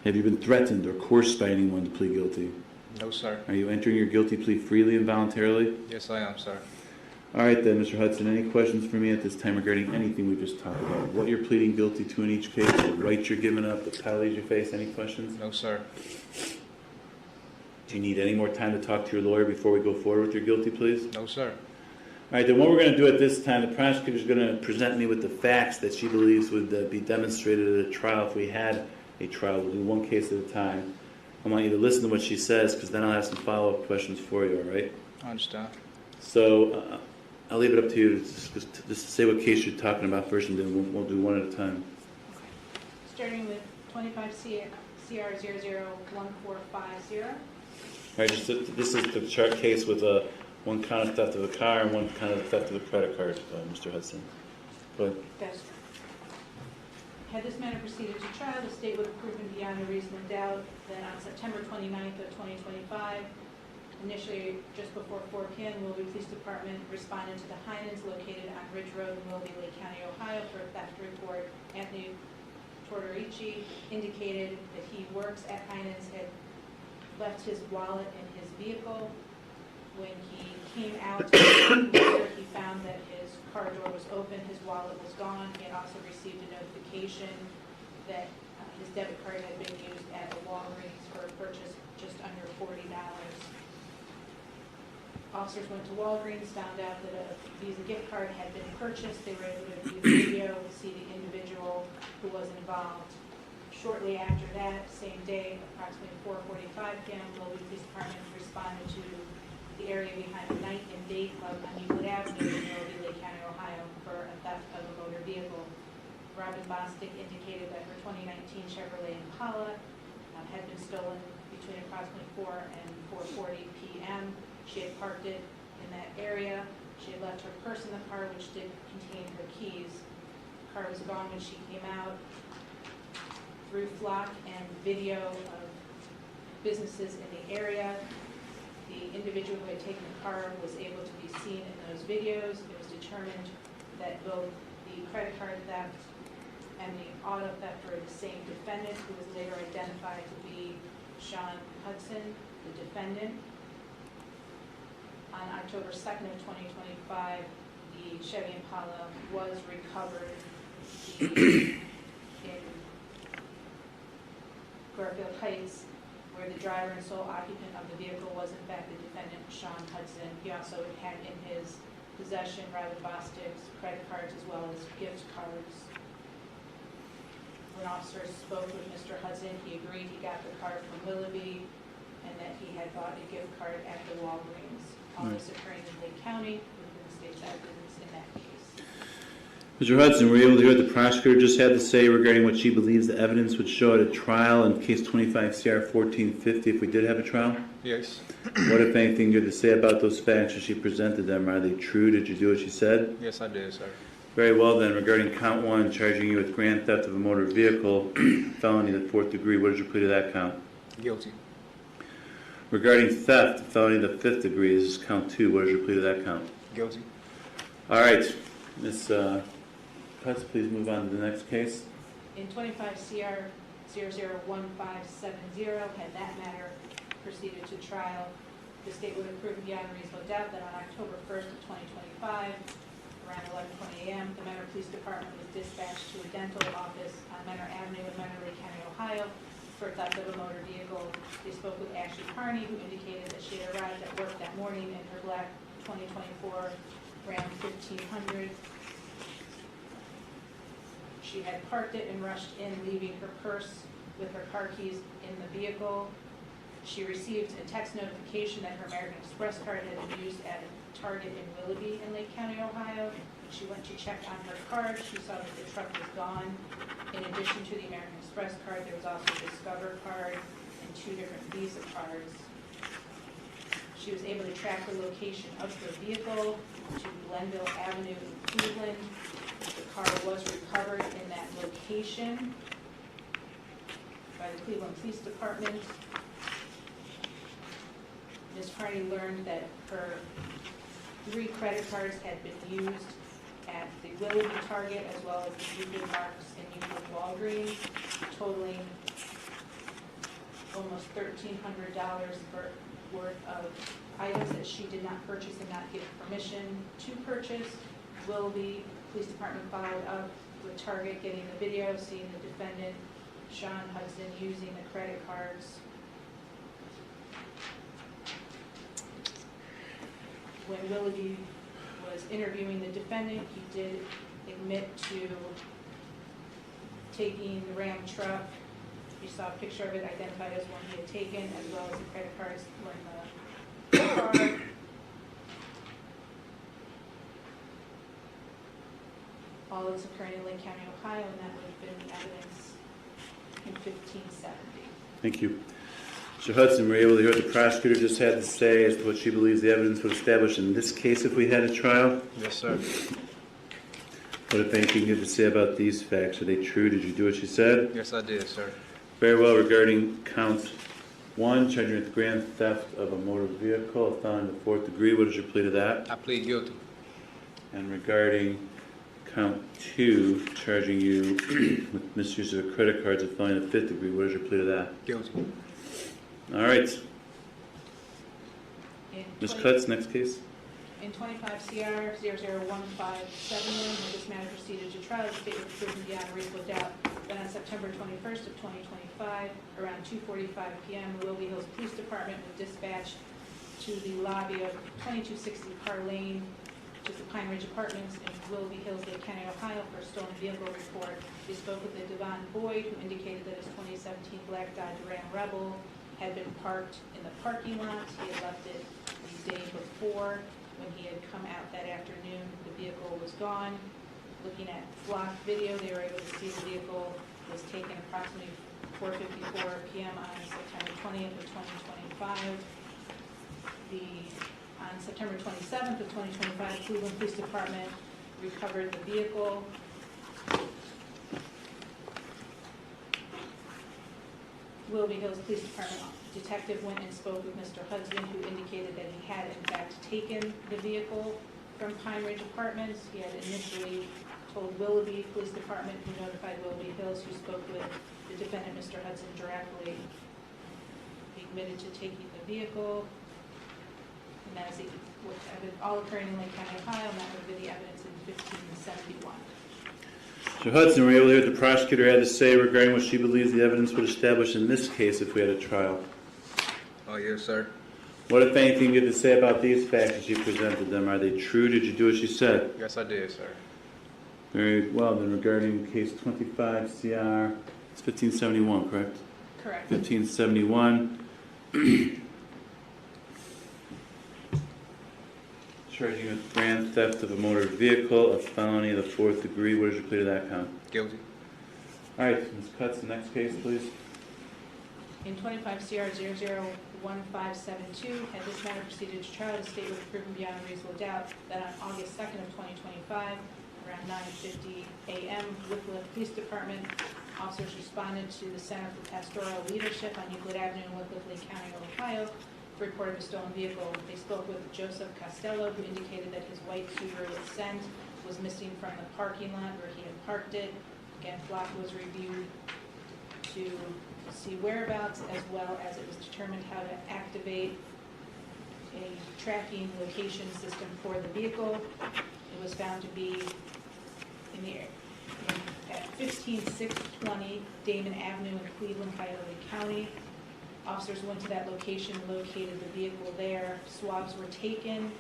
Have you been threatened or coerced by anyone to plead guilty? No, sir. Are you entering your guilty plea freely and voluntarily? Yes, I am, sir. All right then, Mr. Hudson, any questions for me at this time regarding anything we just talked about? What you're pleading guilty to in each case, the rights you're giving up, the penalties you face, any questions? No, sir. Do you need any more time to talk to your lawyer before we go forward with your guilty pleas? No, sir. All right, then what we're going to do at this time, the prosecutor is going to present me with the facts that she believes would be demonstrated at a trial if we had a trial. We'll do one case at a time. I want you to listen to what she says because then I'll have some follow-up questions for you, all right? I understand. So I'll leave it up to you to just say what case you're talking about first, and then we'll do one at a time. Starting with 25 CR 001450. All right, this is the chart case with one count of theft of a car and one count of theft of a credit card, Mr. Hudson. Go ahead. That's Had this matter proceeded to trial, the state would have proven beyond a reasonable doubt that on September 29th of 2025, initially just before 4 p.m., Willoughby Police Department responded to the Heinens located on Ridge Road in Willoughby, Lake County, Ohio for a theft report. Anthony Tortorici indicated that he works at Heinens, had left his wallet in his vehicle. When he came out later, he found that his car door was open, his wallet was gone. He had also received a notification that his debit card had been used at a Walgreens for a purchase just under $40. Officers went to Walgreens, found out that a Visa gift card had been purchased. They were able to view the video and see the individual who was involved. Shortly after that, same day, approximately 4:45 p.m., Willoughby Police Department responded to the area behind the Night and Day Club on Euclid Avenue in Willoughby, Lake County, Ohio, for a theft of a motor vehicle. Robin Bostic indicated that her 2019 Chevrolet Impala had been stolen between approximately 4 and 4:40 p.m. She had parked it in that area. She had left her purse in the car, which did contain her keys. The car was gone when she came out. Through flock and video of businesses in the area, the individual who had taken the car was able to be seen in those videos. It was determined that both the credit card theft and the auto theft were the same defendant, who was later identified to be Sean Hudson, the defendant. On October 2nd of 2025, the Chevy Impala was recovered in Garfield Heights, where the driver and sole occupant of the vehicle was in fact the defendant, Sean Hudson. He also had in his possession Robin Bostic's credit cards as well as gift cards. When officers spoke with Mr. Hudson, he agreed he got the card from Willoughby and that he had bought a gift card at the Walgreens. All this occurring in Lake County within the state's evidence in that case. Mr. Hudson, were you able to hear what the prosecutor just had to say regarding what she believes the evidence would show at a trial in case 25 CR 1450 if we did have a trial? Yes. What, if anything, you had to say about those facts as she presented them? Are they true? Did you do what she said? Yes, I did, sir. Very well then, regarding count 1, charging you with grand theft of a motor vehicle, felony the 4th degree, what is your plea to that count? Guilty. Regarding theft, felony the 5th degree, this is count 2, what is your plea to that count? Guilty. All right, Ms. Hudson, please move on to the next case. In 25 CR 001570, had that matter proceeded to trial, the state would have proven beyond a reasonable doubt that on October 1st of 2025, around 11:20 a.m., the Mentor Police Department was dispatched to a dental office on Mentor Avenue in Mentor, Lake County, Ohio, for theft of a motor vehicle. They spoke with Ashley Carney, who indicated that she had arrived at work that morning in her black 2024 Ram 1500. She had parked it and rushed in, leaving her purse with her car keys in the vehicle. She received a text notification that her American Express card had been used at a Target in Willoughby in Lake County, Ohio. When she went to check on her card, she saw that the truck was gone. In addition to the American Express card, there was also a Discover card and 2 different Visa cards. She was able to track the location of her vehicle to Glenville Avenue in Cleveland. The car was recovered in that location by the Cleveland Police Department. Ms. Carney learned that her 3 credit cards had been used at the Willoughby Target as well as the Euclid Marks and Euclid Walgreens, totaling almost $1,300 worth of items that she did not purchase and not give permission to purchase. Willoughby Police Department followed up with Target, getting the video, seeing the defendant, Sean Hudson, using the credit cards. When Willoughby was interviewing the defendant, he did admit to taking the Ram truck. You saw a picture of it, identified as one he had taken, as well as the credit cards were in the car. All of this occurring in Lake County, Ohio, and that would have been the evidence in 1570. Thank you. Mr. Hudson, were you able to hear what the prosecutor just had to say as to what she believes the evidence would establish in this case if we had a trial? Yes, sir. What, if anything, you have to say about these facts? Are they true? Did you do what she said? Yes, I did, sir. Very well. Regarding count 1, charging with grand theft of a motor vehicle, a felony in the 4th degree, what is your plea to that? I plead guilty. And regarding count 2, charging you with misuse of a credit card, a felony in the 5th degree, what is your plea to that? Guilty. All right. In Ms. 20 Cutts, next case. In 25 CR 00157, where this matter proceeded to trial, the state was proven beyond a reasonable doubt that on September 21st of 2025, around 2:45 p.m., the Willoughby Hills Police Department was dispatched to the lobby of 2260 Parr Lane, which is the Pine Ridge Apartments in Willoughby Hills, Lake County, Ohio, for a stolen vehicle report. They spoke with the Devon Boyd, who indicated that his 2017 black Dodge Ram Rebel had been parked in the parking lot. He had left it the day before. When he had come out that afternoon, the vehicle was gone. Looking at flock video, they were able to see the vehicle was taken approximately 4:54 p.m. on September 20th of 2025. On September 27th of 2025, Cleveland Police Department recovered the vehicle. Willoughby Hills Police Department detective went and spoke with Mr. Hudson, who indicated that he had in fact taken the vehicle from Pine Ridge Apartments. He had initially told Willoughby Police Department, who notified Willoughby Hills, who spoke with the defendant, Mr. Hudson, directly. He admitted to taking the vehicle, and that is all occurring in Lake County, Ohio, and that would be the evidence in 1571. Mr. Hudson, were you able to hear what the prosecutor had to say regarding what she believes the evidence would establish in this case if we had a trial? Oh, yes, sir. What, if anything, you have to say about these facts as you presented them? Are they true? Did you do what she said? Yes, I did, sir. Very well. Then regarding case 25 CR, it's 1571, correct? Correct. 1571. Charging with grand theft of a motor vehicle, a felony of the 4th degree. What is your plea to that count? Guilty. All right, Ms. Cutts, the next case, please. In 25 CR 00157, had this matter proceeded to trial, the state was proven beyond a reasonable doubt that on August 2nd of 2025, around 9:50 a.m., Wycliffe Police Department officers responded to the Center for Pastoral Leadership on Euclid Avenue in Wycliffe, Lake County, Ohio, for report of a stolen vehicle. They spoke with Joseph Costello, who indicated that his white Subaru Ascent was missing from the parking lot where he had parked it. Again, flock was reviewed to see whereabouts, as well as it was determined how to activate a tracking location system for the vehicle. It was found to be at 15620 Damon Avenue in Cleveland, Cuyahoga County. Officers went to that location, located the vehicle there. Swabs were taken.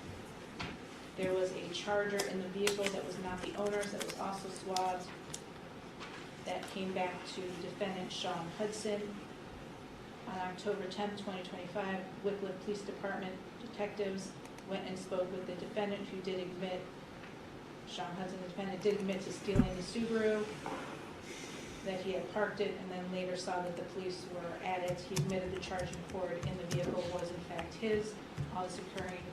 There was a charger in the vehicle that was not the owner's, that was also swabbed. That came back to defendant Sean Hudson. On October 10th, 2025, Wycliffe Police Department detectives went and spoke with the defendant, who did admit, Sean Hudson, the defendant, did admit to stealing the Subaru, that he had parked it, and then later saw that the police were at it. He admitted the charging cord in the vehicle was in fact his. All this occurring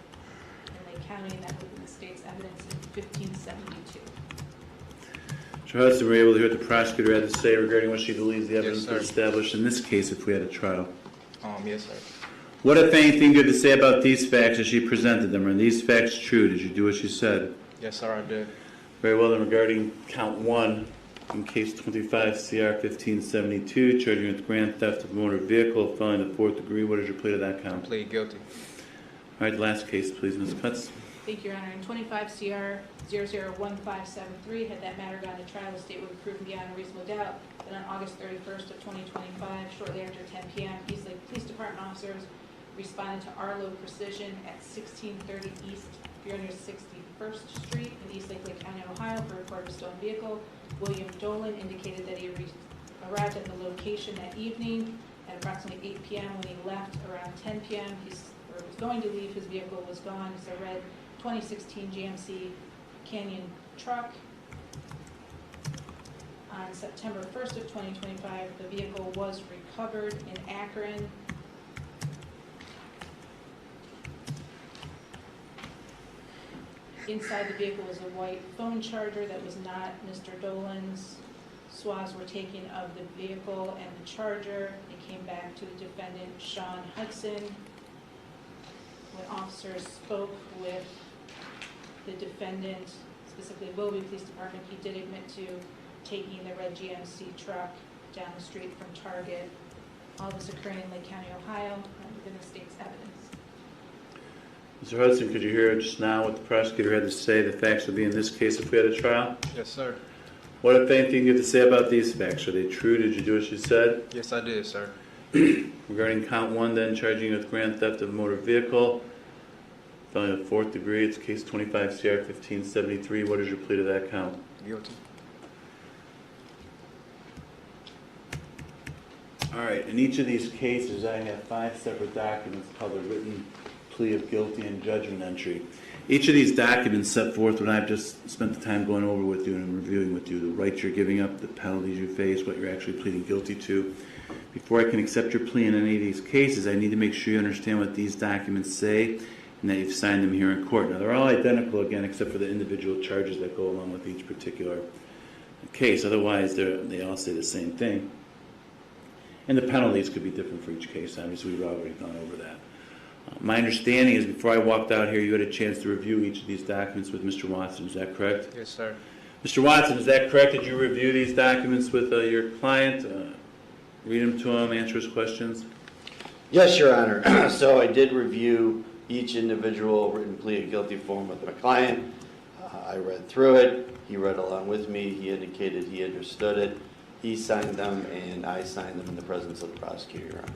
in Lake County, and that would be the state's evidence in 1572. Mr. Hudson, were you able to hear what the prosecutor had to say regarding what she believes the evidence would establish in this case if we had a trial? Yes, sir. What, if anything, you had to say about these facts as she presented them? Are these facts true? Did you do what she said? Yes, sir, I did. Very well. Then regarding count 1, In case 25 CR 1572, charging with grand theft of a motor vehicle, felony in the 4th degree. What is your plea to that count? Plead guilty. All right, last case, please, Ms. Cutts. Thank you, Your Honor. In 25 CR 001573, had that matter gone to trial, the state would have proven beyond a reasonable doubt that on August 31st of 2025, shortly after 10 p.m., Eastlake Police Department officers responded to Arlo Precision at 1630 East 361st Street in Eastlake, Lake County, Ohio, for a report of a stolen vehicle. William Dolan indicated that he arrived at the location that evening at approximately 8 p.m. When he left around 10 p.m., he was going to leave, his vehicle was gone. It's a red 2016 GMC Canyon truck. On September 1st of 2025, the vehicle was recovered in Akron. Inside the vehicle was a white phone charger that was not Mr. Dolan's. Swabs were taken of the vehicle and the charger. It came back to the defendant, Sean Hudson. When officers spoke with the defendant, specifically Willoughby Police Department, he did admit to taking the red GMC truck down the street from Target. All this occurring in Lake County, Ohio, within the state's evidence. Mr. Hudson, could you hear just now what the prosecutor had to say? The facts would be in this case if we had a trial? Yes, sir. What, if anything, do you have to say about these facts? Are they true? Did you do what you said? Yes, I did, sir. Regarding count 1, then, charging you with grand theft of a motor vehicle, felony of 4th degree, it's case 25 CR 1573. What is your plea to that count? Guilty. All right, in each of these cases, I have 5 separate documents called a written plea of guilty and judgment entry. Each of these documents set forth what I've just spent the time going over with you and reviewing with you, the rights you're giving up, the penalties you face, what you're actually pleading guilty to. Before I can accept your plea in any of these cases, I need to make sure you understand what these documents say and that you've signed them here in court. Now, they're all identical, again, except for the individual charges that go along with each particular case. Otherwise, they all say the same thing. And the penalties could be different for each case. Obviously, we've already gone over that. My understanding is before I walked out here, you had a chance to review each of these documents with Mr. Watson. Is that correct? Yes, sir. Mr. Watson, is that correct? Did you review these documents with your client? Read them to him, answer his questions? Yes, Your Honor. So I did review each individual written plea of guilty form with my client. I read through it. He read along with me. He indicated he understood it. He signed them, and I signed them in the presence of the prosecutor, Your Honor.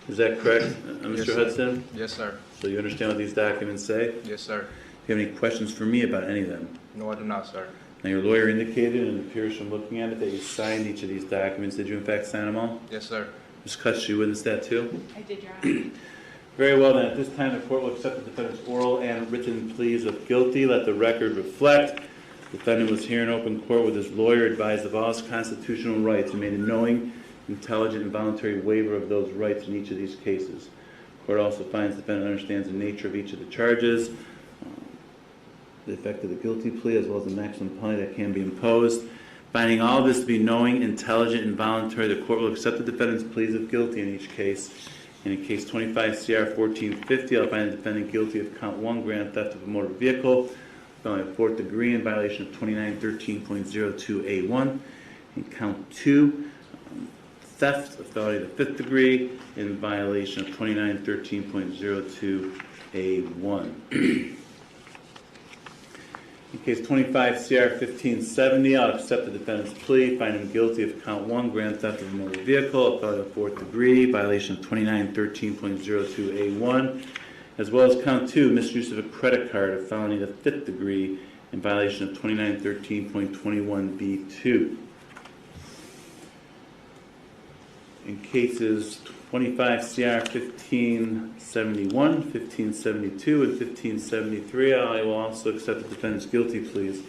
Is that correct, Mr. Yes, sir. Hudson? Yes, sir. So you understand what these documents say? Yes, sir. Do you have any questions for me about any of them? No, I do not, sir. Now, your lawyer indicated, and it appears from looking at it, that you signed each of these documents. Did you in fact sign them all? Yes, sir. Ms. Cutts, you witnessed that too? I did, Your Honor. Very well, then. At this time, the court will accept the defendant's oral and written pleas of guilty. Let the record reflect. The defendant was here in open court with his lawyer, advised of all his constitutional rights, and made a knowing, intelligent, and voluntary waiver of those rights in each of these cases. The court also finds the defendant understands the nature of each of the charges, the effect of the guilty plea, as well as the maximum penalty that can be imposed. Finding all of this to be knowing, intelligent, and voluntary, the court will accept the defendant's pleas of guilty in each case. And in case 25 CR 1450, I'll find the defendant guilty of count 1, grand theft of a motor vehicle, felony of 4th degree in violation of 2913.02A1, and count 2, theft of felony of the 5th degree in violation of 2913.02A1. In case 25 CR 1570, I'll accept the defendant's plea, find him guilty of count 1, grand theft of a motor vehicle, felony of 4th degree, violation of 2913.02A1, as well as count 2, misuse of a credit card, a felony of 5th degree, in violation of 2913.21B2. In cases 25 CR 1571, 1572, and 1573, I will also accept the defendant's guilty pleas.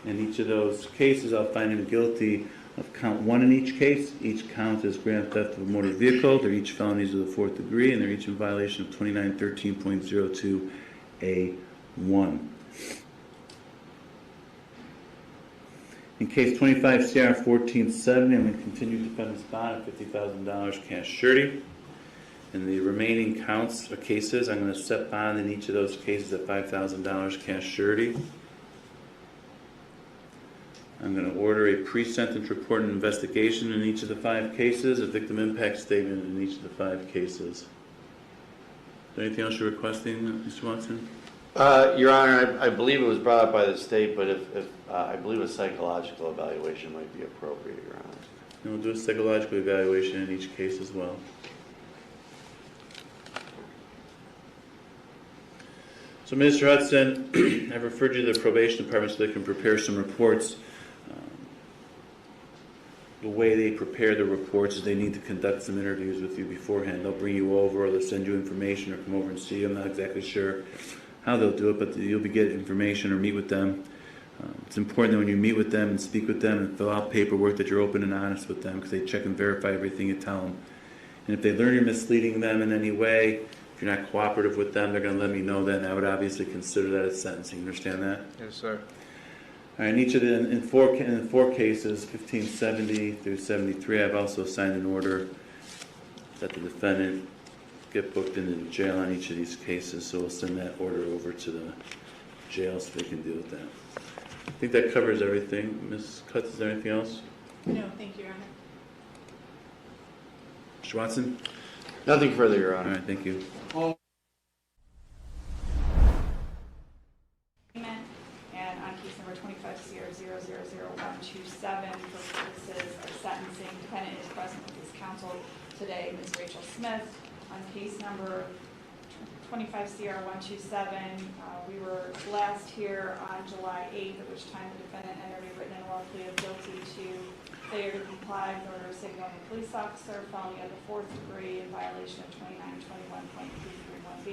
In each of those cases, I'll find him guilty of count 1 in each case. Each count is grand theft of a motor vehicle. They're each felonies of the 4th degree, and they're each in violation of 2913.02A1. In case 25 CR 1470, I'm going to continue defendant's bond of $50,000 cash surety. In the remaining counts or cases, I'm going to set bond in each of those cases at $5,000 cash surety. I'm going to order a pre-sentence report and investigation in each of the 5 cases, a victim impact statement in each of the 5 cases. Is there anything else you're requesting, Mr. Watson? Your Honor, I believe it was brought up by the state, but if I believe a psychological evaluation might be appropriate, Your Honor. And we'll do a psychological evaluation in each case as well. So, Mr. Hudson, I've referred you to the probation department so they can prepare some reports. The way they prepare the reports is they need to conduct some interviews with you beforehand. They'll bring you over, or they'll send you information, or come over and see you. I'm not exactly sure how they'll do it, but you'll be getting information or meet with them. It's important that when you meet with them and speak with them and fill out paperwork that you're open and honest with them, because they check and verify everything you tell them. And if they learn you're misleading them in any way, if you're not cooperative with them, they're going to let me know that, and I would obviously consider that as sentencing. You understand that? Yes, sir. All right, in each of the in four cases, 1570 through 73, I've also signed an order that the defendant get booked into jail on each of these cases. So we'll send that order over to the jail so they can deal with that. I think that covers everything. Ms. Cutts, is there anything else? No, thank you, Your Honor. Mr. Watson? Nothing further, Your Honor. All right, thank you. And on case number 25-0000127, for purposes of sentencing, defendant is present with his counsel today, Ms. Rachel Smith. On case number 25-CR127, we were last here on July 8th, at which time the defendant entered a written and oral plea of guilty to failure to comply with order of signaling a police officer, felony of the 4th degree in violation of 2921.331B.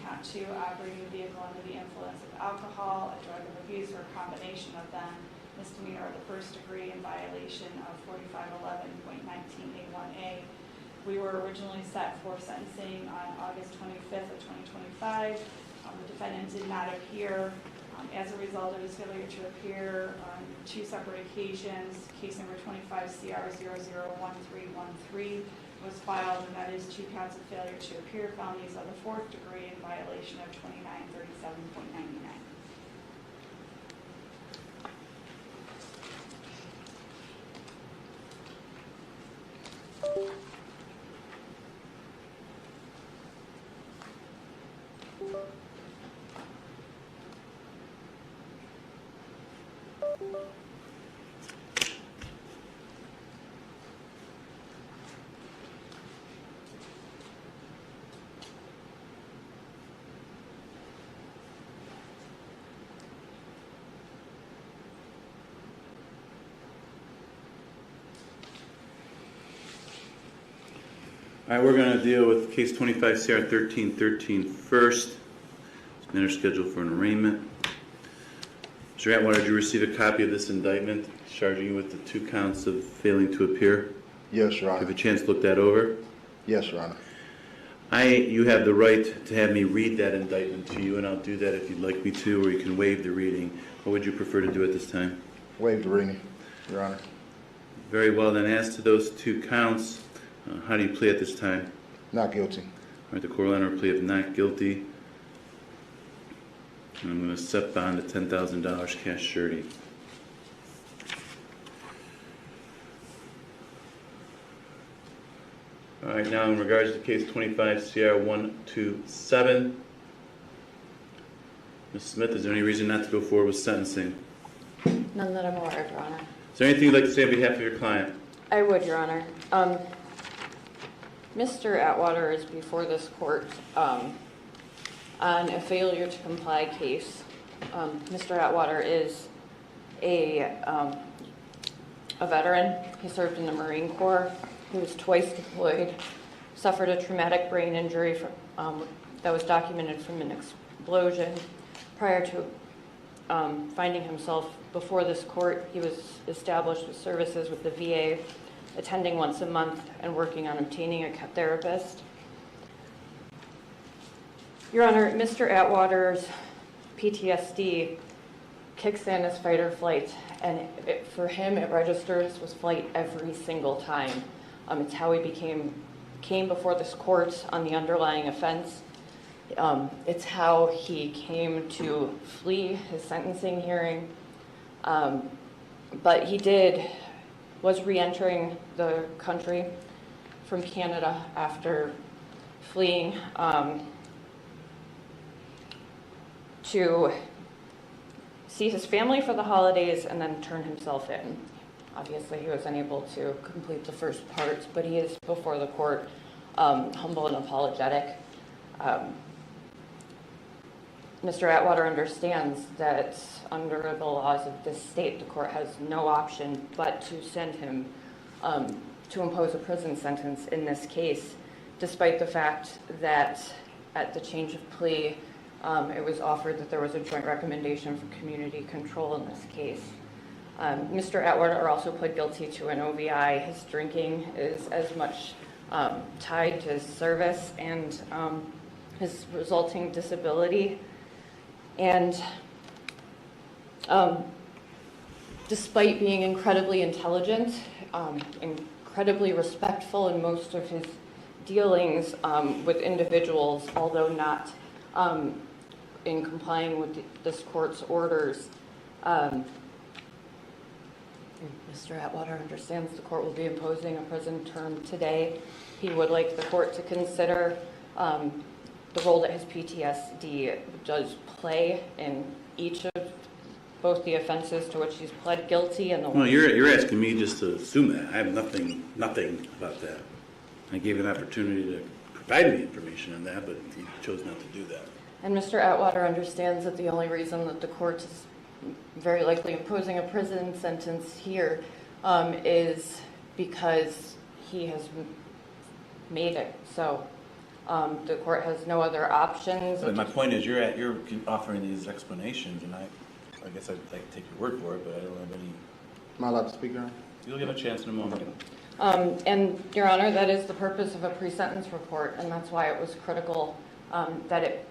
Count 2, operating a vehicle under the influence of alcohol, a drug of abuse, or a combination of them. Misdemeanor of the 1st degree in violation of 4511.19A1A. We were originally set for sentencing on August 25th of 2025. The defendant did not appear. As a result of his failure to appear on 2 separate occasions, case number 25-CR001313 was filed, and that is 2 counts of failure to appear, felonies of the 4th degree in violation of 2937.99. All right, we're going to deal with case 25-CR1313 first. Matter scheduled for an arraignment. Mr. Atwater, did you receive a copy of this indictment charging you with the 2 counts of failing to appear? Yes, Your Honor. Have a chance to look that over? Yes, Your Honor. You have the right to have me read that indictment to you, and I'll do that if you'd like me to, or you can waive the reading. What would you prefer to do at this time? Waive the reading, Your Honor. Very well, then as to those 2 counts, how do you plea at this time? Not guilty. All right, the court will enter a plea of not guilty. And I'm going to set bond at $10,000 cash surety. All right, now in regards to case 25-CR127, Ms. Smith, is there any reason not to go forward with sentencing? None that I'm aware of, Your Honor. Is there anything you'd like to say on behalf of your client? I would, Your Honor. Mr. Atwater is before this court on a failure to comply case. Mr. Atwater is a veteran. He served in the Marine Corps. He was twice deployed, suffered a traumatic brain injury that was documented from an explosion. Prior to finding himself before this court, he was established with services with the VA, attending once a month and working on obtaining a therapist. Your Honor, Mr. Atwater's PTSD kicks in as fight or flight, and for him it registers with flight every single time. It's how he came before this court on the underlying offense. It's how he came to flee his sentencing hearing. But he was re-entering the country from Canada after fleeing to see his family for the holidays and then turn himself in. Obviously, he was unable to complete the first part, but he is before the court humble and apologetic. Mr. Atwater understands that under the laws of this state, the court has no option but to send him to impose a prison sentence in this case, despite the fact that at the change of plea, it was offered that there was a joint recommendation for community control in this case. Mr. Atwater also pled guilty to an OVI. His drinking is as much tied to his service and his resulting disability. And despite being incredibly intelligent, incredibly respectful in most of his dealings with individuals, although not in complying with this court's orders, Mr. Atwater understands the court will be imposing a prison term today. He would like the court to consider the role that his PTSD does play in each of both the offenses to which he's pled guilty and the Well, you're asking me just to assume that. I have nothing about that. I gave you an opportunity to provide me information on that, but you chose not to do that. And Mr. Atwater understands that the only reason that the court is very likely imposing a prison sentence here is because he has made it. So the court has no other options. But my point is, you're offering these explanations, and I guess I'd like to take your word for it, but I don't have any. Am I allowed to speak, Your Honor? You'll get a chance in a moment. And Your Honor, that is the purpose of a pre-sentence report, and that's why it was critical that it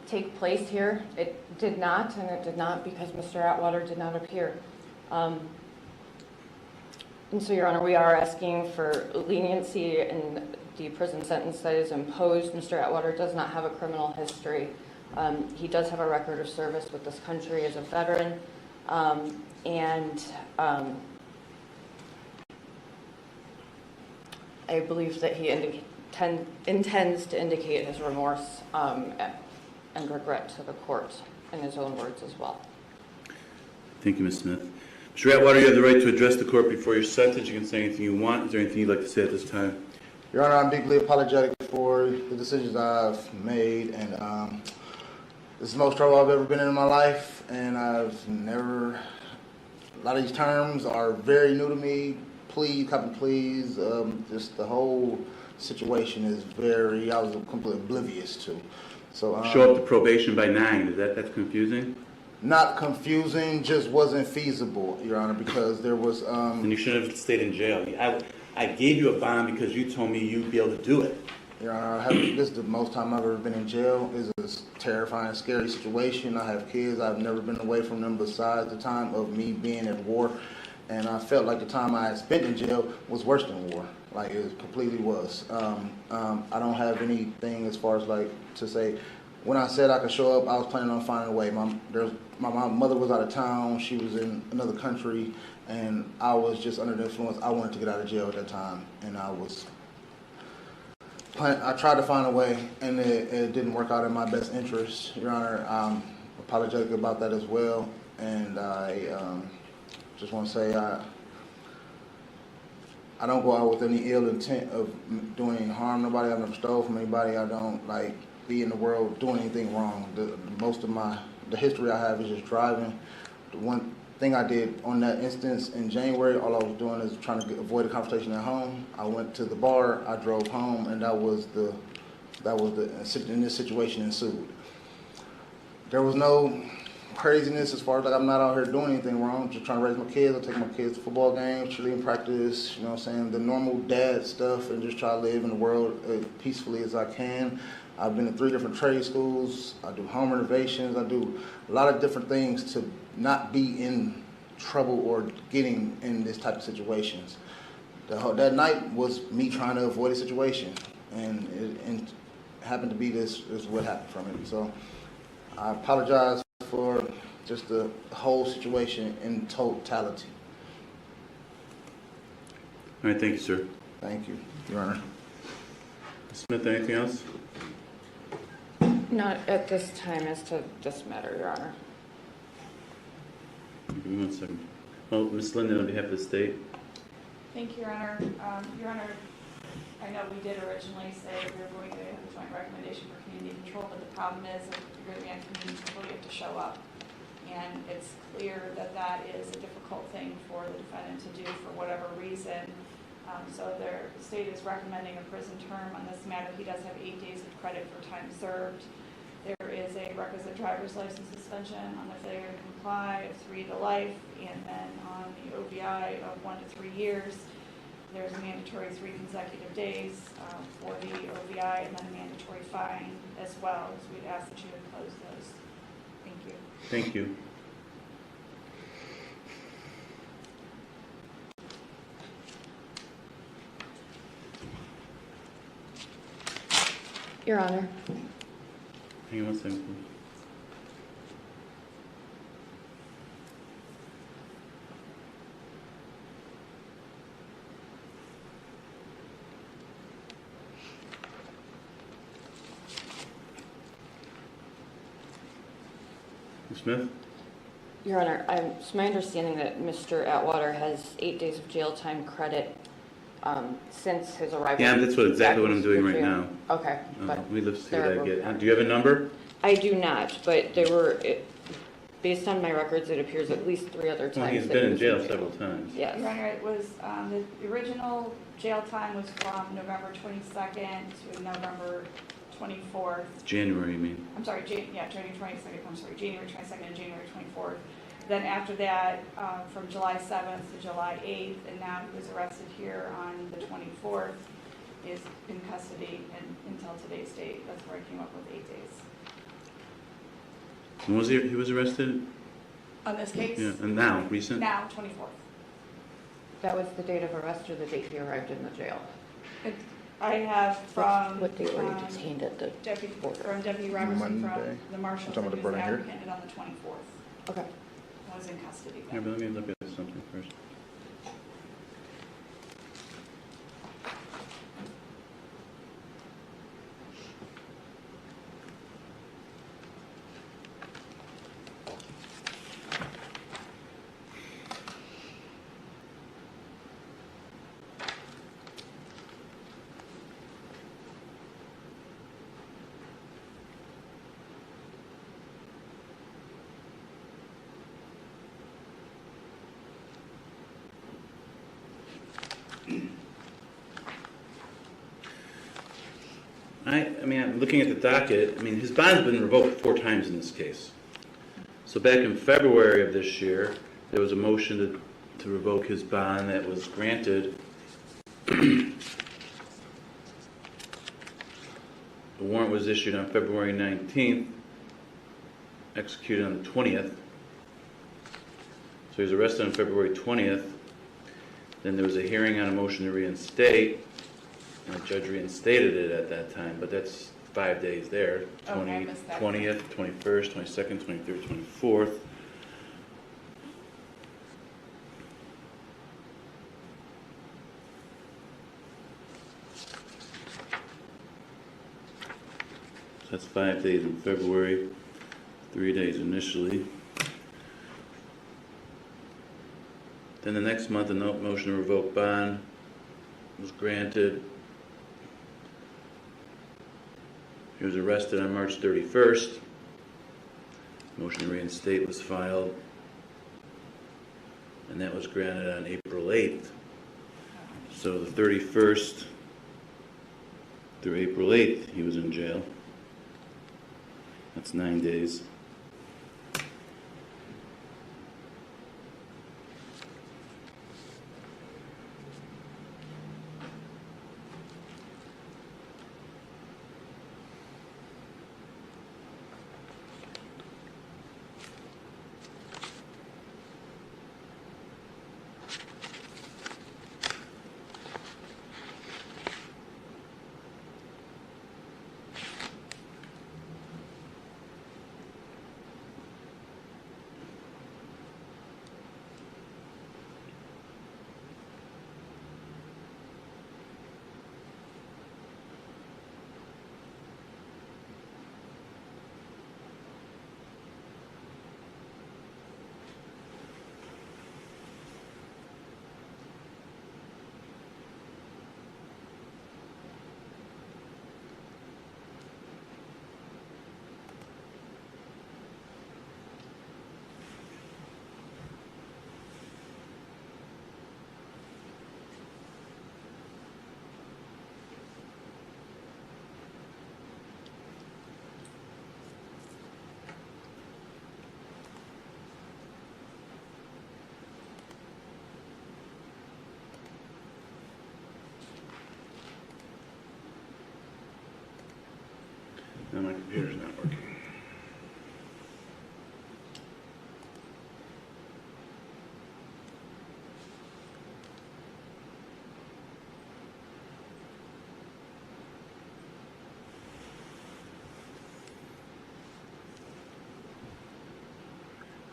take place here. It did not, and it did not because Mr. Atwater did not appear. And so, Your Honor, we are asking for leniency in the prison sentence that is imposed. Mr. Atwater does not have a criminal history. He does have a record of service with this country as a veteran, and I believe that he intends to indicate his remorse and regret to the court in his own words as well. Thank you, Ms. Smith. Mr. Atwater, you have the right to address the court before you're sentenced. You can say anything you want. Is there anything you'd like to say at this time? Your Honor, I'm deeply apologetic for the decisions I've made, and this is the most trouble I've ever been in my life, and I've never, a lot of these terms are very new to me. Please, copy please, just the whole situation is I was completely oblivious to. So Show up to probation by 9. That's confusing? Not confusing, just wasn't feasible, Your Honor, because there was. And you shouldn't have stayed in jail. I gave you a bond because you told me you'd be able to do it. Your Honor, this is the most time I've ever been in jail. It's a terrifying, scary situation. I have kids. I've never been away from them besides the time of me being at war. And I felt like the time I had spent in jail was worse than war. Like, it completely was. I don't have anything as far as like to say. When I said I could show up, I was planning on finding a way. My mother was out of town. She was in another country, and I was just under the influence. I wanted to get out of jail at that time, and I tried to find a way, and it didn't work out in my best interest, Your Honor. I'm apologetic about that as well, and I just want to say I don't go out with any ill intent of doing any harm to nobody. I've never stole from anybody. I don't be in the world doing anything wrong. The history I have is just driving. The one thing I did on that instance in January, all I was doing is trying to avoid a confrontation at home. I went to the bar, I drove home, and in this situation ensued. There was no craziness as far as I'm not out here doing anything wrong. I'm just trying to raise my kids. I take my kids to football games, cheerleading practice, you know what I'm saying, the normal dad stuff, and just try to live in the world as peacefully as I can. I've been in 3 different trade schools. I do home renovations. I do a lot of different things to not be in trouble or getting in this type of situations. That night was me trying to avoid a situation, and it happened to be this is what happened from it. So I apologize for just the whole situation in totality. All right, thank you, sir. Thank you, Your Honor. Ms. Smith, anything else? Not at this time as to this matter, Your Honor. Give me 1 second. Oh, Ms. Linden, on behalf of the state. Thank you, Your Honor. Your Honor, I know we did originally say that we were going to have a joint recommendation for community control, but the problem is if you're going to be on community control, you have to show up. And it's clear that that is a difficult thing for the defendant to do for whatever reason. So the state is recommending a prison term on this matter. He does have 8 days of credit for time served. There is a requisite driver's license suspension on the failure to comply of 3 to life, and then on the OVI of 1 to 3 years. There's a mandatory 3 consecutive days for the OVI, and then a mandatory fine as well. So we'd ask that you impose those. Thank you. Thank you. Your Honor. Hang on 1 second, please. Ms. Smith? Your Honor, it's my understanding that Mr. Atwater has 8 days of jail time credit since his arrival. Yeah, that's exactly what I'm doing right now. Okay. Let me see what I get. Do you have a number? I do not, but there were, based on my records, it appears at least 3 other times. Well, he's that been he in was jail several times. Yes. Your Honor, it was, the original jail time was from November 22nd to November 24th. January, you mean? I'm sorry, January 22nd, I'm sorry, January 22nd and January 24th. Then after that, from July 7th to July 8th, and now he was arrested here on the 24th, is in custody and until today's date. That's where I came up with 8 days. When was he was arrested? On this case? Yeah, and now, recent? Now, 24th. That was the date of arrest or the date he arrived in the jail? I have from. What date were you detained at the border? From Deputy Robertson Monday. from the marshal. Talking about the burning here? Apprehended on the 24th. Okay. I was in custody Here, then. but let me look at something first. I mean, I'm looking at the docket. I mean, his bond's been revoked 4 times in this case. So back in February of this year, there was a motion to revoke his bond that was granted. The warrant was issued on February 19th, executed on the 20th. So he was arrested on February 20th. Then there was a hearing on a motion to reinstate. And the judge reinstated it at that time, but that's 5 days there. Okay, I missed that. 20th, 21st, 22nd, 23rd, 24th. So that's 5 days in February, 3 days initially. Then the next month, a motion to revoke bond was granted. He was arrested on March 31st. Motion to reinstate was filed, and that was granted on April 8th. So the 31st through April 8th, he was in jail. That's 9 days.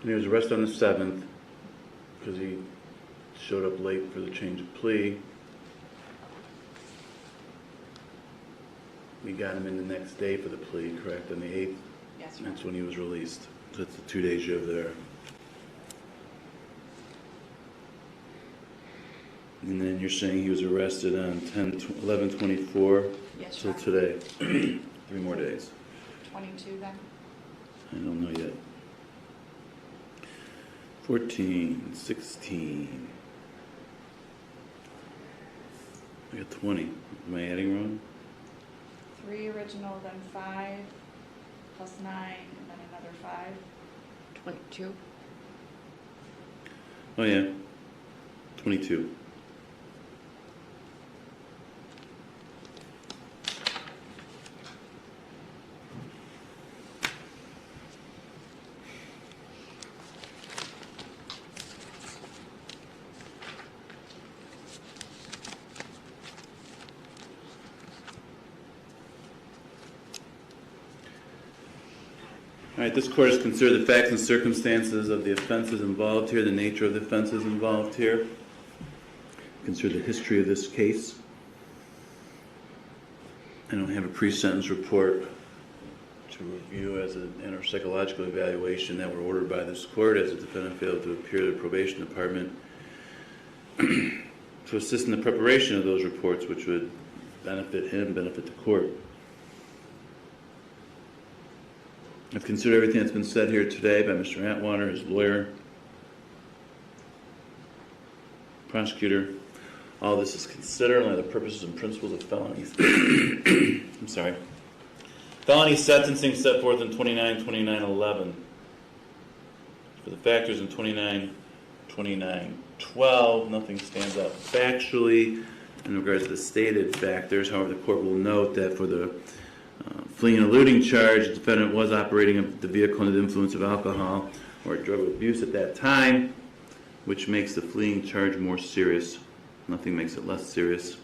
And he was arrested on the 7th because he showed up late for the change of plea. We got him in the next day for the plea, correct, on the 8th? Yes, That's when he was released. So that's the 2 days you have there. And then you're saying he was arrested on 11/24 Yes, till Your Honor. today. 3 more days. 22 then? I don't know yet. 14, 16. I got 20. Am I adding wrong? 3 original, then 5, plus 9, and then another 5. 22. Oh, yeah. 22. All right, this court has considered the facts and circumstances of the offenses involved here, the nature of the offenses involved here. Consider the history of this case. I don't have a pre-sentence report to review as an psychological evaluation that were ordered by this court as the defendant failed to appear to the probation department to assist in the preparation of those reports, which would benefit him, benefit the court. I've considered everything that's been said here today by Mr. Atwater, his lawyer, prosecutor. All this is considered only the purposes and principles of felonies. I'm sorry. Felony sentencing set forth in 29-29-11. For the factors in 29-29-12, nothing stands out factually in regards to the stated factors. However, the court will note that for the fleeing and eluding charge, the defendant was operating the vehicle under the influence of alcohol or drug abuse at that time, which makes the fleeing charge more serious. Nothing makes it less serious.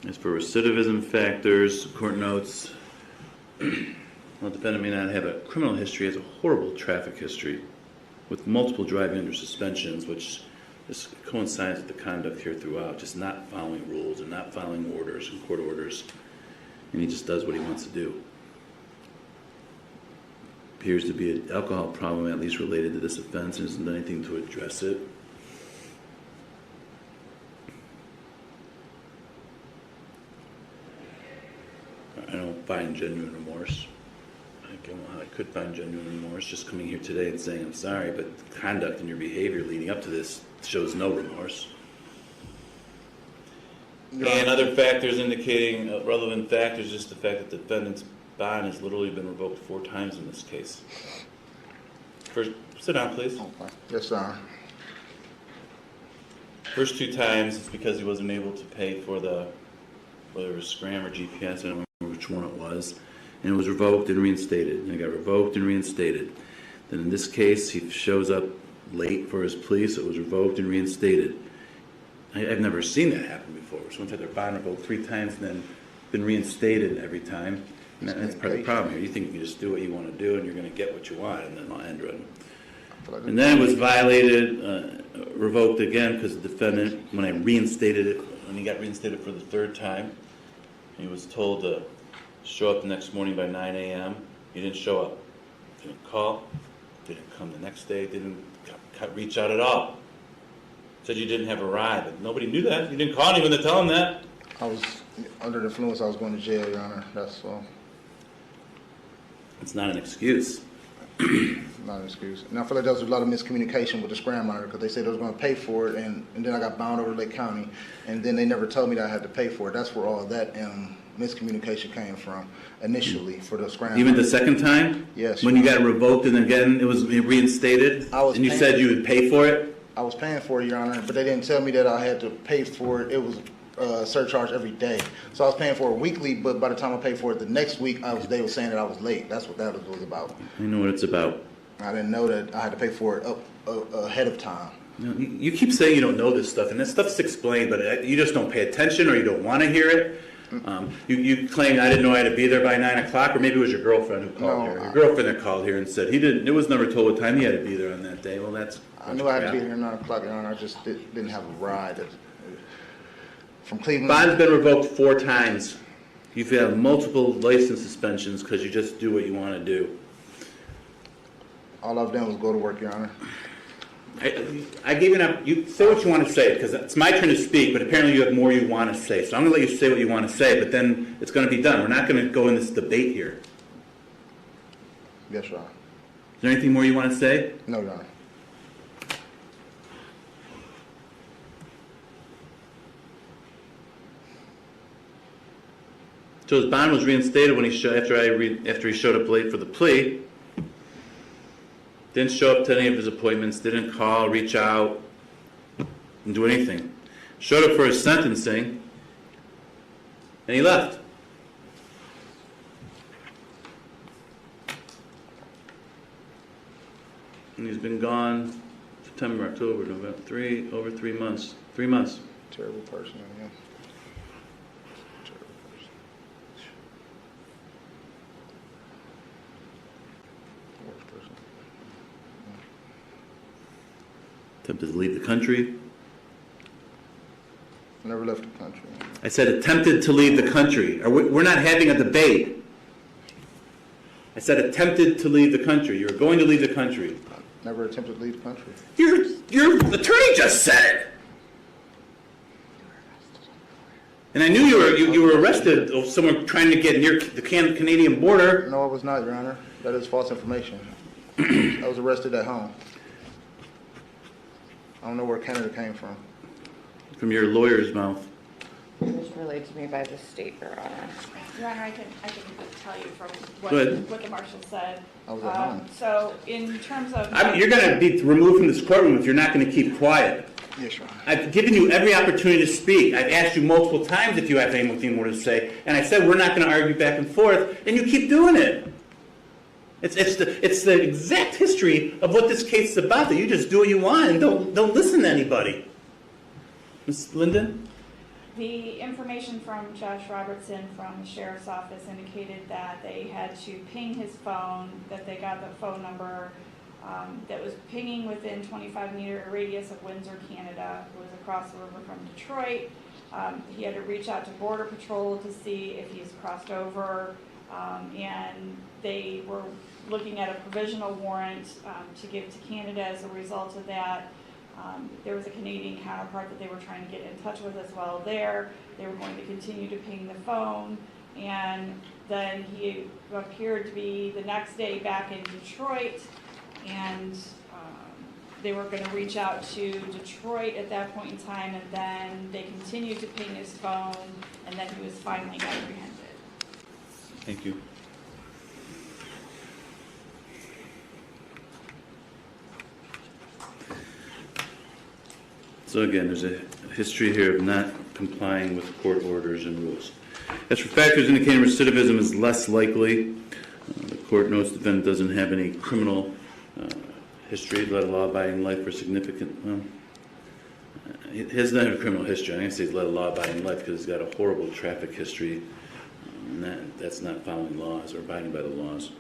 As for recidivism factors, the court notes, while the defendant may not have a criminal history, he has a horrible traffic history with multiple driving under suspensions, which this coincides with the conduct here throughout, just not following rules and not following orders and court orders, and he just does what he wants to do. Appears to be an alcohol problem, at least related to this offense, and isn't anything to address it. I don't find genuine remorse. I could find genuine remorse just coming here today and saying I'm sorry, but the conduct and your behavior leading up to this shows no remorse. And other factors indicating relevant factors, just the fact that the defendant's bond has literally been revoked 4 times in this case. First, sit down, please. Yes, sir. First 2 times, it's because he wasn't able to pay for the, whether it was Scram or GPS, I don't remember which one it was, and it was revoked and reinstated. And it got revoked and reinstated. Then in this case, he shows up late for his plea, so it was revoked and reinstated. I've never seen that happen before. Someone's had their bond revoked 3 times and then been reinstated every time. And that's part of the problem here. You think you can just do what you want to do and you're going to get what you want, and then I'll end run. And then it was violated, revoked again because the defendant, when I reinstated it, when he got reinstated for the 3rd time, he was told to show up the next morning by 9 a.m. He didn't show up. Didn't call. Didn't come the next day. Didn't reach out at all. Said you didn't have a ride, but nobody knew that. You didn't call anyone to tell him that. I was under the influence. I was going to jail, Your Honor. That's all. It's not an excuse. Not an excuse. And I feel like there was a lot of miscommunication with the Scram monitor because they said they was going to pay for it, and then I got bound over to Lake County, and then they never told me that I had to pay for it. That's where all that miscommunication came from initially for the Scram. Even the second time? Yes. When you got revoked and again it was reinstated? And you said you would pay for it? I was paying for it, Your Honor, but they didn't tell me that I had to pay for it. It was surcharge every day. So I was paying for it weekly, but by the time I paid for it the next week, they were saying that I was late. That's what that was about. I know what it's about. I didn't know that I had to pay for it ahead of time. You keep saying you don't know this stuff, and this stuff's explained, but you just don't pay attention or you don't want to hear it. You claim I didn't know I had to be there by 9 o'clock, or maybe it was your girlfriend who called No, here. Your girlfriend that called here and said he didn't. It was never told what time he had to be there on that day. Well, that's. I knew I had to be here at 9 o'clock, Your Honor. I just didn't have a ride from Cleveland. Bond's been revoked 4 times. You've had multiple license suspensions because you just do what you want to do. All I've done was go to work, Your Honor. I gave you say what you want to say, because it's my turn to speak, but apparently you have more you want to say. So I'm going to let you say what you want to say, but then it's going to be done. We're not going to go in this debate here. Yes, Your Honor. Is there anything more you want to say? No, Your Honor. So his bond was reinstated when after he showed up late for the plea. Didn't show up to any of his appointments, didn't call, reach out, didn't do anything. Showed up for his sentencing, and he left. And he's been gone September, October, November, over 3 months. 3 months. Terrible person, yeah. Terrible person. Worst person. Attempted to leave the country. Never left the country. I said attempted to leave the country. We're not having a debate. I said attempted to leave the country. You were going to leave the country. Never attempted to leave the country. Your attorney just said it. And I knew you were arrested of someone trying to get near the Canadian border. No, I was not, Your Honor. That is false information. I was arrested at home. I don't know where Canada came from. From your lawyer's mouth. It was relayed to me by the state, Your Honor. Your Honor, I can tell you from Go ahead. what the marshal said. I was at home. So in terms of. You're going to be removed from this courtroom if you're not going to keep quiet. Yes, Your Honor. I've given you every opportunity to speak. I've asked you multiple times if you have anything more to say, and I said we're not going to argue back and forth, and you keep doing it. It's the exact history of what this case is about, that you just do what you want and don't listen to anybody. Ms. Linden? The information from Josh Robertson from the sheriff's office indicated that they had to ping his phone, that they got the phone number that was pinging within 25-meter radius of Windsor, Canada. It was across the river from Detroit. He had to reach out to Border Patrol to see if he's crossed over, and they were looking at a provisional warrant to give to Canada as a result of that. There was a Canadian counterpart that they were trying to get in touch with as well there. They were going to continue to ping the phone, and then he appeared to be the next day back in Detroit, and they were going to reach out to Detroit at that point in time, and then they continued to ping his phone, and then he was finally apprehended. Thank you. So again, there's a history here of not complying with court orders and rules. As for factors indicating recidivism is less likely, the court notes the defendant doesn't have any criminal history, led a law-abiding life for significant, he doesn't have a criminal history. I'm going to say he's led a law-abiding life because he's got a horrible traffic history, and that's not following laws or abiding by the laws.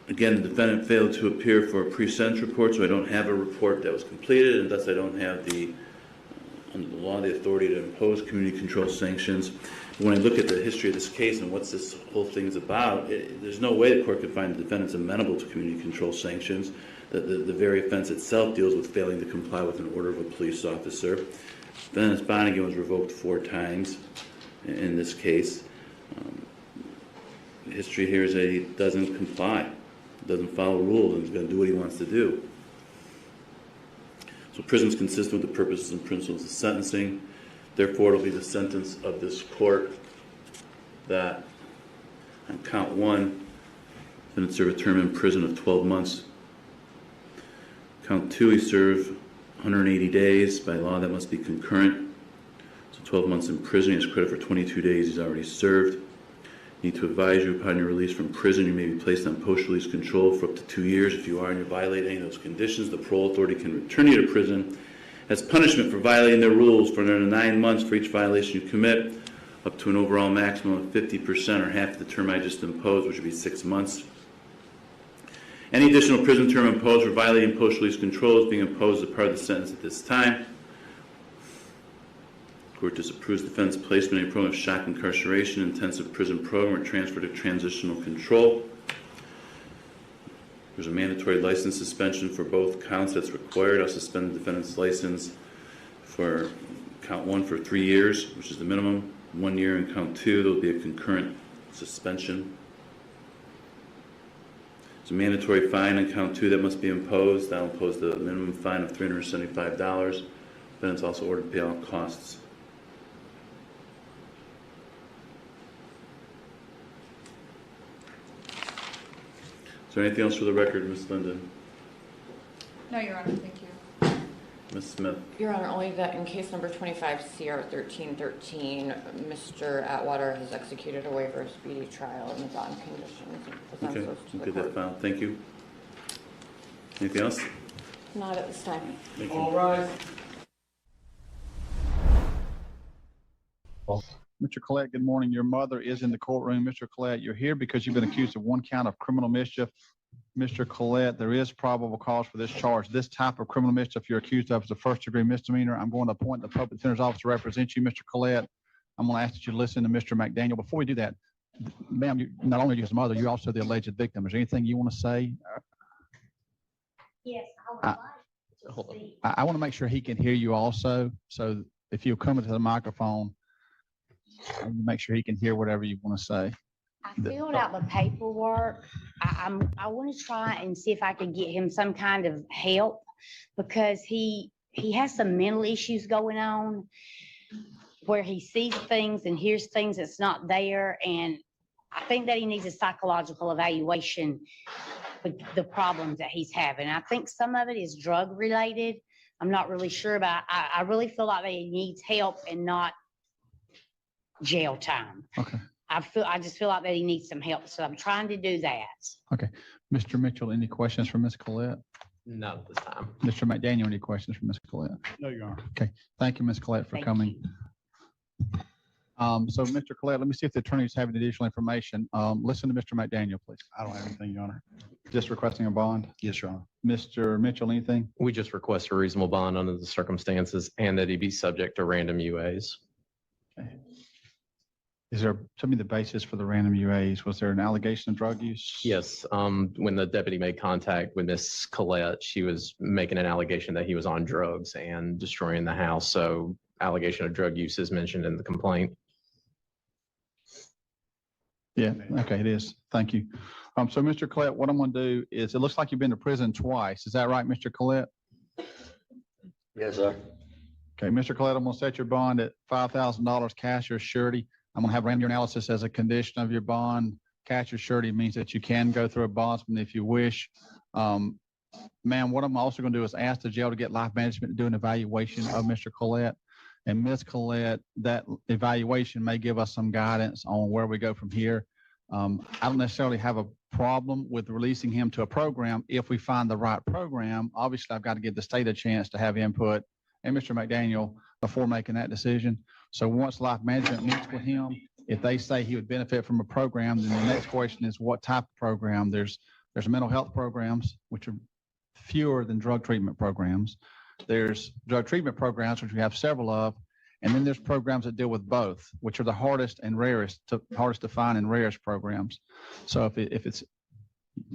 Again, the defendant failed to appear for a pre-sentence report, so I don't have a report that was completed, and thus I don't have under the law, the authority to impose community control sanctions. When I look at the history of this case and what this whole thing's about, there's no way the court could find the defendant's amenable to community control sanctions. The very offense itself deals with failing to comply with an order of a police officer. The defendant's bond again was revoked 4 times in this case. The history here is that he doesn't comply, doesn't follow rules, and he's going to do what he wants to do. So prison is consistent with the purposes and principles of sentencing. Therefore, it will be the sentence of this court that, on count 1, defendant serve a term in prison of 12 months. Count 2, he serve 180 days. By law, that must be concurrent. So 12 months in prison, he has credit for 22 days he's already served. Need to advise you upon your release from prison, you may be placed on post-release control for up to 2 years. If you are and you violate any of those conditions, the parole authority can return you to prison as punishment for violating their rules for another 9 months for each violation you commit, up to an overall maximum of 50% or half the term I just imposed, which would be 6 months. Any additional prison term imposed for violating post-release control is being imposed as part of the sentence at this time. Court disapproves defendant's placement in a program of shock incarceration, intensive prison program, or transfer to transitional control. There's a mandatory license suspension for both counts that's required. I'll suspend the defendant's license for count 1 for 3 years, which is the minimum. 1 year in count 2, there'll be a concurrent suspension. There's a mandatory fine in count 2 that must be imposed. That'll impose the minimum fine of $375. Defendant's also ordered to pay all costs. Is there anything else for the record, Ms. Linden? No, Your Honor, thank you. Ms. Smith? Your Honor, only that in case number 25 CR 1313, Mr. Atwater has executed a waiver of speedy trial in the bond conditions. Okay, we'll get that filed. Thank you. Anything else? Not at this time. Thank you. All right. Mr. Collette, good morning. Your mother is in the courtroom. Mr. Collette, you're here because you've been accused of 1 count of criminal mischief. Mr. Collette, there is probable cause for this charge. This type of criminal mischief you're accused of is a first-degree misdemeanor. I'm going to appoint the public defender's office to represent you, Mr. Collette. I'm going to ask that you listen to Mr. McDaniel. Before we do that, ma'am, not only are you his mother, you're also the alleged victim. Is there anything you want to say? Yes, I would like to see. I want to make sure he can hear you also. So if you'll come into the microphone, make sure he can hear whatever you want to say. I filled out the paperwork. I want to try and see if I could get him some kind of help because he has some mental issues going on where he sees things and hears things that's not there. And I think that he needs a psychological evaluation with the problems that he's having. I think some of it is drug related. I'm not really sure, but I really feel like that he needs help and not jail time. Okay. I just feel like that he needs some help, so I'm trying to do that. Okay. Mr. Mitchell, any questions for Ms. Collette? Not at this time. Mr. McDaniel, any questions for Ms. Collette? No, Your Honor. Okay. Thank you, Ms. Collette, for Thank coming. So Mr. Collette, let me see if the attorneys have any additional information. Listen to Mr. McDaniel, please. I don't have anything, Your Honor. Just requesting a bond. Yes, Your Honor. Mr. Mitchell, anything? We just request a reasonable bond under the circumstances and that he be subject to random UAs. Okay. Is there, tell me the basis for the random UAs. Was there an allegation of drug use? Yes, when the deputy made contact with Miss Colette, she was making an allegation that he was on drugs and destroying the house. So allegation of drug use is mentioned in the complaint. Yeah, okay, it is. Thank you. So Mr. Collette, what I'm going to do is, it looks like you've been to prison twice. Is that right, Mr. Collette? Yes, sir. Okay, Mr. Collette, I'm going to set your bond at $5,000 cash or surety. I'm going to have random analysis as a condition of your bond. Cash or surety means that you can go through a bondsman if you wish. Ma'am, what I'm also going to do is ask the jail to get life management to do an evaluation of Mr. Collette. And Ms. Collette, that evaluation may give us some guidance on where we go from here. I don't necessarily have a problem with releasing him to a program if we find the right program. Obviously, I've got to give the state a chance to have input and Mr. McDaniel before making that decision. So once life management meets with him, if they say he would benefit from a program, then the next question is what type of program? There's mental health programs, which are fewer than drug treatment programs. There's drug treatment programs, which we have several of. And then there's programs that deal with both, which are the hardest and rarest, hardest to find and rarest programs. So if it's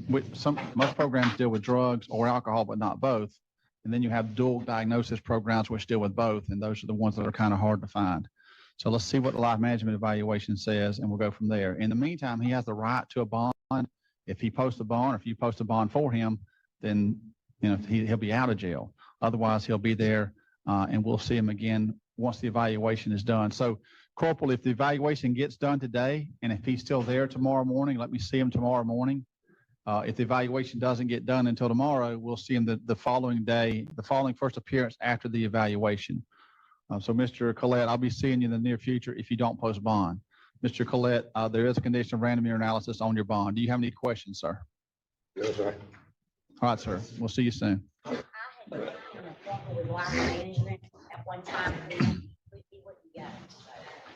most programs deal with drugs or alcohol, but not both. And then you have dual diagnosis programs which deal with both, and those are the ones that are kind of hard to find. So let's see what the life management evaluation says, and we'll go from there. In the meantime, he has the right to a bond. If he posts a bond, or if you post a bond for him, then he'll be out of jail. Otherwise, he'll be there, and we'll see him again once the evaluation is done. So, Corporal, if the evaluation gets done today, and if he's still there tomorrow morning, let me see him tomorrow morning. If the evaluation doesn't get done until tomorrow, we'll see him the following day, the following first appearance after the evaluation. So Mr. Collette, I'll be seeing you in the near future if you don't post bond. Mr. Collette, there is a condition of random error analysis on your bond. Do you have any questions, sir? Yes, sir. All right, sir. We'll see you soon. I had worked in a corporate with line management at one time. He wouldn't go.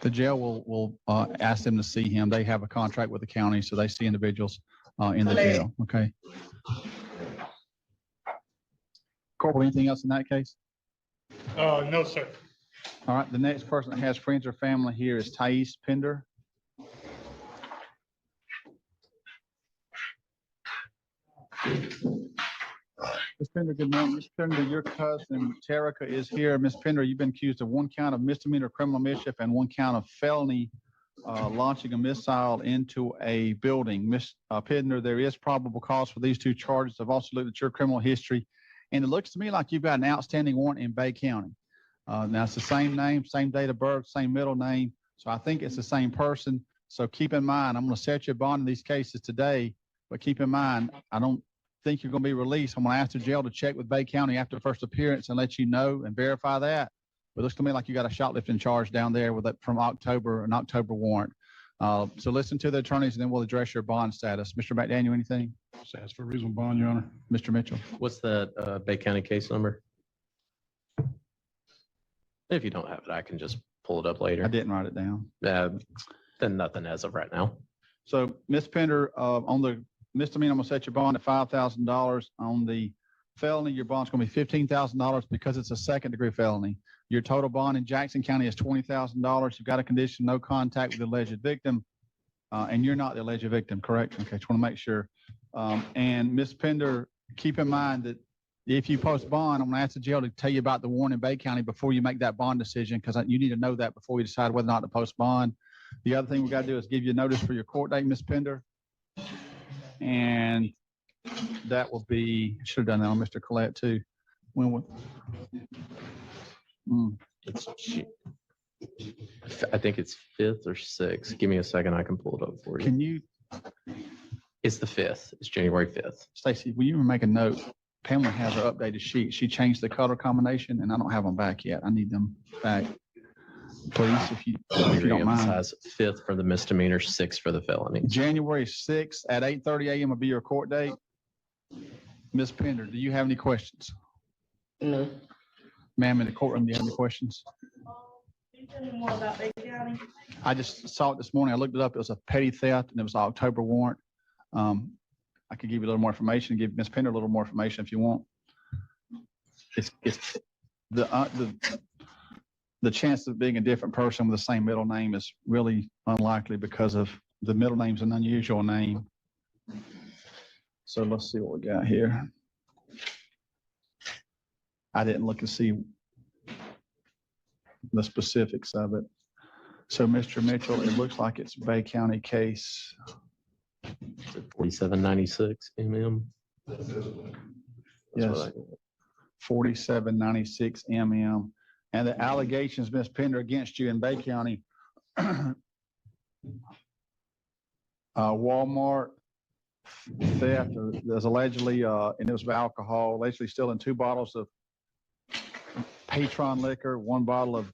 The jail will ask them to see him. They have a contract with the county, so they see individuals in the jail. Okay. Corporal, anything else in that case? No, sir. All right. The next person that has friends or family here is Thais Pender. Ms. Pender, good morning. Ms. Pender, your cousin Terica is here. Ms. Pender, you've been accused of 1 count of misdemeanor criminal mischief and 1 count of felony launching a missile into a building. Ms. Pender, there is probable cause for these 2 charges. I've also looked at your criminal history, and it looks to me like you've got an outstanding warrant in Bay County. Now, it's the same name, same date of birth, same middle name, so I think it's the same person. So keep in mind, I'm going to set you a bond in these cases today, but keep in mind, I don't think you're going to be released. I'm going to ask the jail to check with Bay County after first appearance and let you know and verify that. But it looks to me like you got a shoplifting charge down there with that from October, an October warrant. So listen to the attorneys and then we'll address your bond status. Mr. McDaniel, anything? Just ask for reasonable bond, Your Honor. Mr. Mitchell? What's the Bay County case number? If you don't have it, I can just pull it up later. I didn't write it down. Then nothing as of right now. So Ms. Pender, on the misdemeanor, I'm going to set your bond at $5,000. On the felony, your bond's going to be $15,000 because it's a second-degree felony. Your total bond in Jackson County is $20,000. You've got a condition, no contact with the alleged victim, and you're not the alleged victim, correct? Okay, just want to make sure. And Ms. Pender, keep in mind that if you post bond, I'm going to ask the jail to tell you about the warrant in Bay County before you make that bond decision, because you need to know that before you decide whether or not to post bond. The other thing we got to do is give you a notice for your court date, Ms. Pender. And that will be, should have done that on Mr. Collette too. I think it's 5th or 6th. Give me a second. I can pull it up for you. Can you? It's the 5th. It's January 5th. Stacy, will you make a note? Pamela has her updated sheet. She changed the color combination and I don't have them back yet. I need them back. Please, if you don't mind. 5th for the misdemeanor, 6th for the felony. January 6th at 8:30 a.m. will be your court date. Ms. Pender, do you have any questions? No. Ma'am, in the courtroom, do you have any questions? I just saw it this morning. I looked it up. It was a petty theft and it was an October warrant. I could give you a little more information, give Ms. Pender a little more information if you want. It's the chance of being a different person with the same middle name is really unlikely because of the middle name's an unusual name. So let's see what we got here. I didn't look and see the specifics of it. So Mr. Mitchell, it looks like it's Bay County case. 4796 MM. Yes, 4796 MM. And the allegations, Ms. Pender, against you in Bay County, Walmart theft, there's allegedly, and it was alcohol, allegedly stealing 2 bottles of Patron liquor, 1 bottle of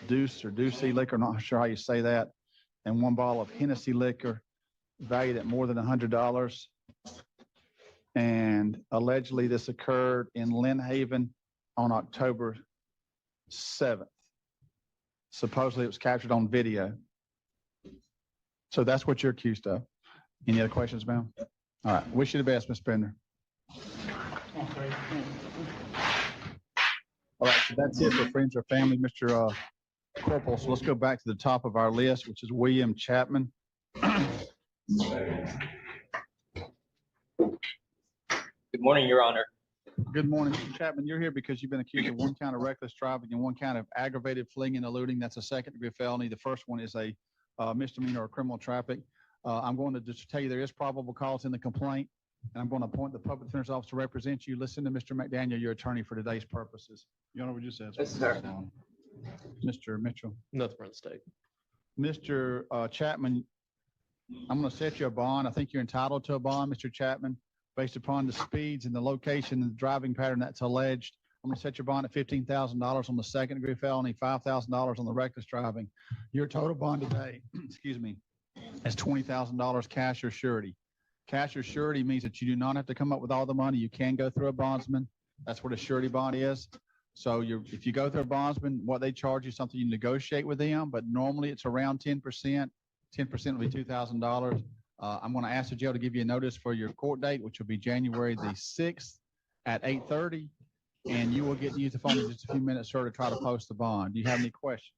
Deuce or Deucey liquor, not sure how you say that, and 1 bottle of Hennessy liquor valued at more than $100. And allegedly this occurred in Lynn Haven on October 7th. Supposedly it was captured on video. So that's what you're accused of. Any other questions, ma'am? All right. Wish you the best, Ms. Pender. Okay. All right. So that's it for friends or family, Mr. Corporal. So let's go back to the top of our list, which is William Chapman. Good morning, Your Honor. Good morning, Mr. Chapman. You're here because you've been accused of 1 count of reckless driving and 1 count of aggravated fleeing and eluding. That's a second-degree felony. The first one is a misdemeanor or criminal traffic. I'm going to just tell you there is probable cause in the complaint, and I'm going to appoint the public defender's office to represent you. Listen to Mr. McDaniel, your attorney for today's purposes. Your Honor, we just asked. Yes, sir. Mr. Mitchell. Nothing from the state. Mr. Chapman, I'm going to set you a bond. I think you're entitled to a bond, Mr. Chapman, based upon the speeds and the location and the driving pattern that's alleged. I'm gonna set your bond at $15,000 on the second degree felony, $5,000 on the reckless driving. Your total bond today, excuse me, is $20,000 cash or surety. Cash or surety means that you do not have to come up with all the money. You can go through a bondsman. That's what a surety bond is. So if you go through a bondsman, what they charge you, something you negotiate with them, but normally it's around 10%. 10% will be $2,000. I'm going to ask the jail to give you a notice for your court date, which will be January the 6th at 8:30. And you will get to use the phone in just a few minutes, sir, to try to post the bond. Do you have any questions?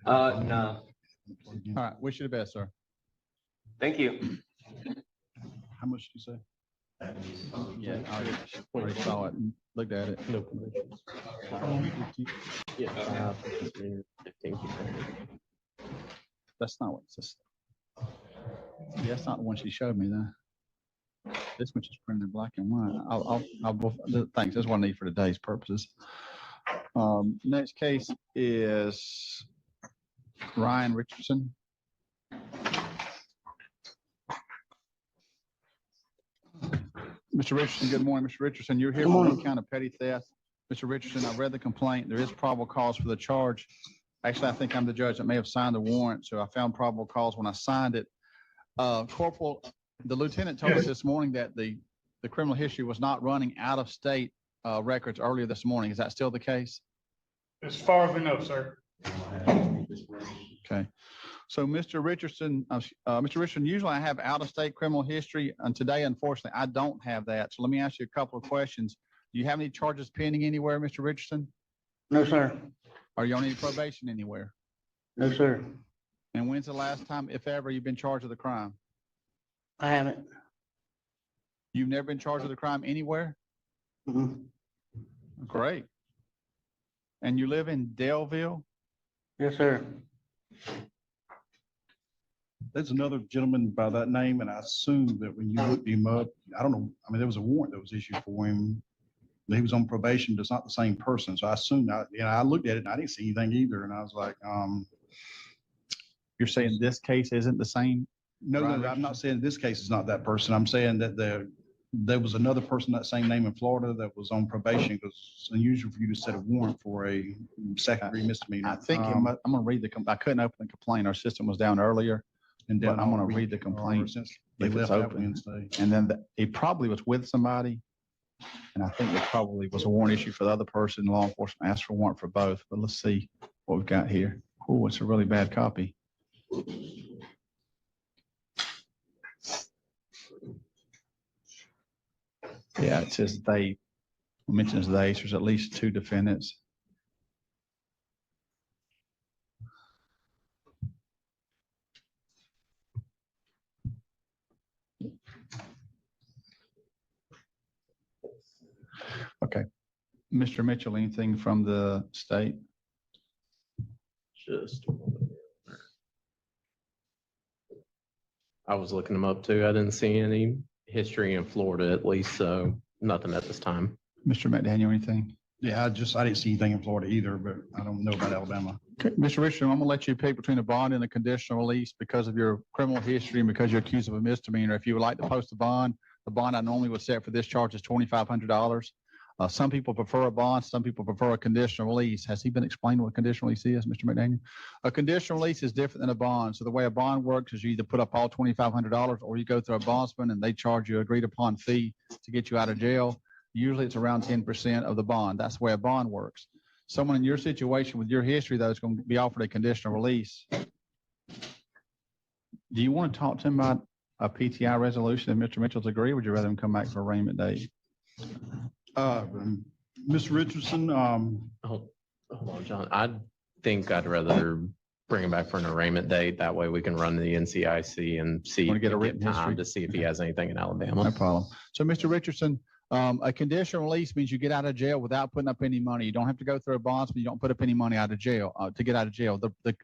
No. All right. Wish you the best, sir. Thank you. How much did you say? Yeah, I already saw it and looked at it. No conditions. Yeah. That's not what it says. Yeah, that's not the one she showed me, though. This one is printed in black and white. Thanks. That's what I need for today's purposes. Next case is Ryan Richardson. Mr. Richardson, good morning. Mr. Richardson, you're here for one count of petty theft. Mr. Richardson, I read the complaint. There is probable cause for the charge. Actually, I think I'm the judge that may have signed the warrant, so I found probable cause when I signed it. Corporal, the lieutenant told us this morning that the criminal history was not running out of state records earlier this morning. Is that still the case? As far as we know, sir. Okay. So, Mr. Richardson, usually I have out-of-state criminal history, and today, unfortunately, I don't have that. So let me ask you a couple of questions. Do you have any charges pending anywhere, Mr. Richardson? No, sir. Are you on any probation anywhere? No, sir. And when's the last time, if ever, you've been charged with a crime? I haven't. You've never been charged with a crime anywhere? Mm-hmm. Great. And you live in Delville? Yes, sir. There's another gentleman by that name, and I assume that when you looked him up, I don't know, I mean, there was a warrant that was issued for him. He was on probation, but it's not the same person. So I assumed, I looked at it and I didn't see anything either. And I was like, You're saying this case isn't the same? no, I'm not saying this case is not that person. I'm saying that there was another person that same name in Florida that was on probation, because it's unusual for you to set a warrant for a second-degree misdemeanor. I think I'm going to read I couldn't open the complaint. Our system was down earlier. And then But I'm going to read the complaint since they if left it's that open. Wednesday. And then he probably was with somebody. And I think there probably was a warrant issue for the other person. Law enforcement asked for a warrant for both. But let's see what we've got here. Oh, it's a really bad copy. Yeah, it says mentions they. There's at least 2 defendants. Okay. Mr. Mitchell, anything from the state? Just a moment. I was looking them up too. I didn't see any history in Florida at least, so nothing at this time. Mr. McDaniel, anything? Yeah, I didn't see anything in Florida either, but I don't know about Alabama. Okay, Mr. Richardson, I'm gonna let you pick between a bond and a conditional release because of your criminal history and because you're accused of a misdemeanor. If you would like to post a bond, the bond I normally would set for this charge is $2,500. Some people prefer a bond, some people prefer a conditional release. Has he been explained what a conditional release is, Mr. McDaniel? A conditional release is different than a bond. So the way a bond works is you either put up all $2,500 or you go through a bondsman and they charge you agreed upon fee to get you out of jail. Usually it's around 10% of the bond. That's the way a bond works. Someone in your situation with your history, though, is going to be offered a conditional release. Do you want to talk to him about a PTI resolution if Mr. Mitchell's agree? Would you rather him come back for arraignment date? Mr. Richardson, Hold on, John. I think I'd rather bring him back for an arraignment date. That way we can run the NCIC and see, Want to get a written time history? to see if he has anything in Alabama. No problem. So, Mr. Richardson, a conditional release means you get out of jail without putting up any money. You don't have to go through a bondsman. You don't put up any money out of jail to get out of jail. The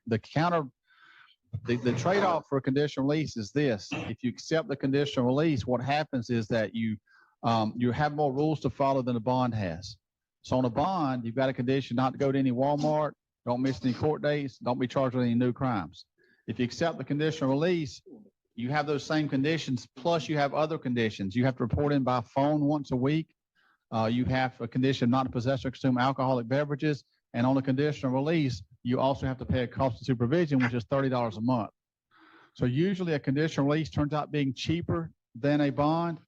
trade-off for a conditional release is this: if you accept the conditional release, what happens is that you have more rules to follow than a bond has. So on a bond, you've got a condition not to go to any Walmart, don't miss any court dates, don't be charged with any new crimes. If you accept the conditional release, you have those same conditions, plus you have other conditions. You have to report in by phone once a week. You have a condition not to possess or consume alcoholic beverages. And on the conditional release, you also have to pay a cost of supervision, which is $30 a month. So usually a conditional release turns out being cheaper than a bond,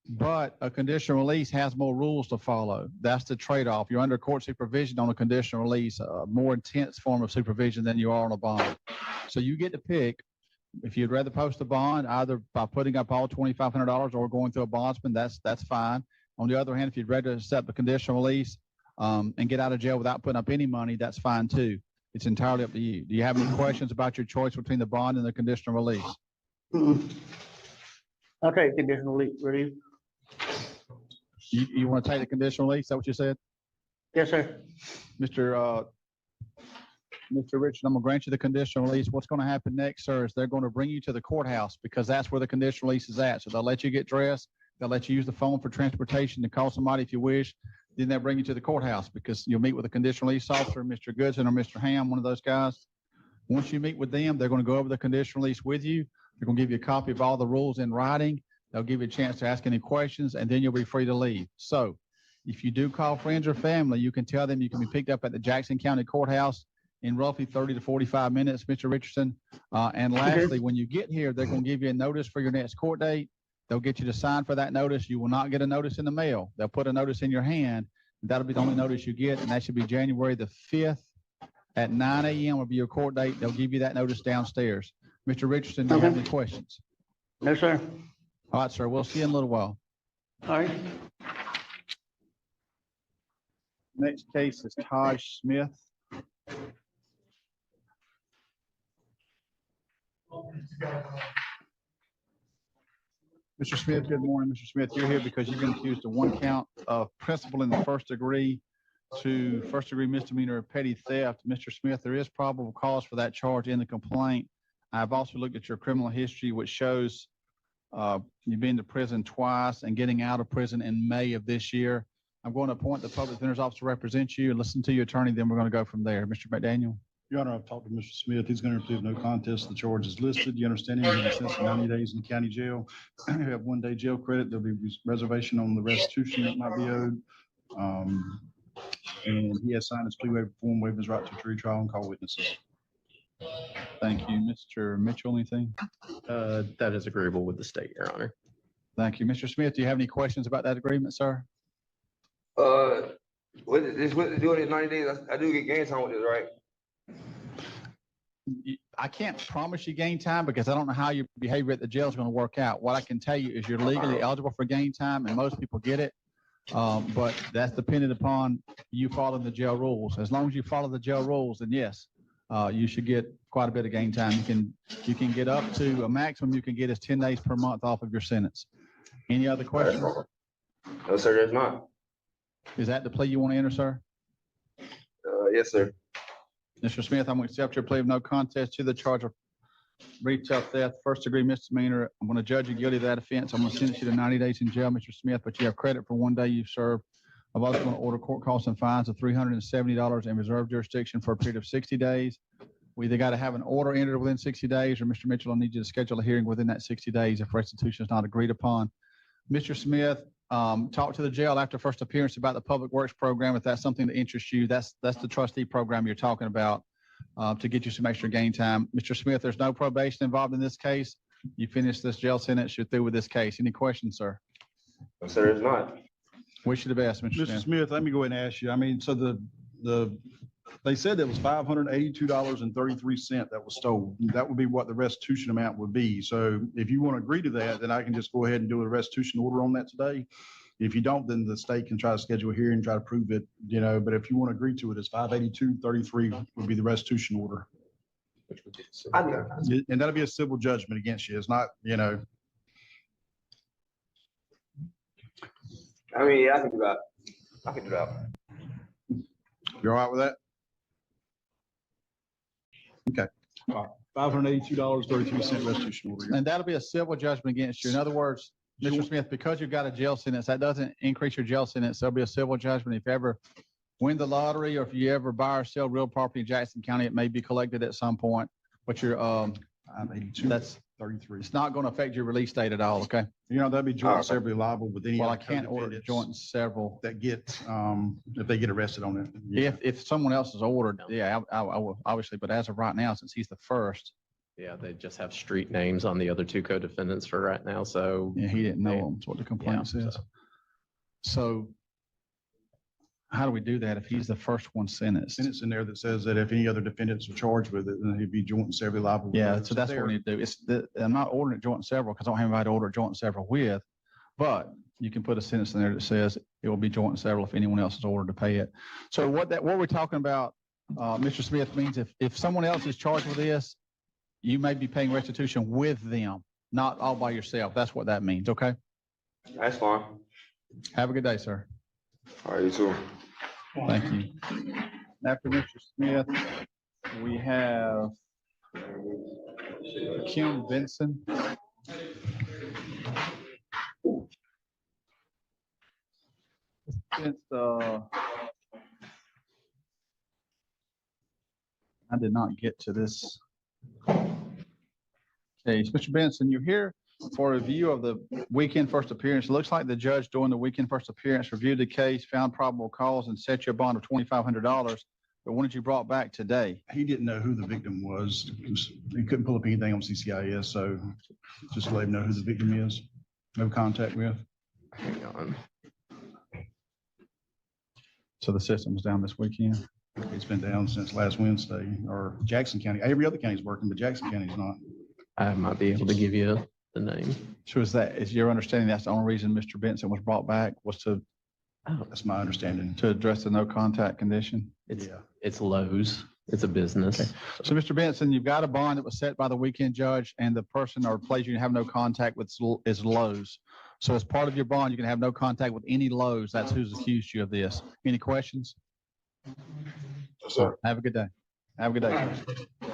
but a conditional release has more rules to follow. That's the trade-off. You're under court supervision on a conditional release, a more intense form of supervision than you are on a bond. So you get to pick if you'd rather post a bond, either by putting up all $2,500 or going through a bondsman, that's fine. On the other hand, if you'd rather accept a conditional release and get out of jail without putting up any money, that's fine too. It's entirely up to you. Do you have any questions about your choice between the bond and the conditional release? I'll take conditional release. You want to take the conditional release? Is that what you said? Yes, sir. Mr. Richard, I'm gonna grant you the conditional release. What's gonna happen next, sir, is they're gonna bring you to the courthouse because that's where the conditional release is at. So they'll let you get dressed. They'll let you use the phone for transportation to call somebody if you wish. Then they'll bring you to the courthouse because you'll meet with a conditional release officer, Mr. Goodson or Mr. Ham, one of those guys. Once you meet with them, they're gonna go over the conditional release with you. They're gonna give you a copy of all the rules in writing. They'll give you a chance to ask any questions, and then you'll be free to leave. So if you do call friends or family, you can tell them you can be picked up at the Jackson County Courthouse in roughly 30 to 45 minutes, Mr. Richardson. And lastly, when you get here, they're going to give you a notice for your next court date. They'll get you to sign for that notice. You will not get a notice in the mail. They'll put a notice in your hand. That'll be the only notice you get, and that should be January the 5th at 9 a.m. will be your court date. They'll give you that notice downstairs. Mr. Richardson, do you have any questions? No, sir. All right, sir. We'll see you in a little while. All right. Next case is Taj Smith. Mr. Smith, good morning. Mr. Smith, you're here because you've been accused of one count of principal in the first degree to first degree misdemeanor of petty theft. Mr. Smith, there is probable cause for that charge in the complaint. I've also looked at your criminal history, which shows you've been to prison twice and getting out of prison in May of this year. I'm going to appoint the public defender's officer to represent you and listen to your attorney, then we're going to go from there. Mr. McDaniel. Your Honor, I've talked to Mr. Smith. He's going to plead no contest. The charge is listed. You understand him? He's been sentenced to 90 days in the county jail. You have 1 day jail credit. There'll be reservation on the restitution that might be owed. And he has signed his plea waiver form, waiving his right to jury trial and call witnesses. Thank you. Mr. Mitchell, anything? That is agreeable with the state, Your Honor. Thank you. Mr. Smith, do you have any questions about that agreement, sir? With doing it 90 days, I do get game time with this, right? I can't promise you game time because I don't know how your behavior at the jail is going to work out. What I can tell you is you're legally eligible for game time, and most people get it. But that's dependent upon you following the jail rules. As long as you follow the jail rules, then yes, you should get quite a bit of game time. You can get up to a maximum you can get is 10 days per month off of your sentence. Any other questions? No, sir, there's not. Is that the plea you want to enter, sir? Yes, sir. Mr. Smith, I'm going to accept your plea of no contest to the charge of retail theft, first degree misdemeanor. I'm going to judge you guilty of that offense. I'm going to sentence you to 90 days in jail, Mr. Smith, but you have credit for 1 day you've served. I'm also going to order court costs and fines of $370 and reserve jurisdiction for a period of 60 days. We either got to have an order entered within 60 days, or Mr. Mitchell will need you to schedule a hearing within that 60 days if restitution is not agreed upon. Mr. Smith, talk to the jail after first appearance about the public works program. If that's something that interests you, that's the trustee program you're talking about to get you some extra gain time. Mr. Smith, there's no probation involved in this case. You finished this jail sentence, you're through with this case. Any questions, sir? No, sir, there's not. Wish you the best, Mr. Smith. Smith, let me go ahead and ask you. I mean, so they said it was $582.33 that was stolen. That would be what the restitution amount would be. So if you want to agree to that, then I can just go ahead and do a restitution order on that today. If you don't, then the state can try to schedule a hearing and try to prove it, but if you want to agree to it, it's $582.33 would be the restitution order. And that'll be a civil judgment against you. It's not, I mean, I can do that. You all right with that? Okay. $582.33 restitution order. And that'll be a civil judgment against you. In other words, Mr. Smith, because you've got a jail sentence, that doesn't increase your jail sentence. There'll be a civil judgment. If you ever win the lottery or if you ever buy or sell real property in Jackson County, it may be collected at some point. But you're that's 33. It's not going to affect your release date at all, okay? You know, they'll be joint Oh, and severally liable with any. Well, I other can't order co-defendants joint and several. that get, if they get arrested on it. Yeah. If someone else is ordered, yeah, I will, obviously, but as of right now, since he's the first, Yeah, they just have street names on the other two co-defendants for right now, so. yeah, he didn't know them, is what the complaint Yeah, says. So how do we do that if he's the first one sentenced? Sentence in there that says that if any other defendants are charged with it, then he'd be joint and severally liable. with Yeah, it. so that's what we need to do. I'm not ordering it joint and several because I don't have anybody to order it joint and several with. But you can put a sentence in there that says it will be joint and several if anyone else is ordered to pay it. So what we're talking about, Mr. Smith, means if someone else is charged with this, you may be paying restitution with them, not all by yourself. That's what that means, okay? That's fine. Have a good day, sir. All right, you too. Thank you. After Mr. Smith, we have Kim Benson. Since, I did not get to this case. Mr. Benson, you're here for a review of the weekend first appearance. It looks like the judge during the weekend first appearance reviewed the case, found probable cause, and set you a bond of $2,500. But when did you brought back today? He didn't know who the victim was. He couldn't pull up anything on CCIS, so just let him know who the victim is. No contact with. Hang on. So the system was down this weekend? It's been down since last Wednesday, or Jackson County. Every other county's working, but Jackson County's not. I might be able to give you the name. So is your understanding that's the only reason Mr. Benson was brought back was to That's my understanding. address the no contact condition? It's Lowe's. It's a business. So, Mr. Benson, you've got a bond that was set by the weekend judge, and the person or place you can have no contact with is Lowe's. So as part of your bond, you can have no contact with any Lowe's. That's who's accused you of this. Any questions? Yes, sir. Have a good day. Have a good day. Sir.